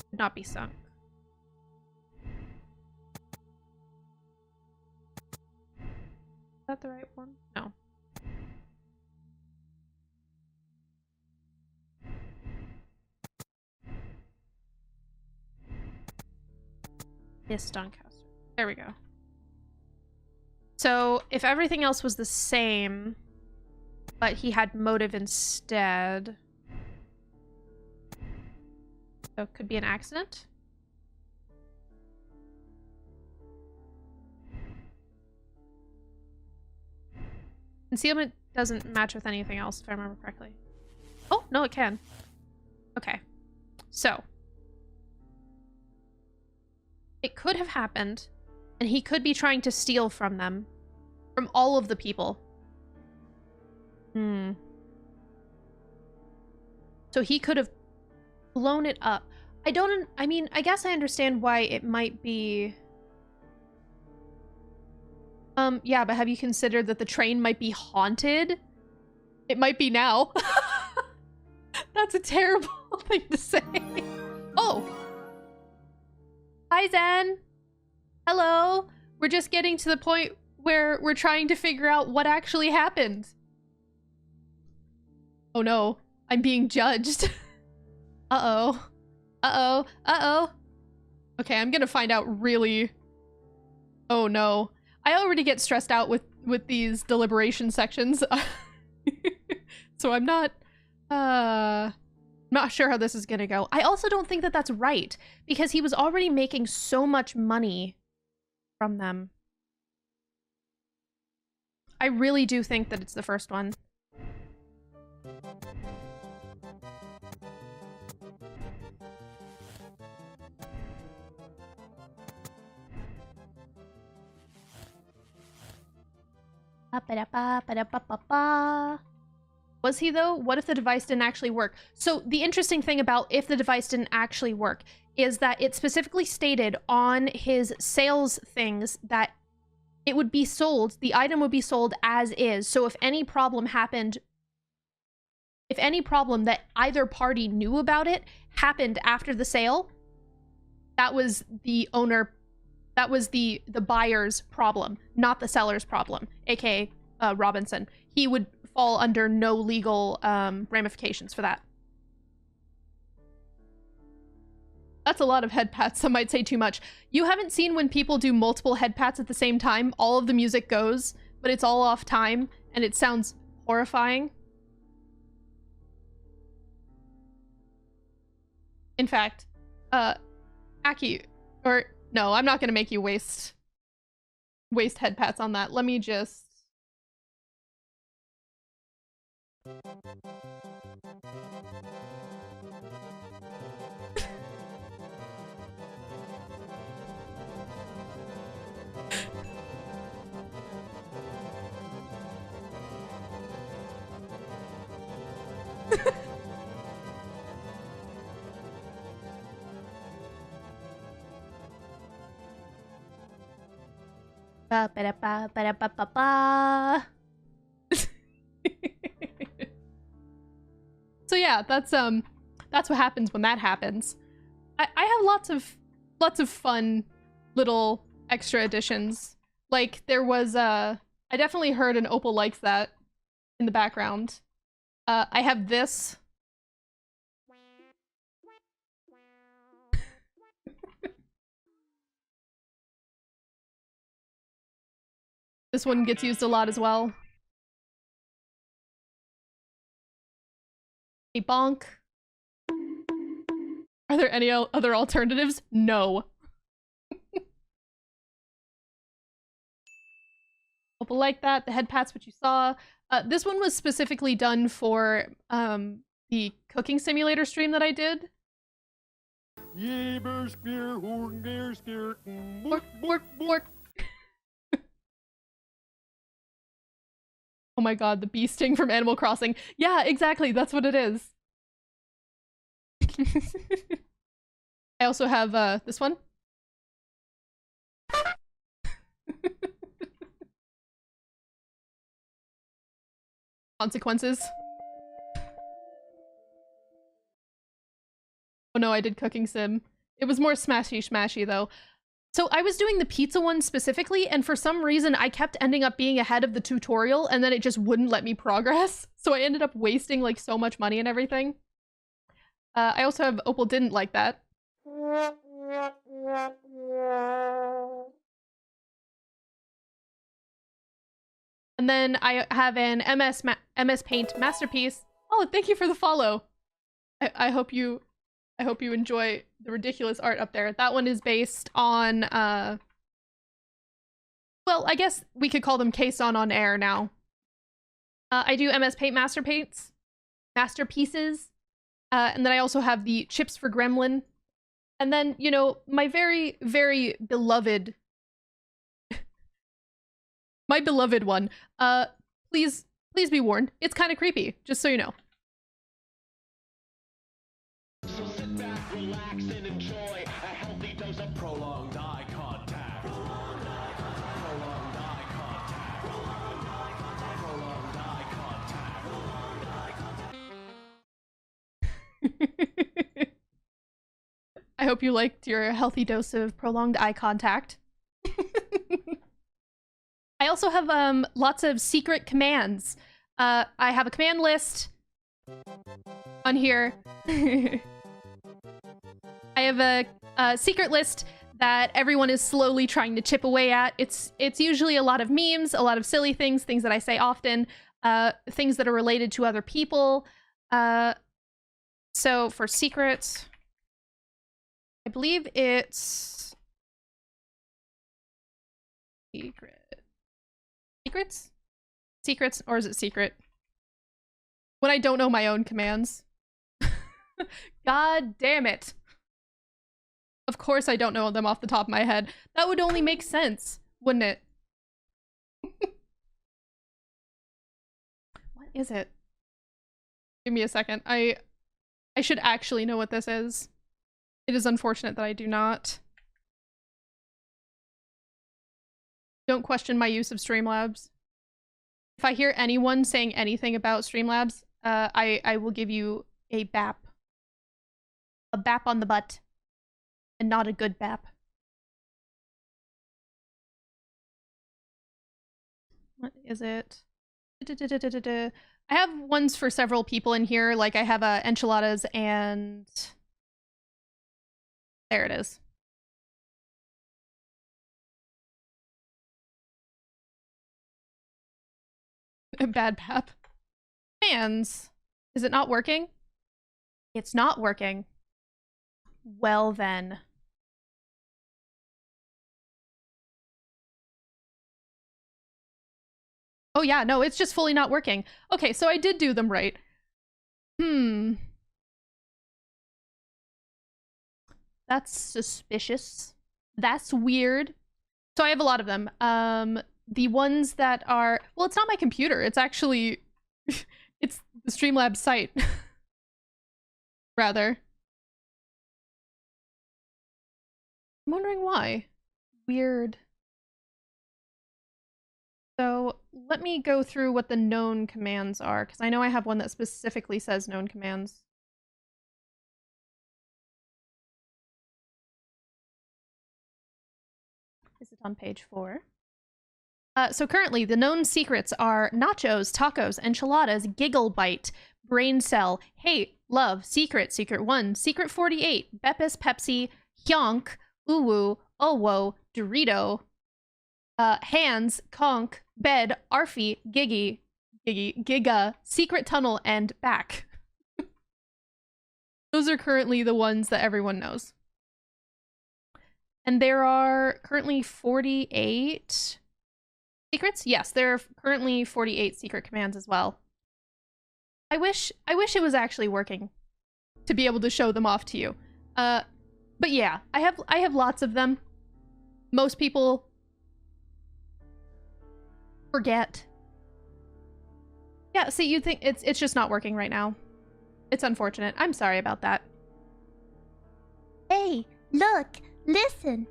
Should not be sunk. Is that the right one? No. Missed on Castor. There we go. So, if everything else was the same, but he had motive instead... So, it could be an accident? Concealment doesn't match with anything else, if I remember correctly. Oh, no, it can. Okay. So. It could have happened, and he could be trying to steal from them. From all of the people. So he could have blown it up. I mean, I guess I understand why it might be... yeah, but have you considered that the train might be haunted? It might be now. That's a terrible thing to say. Oh! Hi, Zen! Hello! We're just getting to the point where we're trying to figure out what actually happened. Oh no, I'm being judged. Uh-oh. Uh-oh. Uh-oh. Okay, I'm gonna find out really... Oh no. I already get stressed out with these deliberation sections. So I'm not sure how this is gonna go. I also don't think that that's right, because he was already making so much money from them. I really do think that it's the first one. Was he though? What if the device didn't actually work? So the interesting thing about if the device didn't actually work is that it specifically stated on his sales things that it would be sold, the item would be sold as is. So if any problem happened, if any problem that either party knew about it happened after the sale, that was the owner, that was the buyer's problem, not the seller's problem, aka Robinson. He would fall under no legal ramifications for that. That's a lot of head pats. Some might say too much. You haven't seen when people do multiple head pats at the same time, all of the music goes, but it's all off time, and it sounds horrifying. In fact, Aki, or no, I'm not gonna make you waste head pats on that. Let me just... So yeah, that's what happens when that happens. I have lots of fun little extra additions. Like there was I I definitely heard an Opal likes that in the background. I have this. This one gets used a lot as well. A bonk. Are there any other alternatives? No. Opal like that. The head pat's what you saw. This one was specifically done for the cooking simulator stream that I did. Bork, bork, bork. Oh my god, the bee sting from Animal Crossing. Yeah, exactly, that's what it is. I also have this one. Consequences. Oh no, I did cooking sim. It was more smashy though. So I was doing the pizza one specifically, and for some reason I kept ending up being ahead of the tutorial, and then it just wouldn't let me progress. So I ended up wasting like so much money and everything. I also have Opal didn't like that. And then I have an MS Paint masterpiece. Oh, thank you for the follow. I hope you enjoy the ridiculous art up there. That one is based on well, I guess we could call them case on air now. I do MS Paint masterpieces. And then I also have the chips for Gremlin. And then, you know, my very, very beloved my beloved one. Please be warned. It's kind of creepy, just so you know. So sit back, relax, and enjoy a healthy dose of prolonged eye contact. Prolonged eye contact. Prolonged eye contact. Prolonged eye contact. Prolonged eye contact. Prolonged eye contact. I hope you liked your healthy dose of prolonged eye contact. I also have lots of secret commands. I have a command list on here. I have a secret list that everyone is slowly trying to chip away at. It's usually a lot of memes, a lot of silly things that I say often, things that are related to other people. So for secrets, I believe it's secrets, or is it secret? When I don't know my own commands. God damn it. Of course I don't know them off the top of my head. That would only make sense, wouldn't it? What is it? Give me a second. I should actually know what this is. It is unfortunate that I do not. Don't question my use of Streamlabs. If I hear anyone saying anything about Streamlabs, I will give you a bap. A bap on the butt. And not a good bap. What is it? I have ones for several people in here, like I have enchiladas and... There it is. A bad pap. Fans. Is it not working? It's not working. Well then. Oh yeah, no, it's just fully not working. Okay, so I did do them right. That's suspicious. That's weird. So I have a lot of them. The ones that are... Well, it's not my computer. It's actually... it's the Streamlabs site. Rather. I'm wondering why. Weird. So let me go through what the known commands are, because I know I have one that specifically says known commands. Is it on page 4? So currently, the known secrets are nachos, tacos, enchiladas, giggle bite, brain cell, hate, love, secret, secret 1, secret 48, Beppis, Pepsi, hyonk, uwu, owo, Dorito, hands, conch, bed, arfy, giggy, giga, secret tunnel, and back. Those are currently the ones that everyone knows. And there are currently 48 secrets? Yes, there are currently 48 secret commands as well. I wish it was actually working to be able to show them off to you. But yeah, I have lots of them. Most people forget. Yeah, see, you think it's just not working right now. It's unfortunate. I'm sorry about that. Hey, look, listen.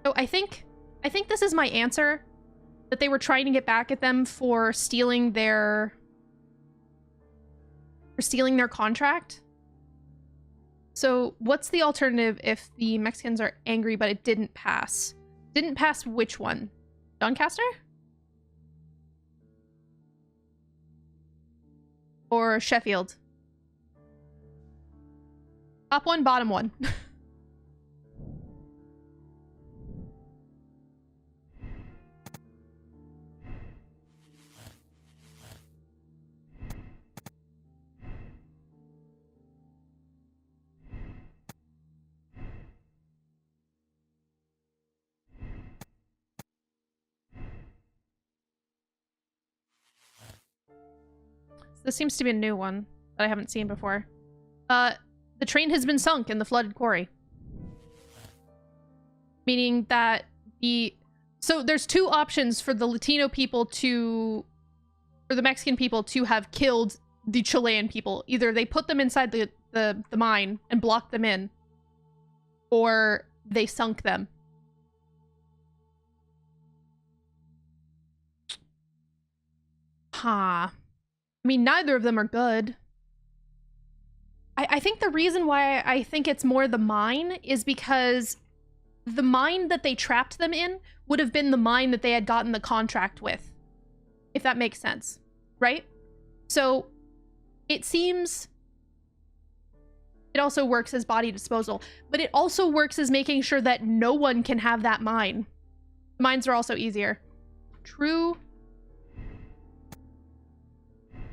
So I think this is my answer, that they were trying to get back at them for stealing their contract. So what's the alternative if the Mexicans are angry but it didn't pass? Didn't pass which one? Doncaster? Or Sheffield? Top one, bottom one. This seems to be a new one that I haven't seen before. The train has been sunk in the flooded quarry. Meaning that so there's two options for the Latino people for the Mexican people to have killed the Chilean people. Either they put them inside the mine and blocked them in, or they sunk them. Huh. I mean, neither of them are good. I think the reason why I think it's more the mine is because the mine that they trapped them in would have been the mine that they had gotten the contract with. If that makes sense, right? So it seems it also works as body disposal, but it also works as making sure that no one can have that mine. Mines are also easier. True.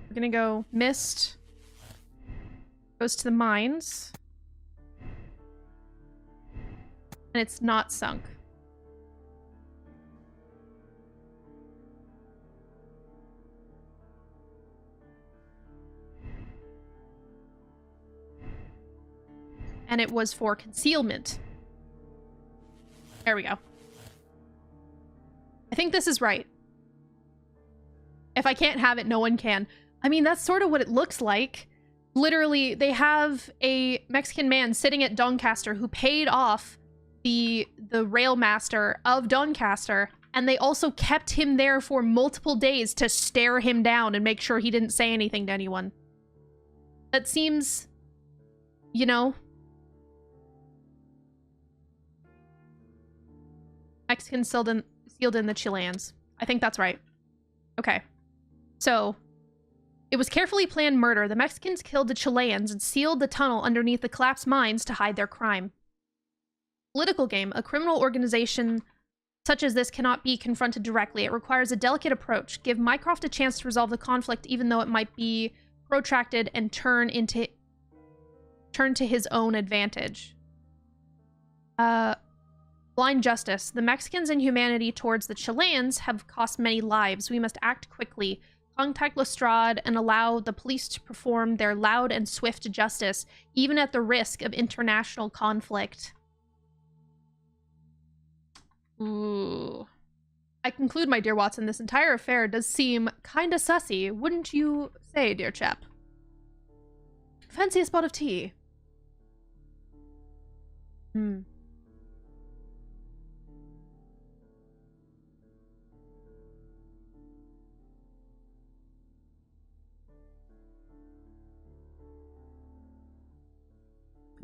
We're gonna go mist. Goes to the mines. And it's not sunk. And it was for concealment. There we go. I think this is right. If I can't have it, no one can. I mean, that's sort of what it looks like. Literally, they have a Mexican man sitting at Doncaster who paid off the rail master of Doncaster, and they also kept him there for multiple days to stare him down and make sure he didn't say anything to anyone. That seems, you know, Mexicans sealed in the Chileans. I think that's right. Okay. So, it was carefully planned murder. The Mexicans killed the Chileans and sealed the tunnel underneath the collapsed mines to hide their crime. Political game. A criminal organization such as this cannot be confronted directly. It requires a delicate approach. Give Mycroft a chance to resolve the conflict, even though it might be protracted, and turn to his own advantage. Blind justice. The Mexicans' inhumanity towards the Chileans have cost many lives. We must act quickly. Contact Lestrade and allow the police to perform their loud and swift justice, even at the risk of international conflict. Ooh. I conclude, my dear Watson, this entire affair does seem kinda sussy, wouldn't you say, dear chap? Fancy a spot of tea?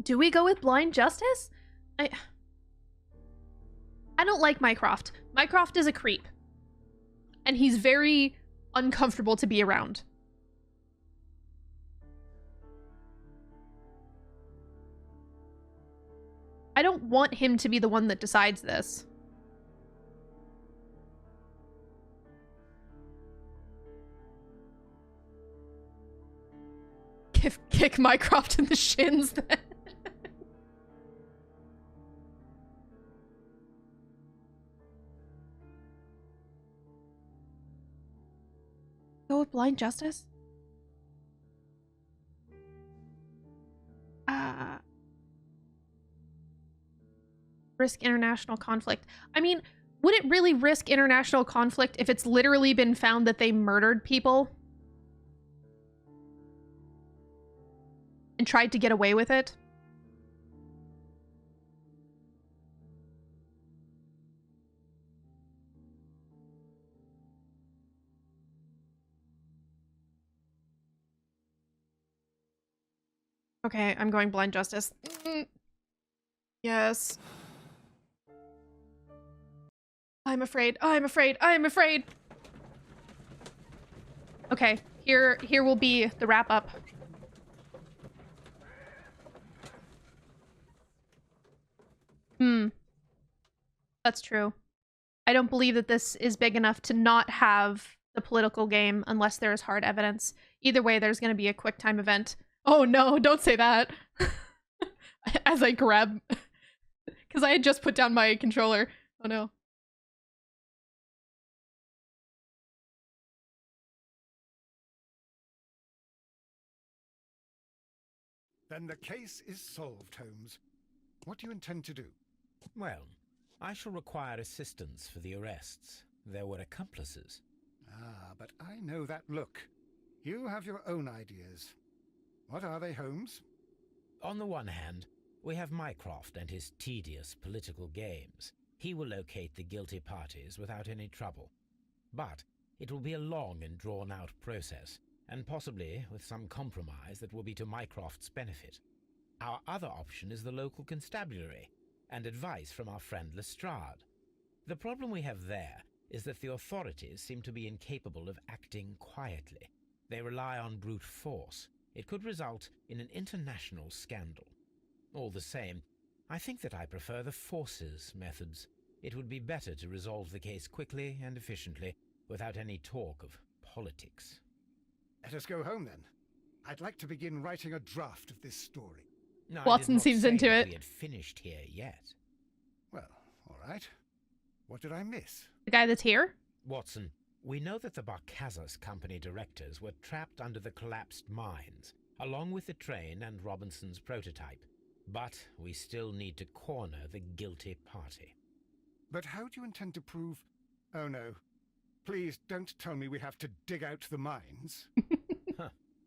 Do we go with blind justice? I don't like Mycroft. Mycroft is a creep. And he's very uncomfortable to be around. I don't want him to be the one that decides this. Kick Mycroft in the shins then. Go with blind justice? Risk international conflict. I mean, would it really risk international conflict if it's literally been found that they murdered people? And tried to get away with it? Okay, I'm going blind justice. Yes. I'm afraid. I'm afraid. I'm afraid. Okay, here will be the wrap up. That's true. I don't believe that this is big enough to not have the political game unless there is hard evidence. Either way, there's going to be a quick time event. Oh no, don't say that. As I grab... Because I had just put down my controller. Oh no. Then the case is solved, Holmes. What do you intend to do? Well, I shall require assistance for the arrests. There were accomplices. Ah, but I know that look. You have your own ideas. What are they, Holmes? On the one hand, we have Mycroft and his tedious political games. He will locate the guilty parties without any trouble. But it will be a long and drawn-out process, and possibly with some compromise that will be to Mycroft's benefit. Our other option is the local constabulary, and advice from our friend Lestrade. The problem we have there is that the authorities seem to be incapable of acting quietly. They rely on brute force. It could result in an international scandal. All the same, I think that I prefer the forces methods. It would be better to resolve the case quickly and efficiently, without any talk of politics. Let us go home, then. I'd like to begin writing a draft of this story. No, Watson seems into it. We had finished here yet. Well, all right. What did I miss? The guy that's here? Watson, we know that the Barcazas Company directors were trapped under the collapsed mines, along with the train and Robinson's prototype. But we still need to corner the guilty party. But how do you intend to prove... Oh no. Please don't tell me we have to dig out the mines.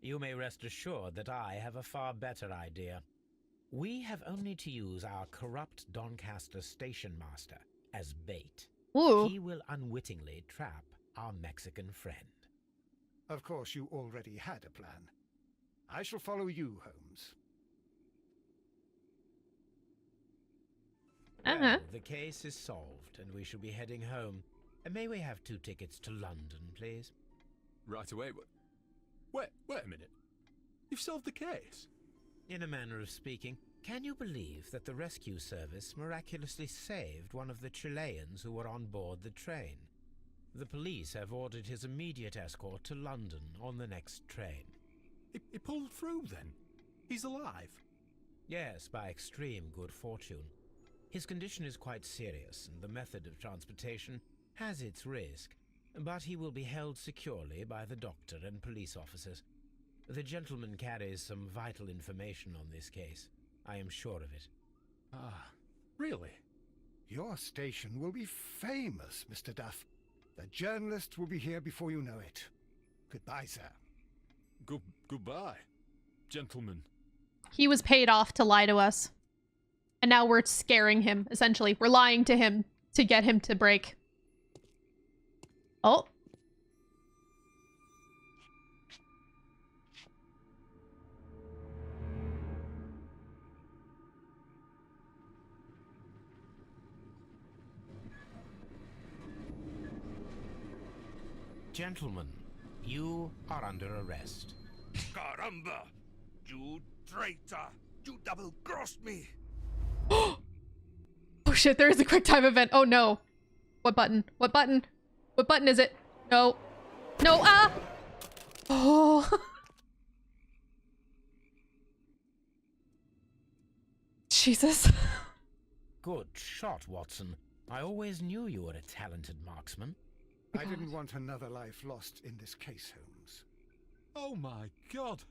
You may rest assured that I have a far better idea. We have only to use our corrupt Doncaster station master as bait. Ooh. He will unwittingly trap our Mexican friend. Of course, you already had a plan. I shall follow you, Holmes. Well, the case is solved, and we shall be heading home. May we have 2 tickets to London, please? Right away. Wait a minute. You've solved the case? In a manner of speaking, can you believe that the rescue service miraculously saved one of the Chileans who were on board the train? The police have ordered his immediate escort to London on the next train. He pulled through, then? He's alive? Yes, by extreme good fortune. His condition is quite serious, and the method of transportation has its risk, but he will be held securely by the doctor and police officers. The gentleman carries some vital information on this case. I am sure of it. Ah, really? Your station will be famous, Mr. Duff. The journalists will be here before you know it. Goodbye, sir. Goodbye, gentlemen. He was paid off to lie to us. And now we're scaring him, essentially. We're lying to him to get him to break. Oh. Gentlemen, you are under arrest. Caramba! You traitor! You double-crossed me! Oh shit, there is a quick time event. Oh no. What button? What button? What button is it? No. No, ah! Oh. Jesus. Good shot, Watson. I always knew you were a talented marksman. I didn't want another life lost in this case, Holmes. Oh my god!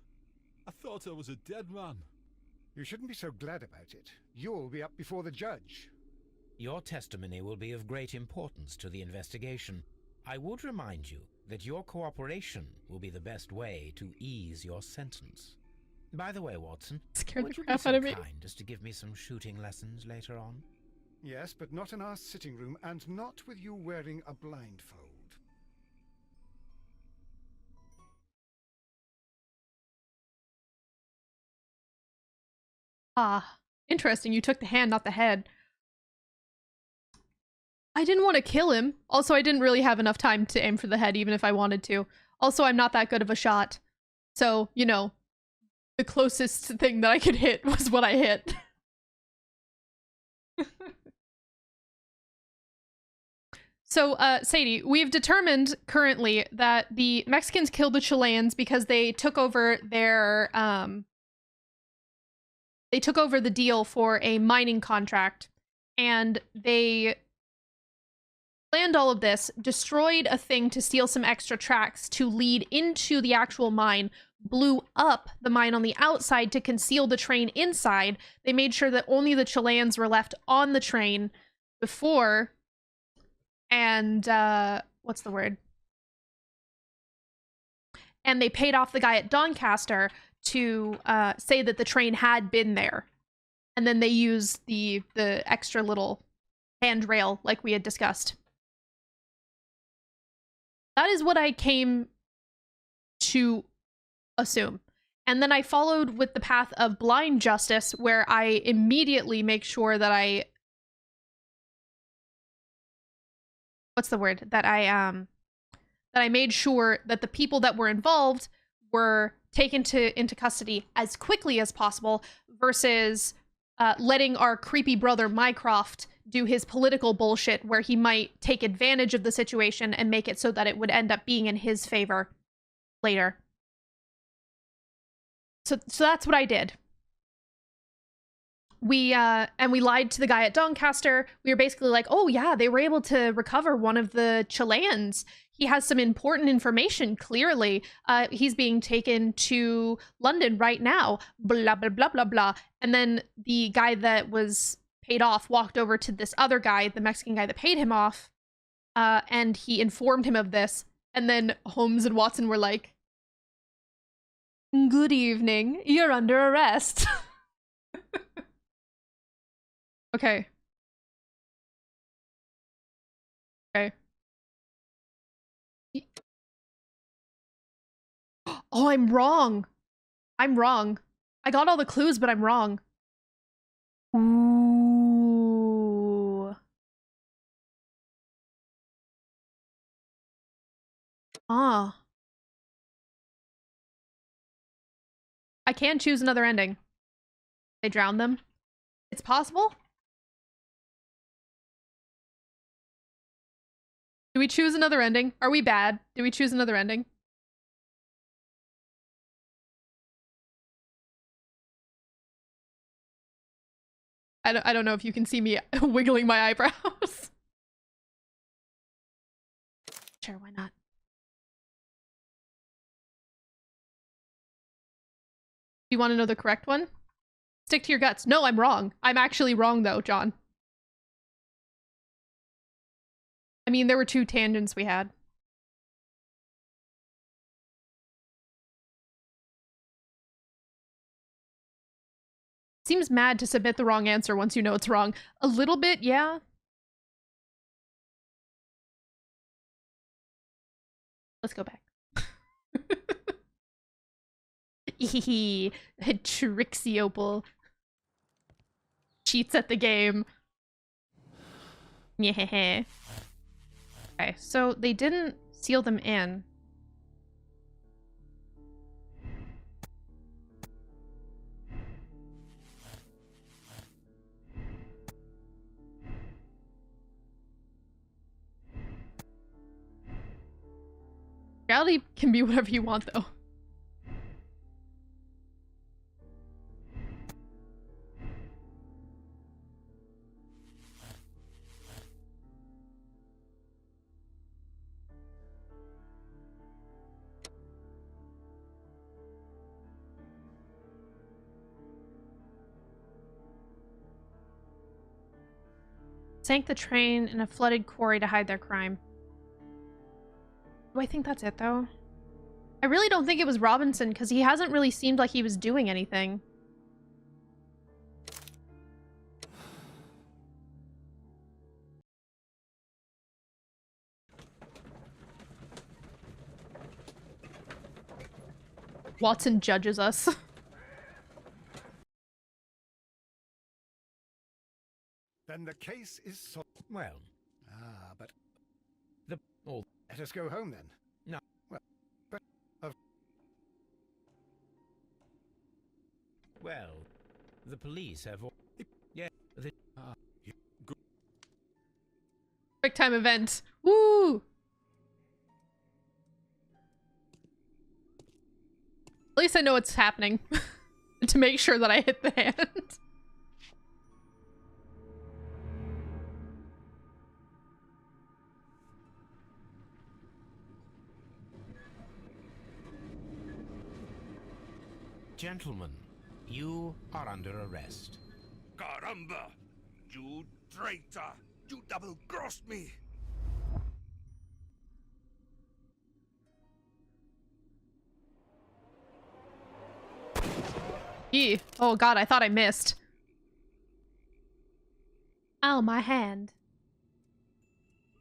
I thought I was a dead man. You shouldn't be so glad about it. You'll be up before the judge. Your testimony will be of great importance to the investigation. I would remind you that your cooperation will be the best way to ease your sentence. By the way, Watson, Scared would the you be crap so out of me. kind as to give me some shooting lessons later on? Yes, but not in our sitting room, and not with you wearing a blindfold. Ah, interesting. You took the hand, not the head. I didn't want to kill him. Also, I didn't really have enough time to aim for the head, even if I wanted to. Also, I'm not that good of a shot. So, you know, the closest thing that I could hit was what I hit. So, Sadie, we've determined currently that the Mexicans killed the Chileans because they took over their, they took over the deal for a mining contract, and they planned all of this, destroyed a thing to steal some extra tracks to lead into the actual mine, blew up the mine on the outside to conceal the train inside. They made sure that only the Chileans were left on the train before, and, what's the word? And they paid off the guy at Doncaster to say that the train had been there. And then they used the extra little handrail like we had discussed. That is what I came to assume. And then I followed with the path of blind justice, where I immediately make sure that I... What's the word? That I made sure that the people that were involved were taken into custody as quickly as possible, versus letting our creepy brother Mycroft do his political bullshit where he might take advantage of the situation and make it so that it would end up being in his favor later. So that's what I did. And we lied to the guy at Doncaster. We were basically like, oh yeah, they were able to recover one of the Chileans. He has some important information, clearly. He's being taken to London right now. Blah, blah, blah, blah, blah. And then the guy that was paid off walked over to this other guy, the Mexican guy that paid him off, and he informed him of this. And then Holmes and Watson were like, good evening, you're under arrest. Okay. Okay. Oh, I'm wrong. I'm wrong. I got all the clues, but I'm wrong. Ooh. Ah. I can choose another ending. They drowned them. It's possible? Do we choose another ending? Are we bad? Do we choose another ending? I don't know if you can see me wiggling my eyebrows. Sure, why not? Do you want to know the correct one? Stick to your guts. No, I'm wrong. I'm actually wrong though, John. I mean, there were 2 tangents we had. Seems mad to submit the wrong answer once you know it's wrong. A little bit, yeah. Let's go back. Trixie Opal. Cheats at the game. Yeah. Okay, so they didn't seal them in. Reality can be whatever you want, though. Sank the train in a flooded quarry to hide their crime. Do I think that's it, though? I really don't think it was Robinson, because he hasn't really seemed like he was doing anything. Watson judges us. Then the case is solved. Well, But all let us go home then. No. Well, but well, the police have all. Yeah, the Quick time event. Woo! At least I know what's happening. To make sure that I hit the hand. Gentlemen, you are under arrest. Caramba! You traitor! You double-crossed me! Eee. Oh god, I thought I missed. Ow, my hand.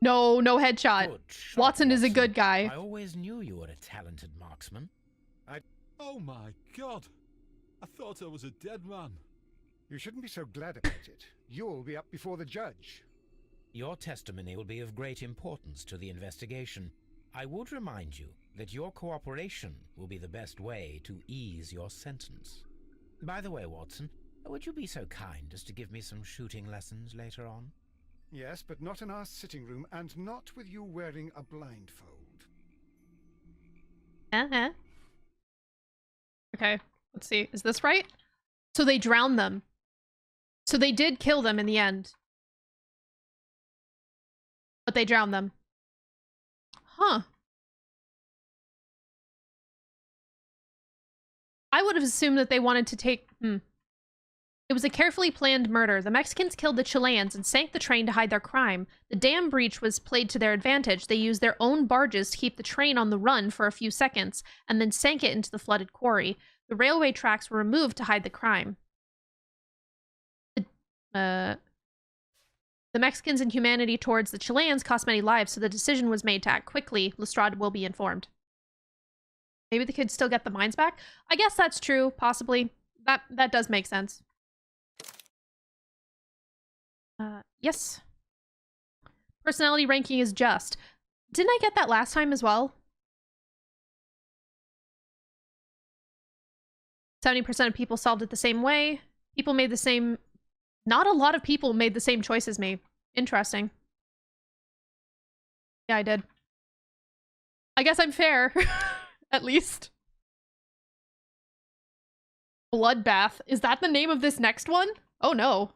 No, no headshot. Good shot, Watson is a Watson. good guy. I always knew you were a talented marksman. Oh my god! I thought I was a dead man. you shouldn't be so glad about it. You'll be up before the judge. Your testimony will be of great importance to the investigation. I would remind you that your cooperation will be the best way to ease your sentence. By the way, Watson, would you be so kind as to give me some shooting lessons later on? Yes, but not in our sitting room, and not with you wearing a blindfold. Uh-huh. Okay, let's see. Is this right? So they drowned them. So they did kill them in the end. But they drowned them. Huh. I would have assumed that they wanted to take... It was a carefully planned murder. The Mexicans killed the Chileans and sank the train to hide their crime. The dam breach was played to their advantage. They used their own barges to keep the train on the run for a few seconds, and then sank it into the flooded quarry. The railway tracks were removed to hide the crime. The Mexicans' inhumanity towards the Chileans cost many lives, so the decision was made to act quickly. Lestrade will be informed. Maybe the kids still get the mines back? I guess that's true, possibly. That does make sense. Yes. Personality ranking is just. Didn't I get that last time as well? 70% of people solved it the same way. People made the same... Not a lot of people made the same choice as me. Interesting. Yeah, I did. I guess I'm fair. At least. Bloodbath. Is that the name of this next one? Oh no.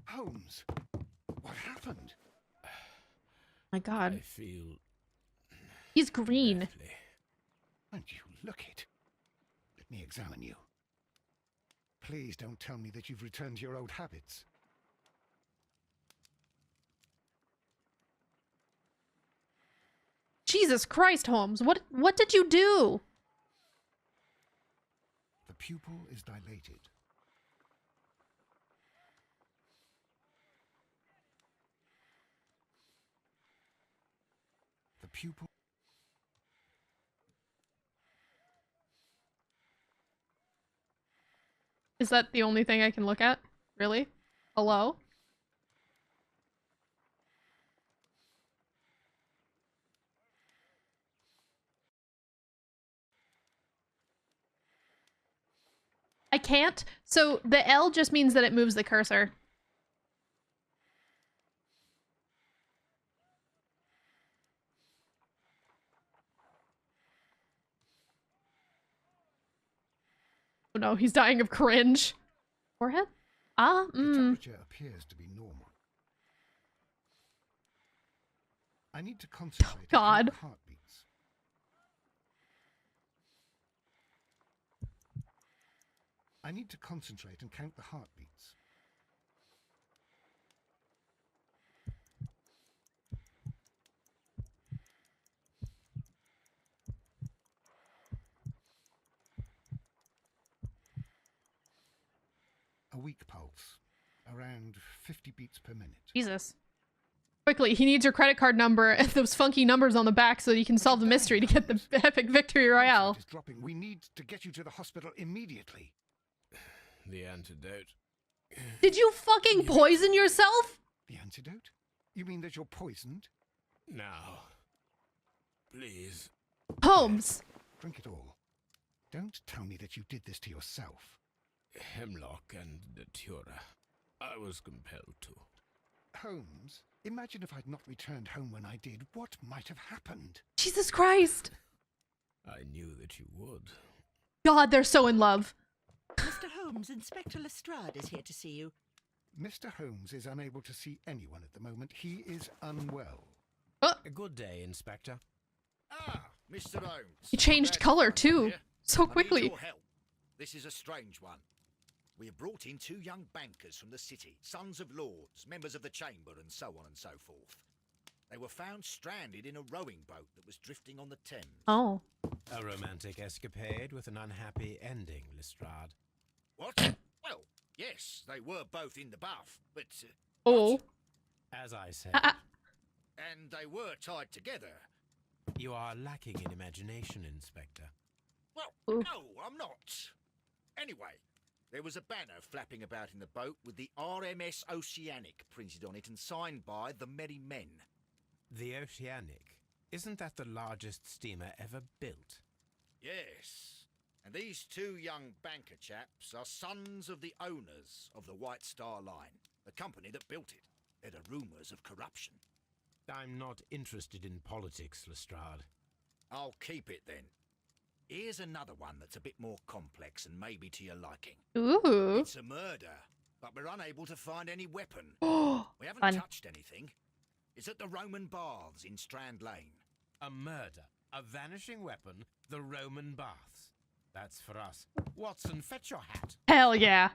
Holmes, what happened? My god. I feel... He's green. deathly. Won't you look it? Let me examine you. Please don't tell me that you've returned to your old habits. Jesus Christ, Holmes. What did you do? The pupil is dilated. The pupil. Is that the only thing I can look at? Really? Hello? I can't. So the L just means that it moves the cursor. Oh no, he's dying of cringe. Forehead? Ah, The temperature appears to be normal. I need to concentrate God. on the heartbeats. I need to concentrate and count the heartbeats. A weak pulse, around 50 beats per minute. Jesus. Quickly, he needs your credit card number and those funky numbers on the back so that you can solve the mystery to get the epic victory royale. Is dropping. We need to get you to the hospital immediately. The antidote. Did you fucking poison yourself? The antidote? You mean that you're poisoned? Now. Please. Holmes. Drink it all. Don't tell me that you did this to yourself. Hemlock and datura. I was compelled to. Holmes, imagine if I'd not returned home when I did. What might have happened? Jesus Christ. I knew that you would. God, they're so in love. Mr. Holmes, Inspector Lestrade is here to see you. Mr. Holmes is unable to see anyone at the moment. He is unwell. A good day, Inspector. Ah, Mr. Holmes. He changed color too, so I need quickly. your help. This is a strange one. We have brought in 2 young bankers from the city, sons of lords, members of the chamber, and so on and so forth. They were found stranded in a rowing boat that was drifting on the Thames. Oh. A romantic escapade with an unhappy ending, Lestrade. What? Well, yes, they were both in the bath, but... Oh. As I said, and they were tied together. you are lacking in imagination, Inspector. Well, Ooh. no, I'm not. Anyway, there was a banner flapping about in the boat with the RMS Oceanic printed on it and signed by the Merry Men. The Oceanic. Isn't that the largest steamer ever built? Yes. And these 2 young banker chaps are sons of the owners of the White Star Line, the company that built it. There are rumours of corruption. I'm not interested in politics, Lestrade. I'll keep it then. Here's another one that's a bit more complex and maybe to your liking. Ooh. It's a murder, but we're unable to find any weapon. We haven't Fun. touched anything. It's at the Roman Baths in Strand Lane. A murder, a vanishing weapon, the Roman baths. That's for us. Watson, fetch your hat. Hell yeah.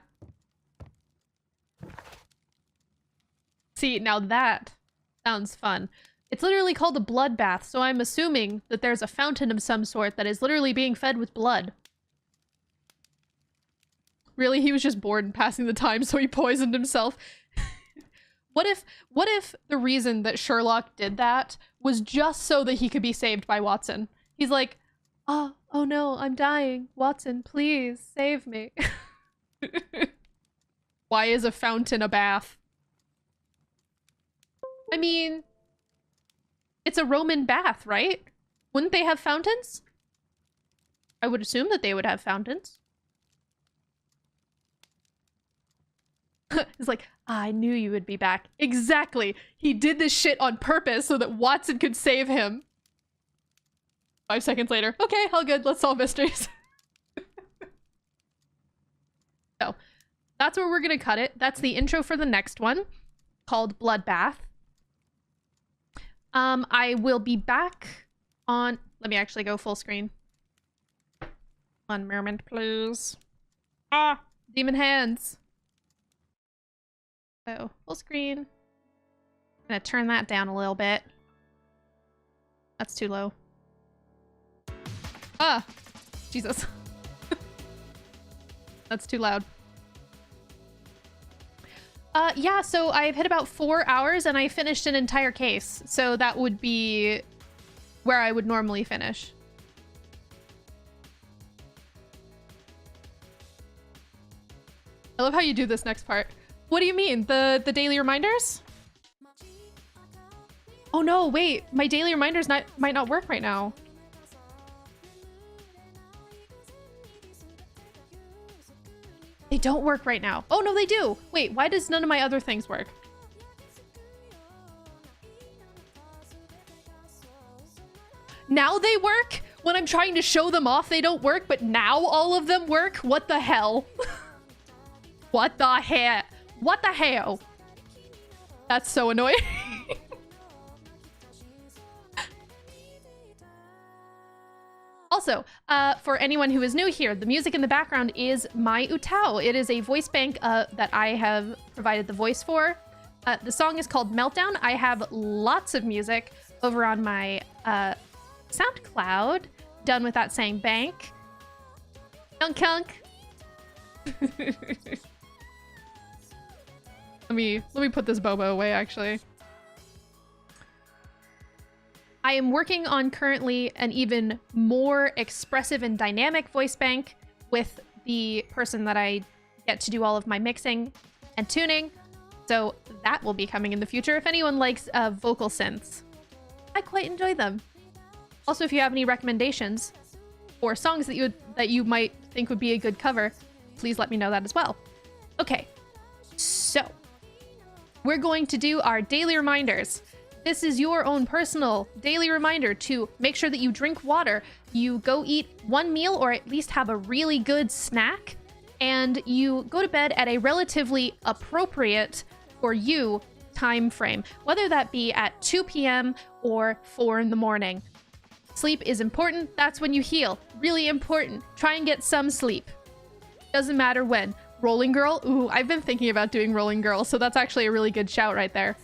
See, now that sounds fun. It's literally called a bloodbath, so I'm assuming that there's a fountain of some sort that is literally being fed with blood. Really? He was just bored and passing the time, so he poisoned himself. What if the reason that Sherlock did that was just so that he could be saved by Watson? He's like, oh no, I'm dying. Watson, please save me. Why is a fountain a bath? I mean, it's a Roman bath, right? Wouldn't they have fountains? I would assume that they would have fountains. It's like, I knew you would be back. Exactly. He did this shit on purpose so that Watson could save him. 5 seconds later. Okay, all good. Let's solve mysteries. So, that's where we're gonna cut it. That's the intro for the next one, called Bloodbath. I will be back on... Let me actually go full screen. 1 moment, please. Ah! Demon hands! So, full screen. I'm gonna turn that down a little bit. That's too low. Ah! Jesus. That's too loud. Yeah, so I've hit about 4 hours and I finished an entire case. So that would be where I would normally finish. I love how you do this next part. What do you mean? The daily reminders? Oh no, wait. My daily reminders might not work right now. They don't work right now. Oh no, they do. Wait, why does none of my other things work? Now they work? When I'm trying to show them off, they don't work, but now all of them work? What the hell? What the hell? What the hell? That's so annoying. Also, for anyone who is new here, the music in the background is my Utao. It is a voice bank that I have provided the voice for. The song is called Meltdown. I have lots of music over on my SoundCloud. Done with that saying bank. Kunk kunk. Let me put this boba away, actually. I am working on currently an even more expressive and dynamic voice bank with the person that I get to do all of my mixing and tuning. So that will be coming in the future. If anyone likes vocal synths, I quite enjoy them. Also, if you have any recommendations or songs that you might think would be a good cover, please let me know that as well. Okay, so we're going to do our daily reminders. This is your own personal daily reminder to make sure that you drink water, you go eat one meal or at least have a really good snack, and you go to bed at a relatively appropriate for you time frame, whether that be at 2 p.m. or 4 in the morning. Sleep is important. That's when you heal. Really important. Try and get some sleep. Doesn't matter when. Rolling Girl? Ooh, I've been thinking about doing Rolling Girl, so that's actually a really good shout right there.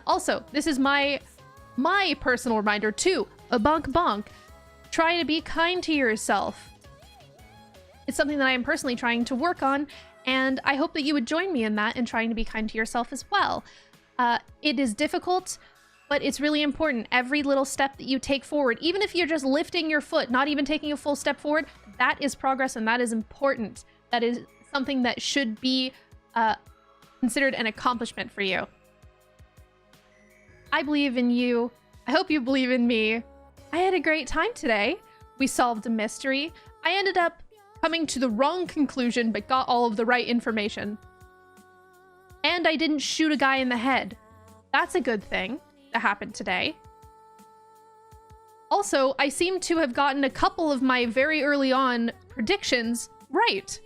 Also, this is my personal reminder too. A bonk bonk. Try to be kind to yourself. It's something that I am personally trying to work on, and I hope that you would join me in that and trying to be kind to yourself as well. It is difficult, but it's really important. Every little step that you take forward, even if you're just lifting your foot, not even taking a full step forward, that is progress and that is important. That is something that should be considered an accomplishment for you. I believe in you. I hope you believe in me. I had a great time today. We solved a mystery. I ended up coming to the wrong conclusion, but got all of the right information. And I didn't shoot a guy in the head. That's a good thing that happened today. Also, I seem to have gotten a couple of my very early on predictions right.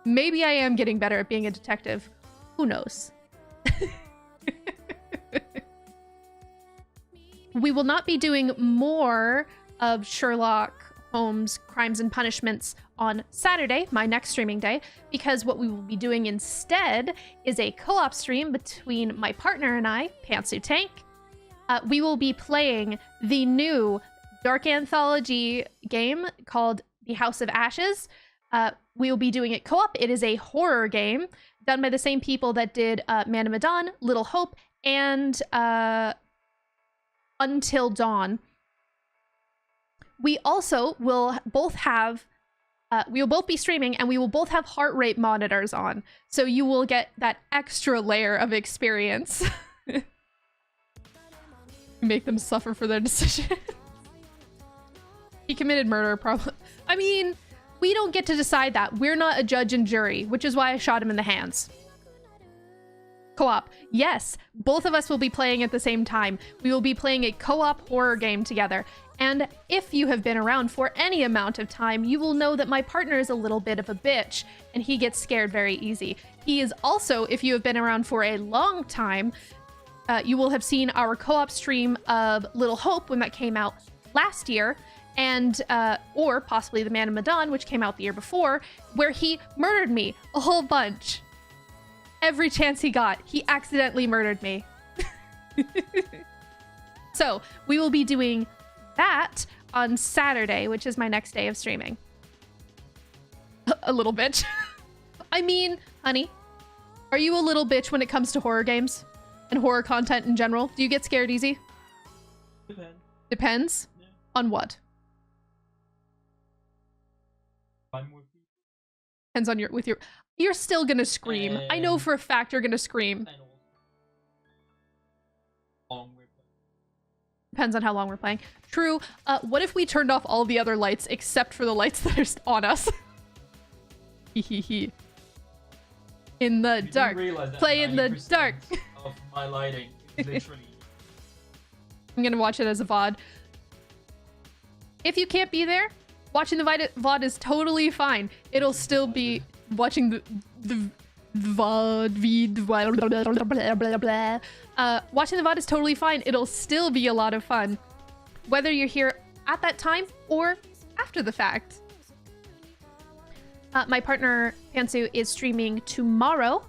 Maybe I am getting better at being a detective. Who knows? We will not be doing more of Sherlock Holmes Crimes and Punishments on Saturday, my next streaming day, because what we will be doing instead is a co-op stream between my partner and I, Pantsu Tank. We will be playing the new Dark Anthology game called The House of Ashes. We will be doing it co-op. It is a horror game done by the same people that did Man of Medan, Little Hope, and Until Dawn. We also will both have, we will both be streaming and we will both have heart rate monitors on. So you will get that extra layer of experience. Make them suffer for their decision. He committed murder, probably. I mean, we don't get to decide that. We're not a judge and jury, which is why I shot him in the hands. Co-op. Yes, both of us will be playing at the same time. We will be playing a co-op horror game together. And if you have been around for any amount of time, you will know that my partner is a little bit of a bitch, and he gets scared very easy. He is also, if you have been around for a long time, you will have seen our co-op stream of Little Hope when that came out last year, and or possibly the Man of Medan, which came out the year before, where he murdered me a whole bunch. Every chance he got, he accidentally murdered me. So we will be doing that on Saturday, which is my next day of streaming. A little bitch. I mean, honey, are you a little bitch when it comes to horror games and horror content in general? Do you get scared easy? Depends on what. Depends on your You're still gonna scream. I know for a fact you're gonna scream. Depends on how long we're playing. True. What if we turned off all the other lights except for the lights that are on us? Hehehe. In the dark. Play in the dark. Of my lighting, literally. I'm gonna watch it as a VOD. If you can't be there, watching the VOD is totally fine. It'll still be watching the VOD. Watching the VOD is totally fine. It'll still be a lot of fun, whether you're here at that time or after the fact. My partner Pantsu is streaming tomorrow.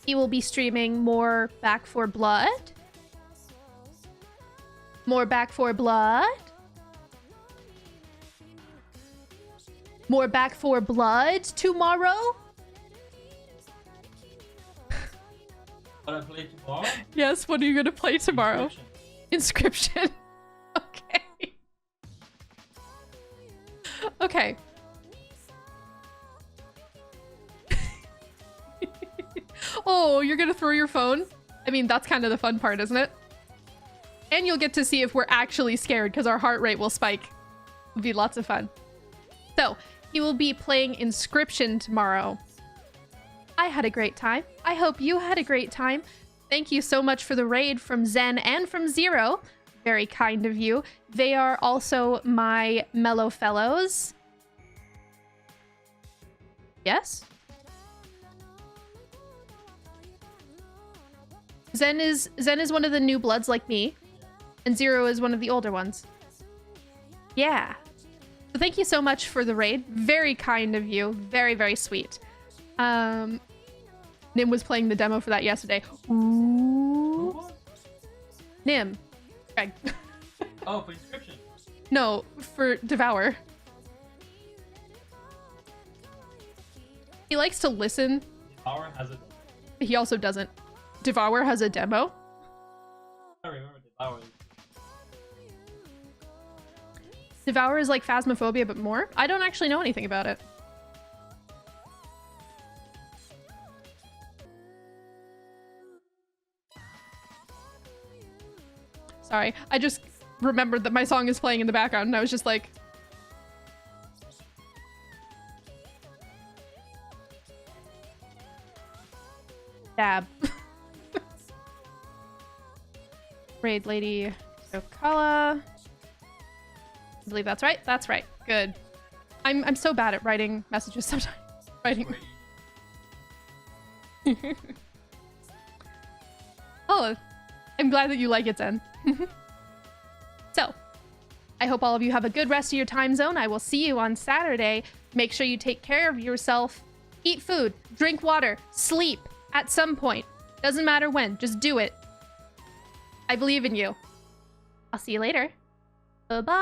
He will be streaming more Back 4 Blood. More Back 4 Blood. More Back 4 Blood tomorrow. What I play tomorrow? Yes, what are you gonna play tomorrow? Inscription. Okay. Okay. Oh, you're gonna throw your phone? I mean, that's kind of the fun part, isn't it? And you'll get to see if we're actually scared, because our heart rate will spike. It'll be lots of fun. So, he will be playing Inscription tomorrow. I had a great time. I hope you had a great time. Thank you so much for the raid from Zen and from Zero. Very kind of you. They are also my mellow fellows. Yes? Zen is one of the new bloods like me, and Zero is one of the older ones. Yeah. So thank you so much for the raid. Very kind of you. Very, very sweet. Nim was playing the demo for that yesterday. Ooh. Nim. Greg. Oh, for Inscription. No, for Devour. He likes to listen. Devour has a... He also doesn't. Devour has a demo? I remember Devour. Devour is like Phasmophobia, but more? I don't actually know anything about it. Sorry, I just remembered that my song is playing in the background and I was just like... Dab. Raid Lady Okala. I believe that's right. That's right. Good. I'm so bad at writing messages sometimes. Writing. Oh, I'm glad that you like it, Zen. So, I hope all of you have a good rest of your time zone. I will see you on Saturday. Make sure you take care of yourself. Eat food, drink water, sleep at some point. Doesn't matter when, just do it. I believe in you. I'll see you later. Bye-bye.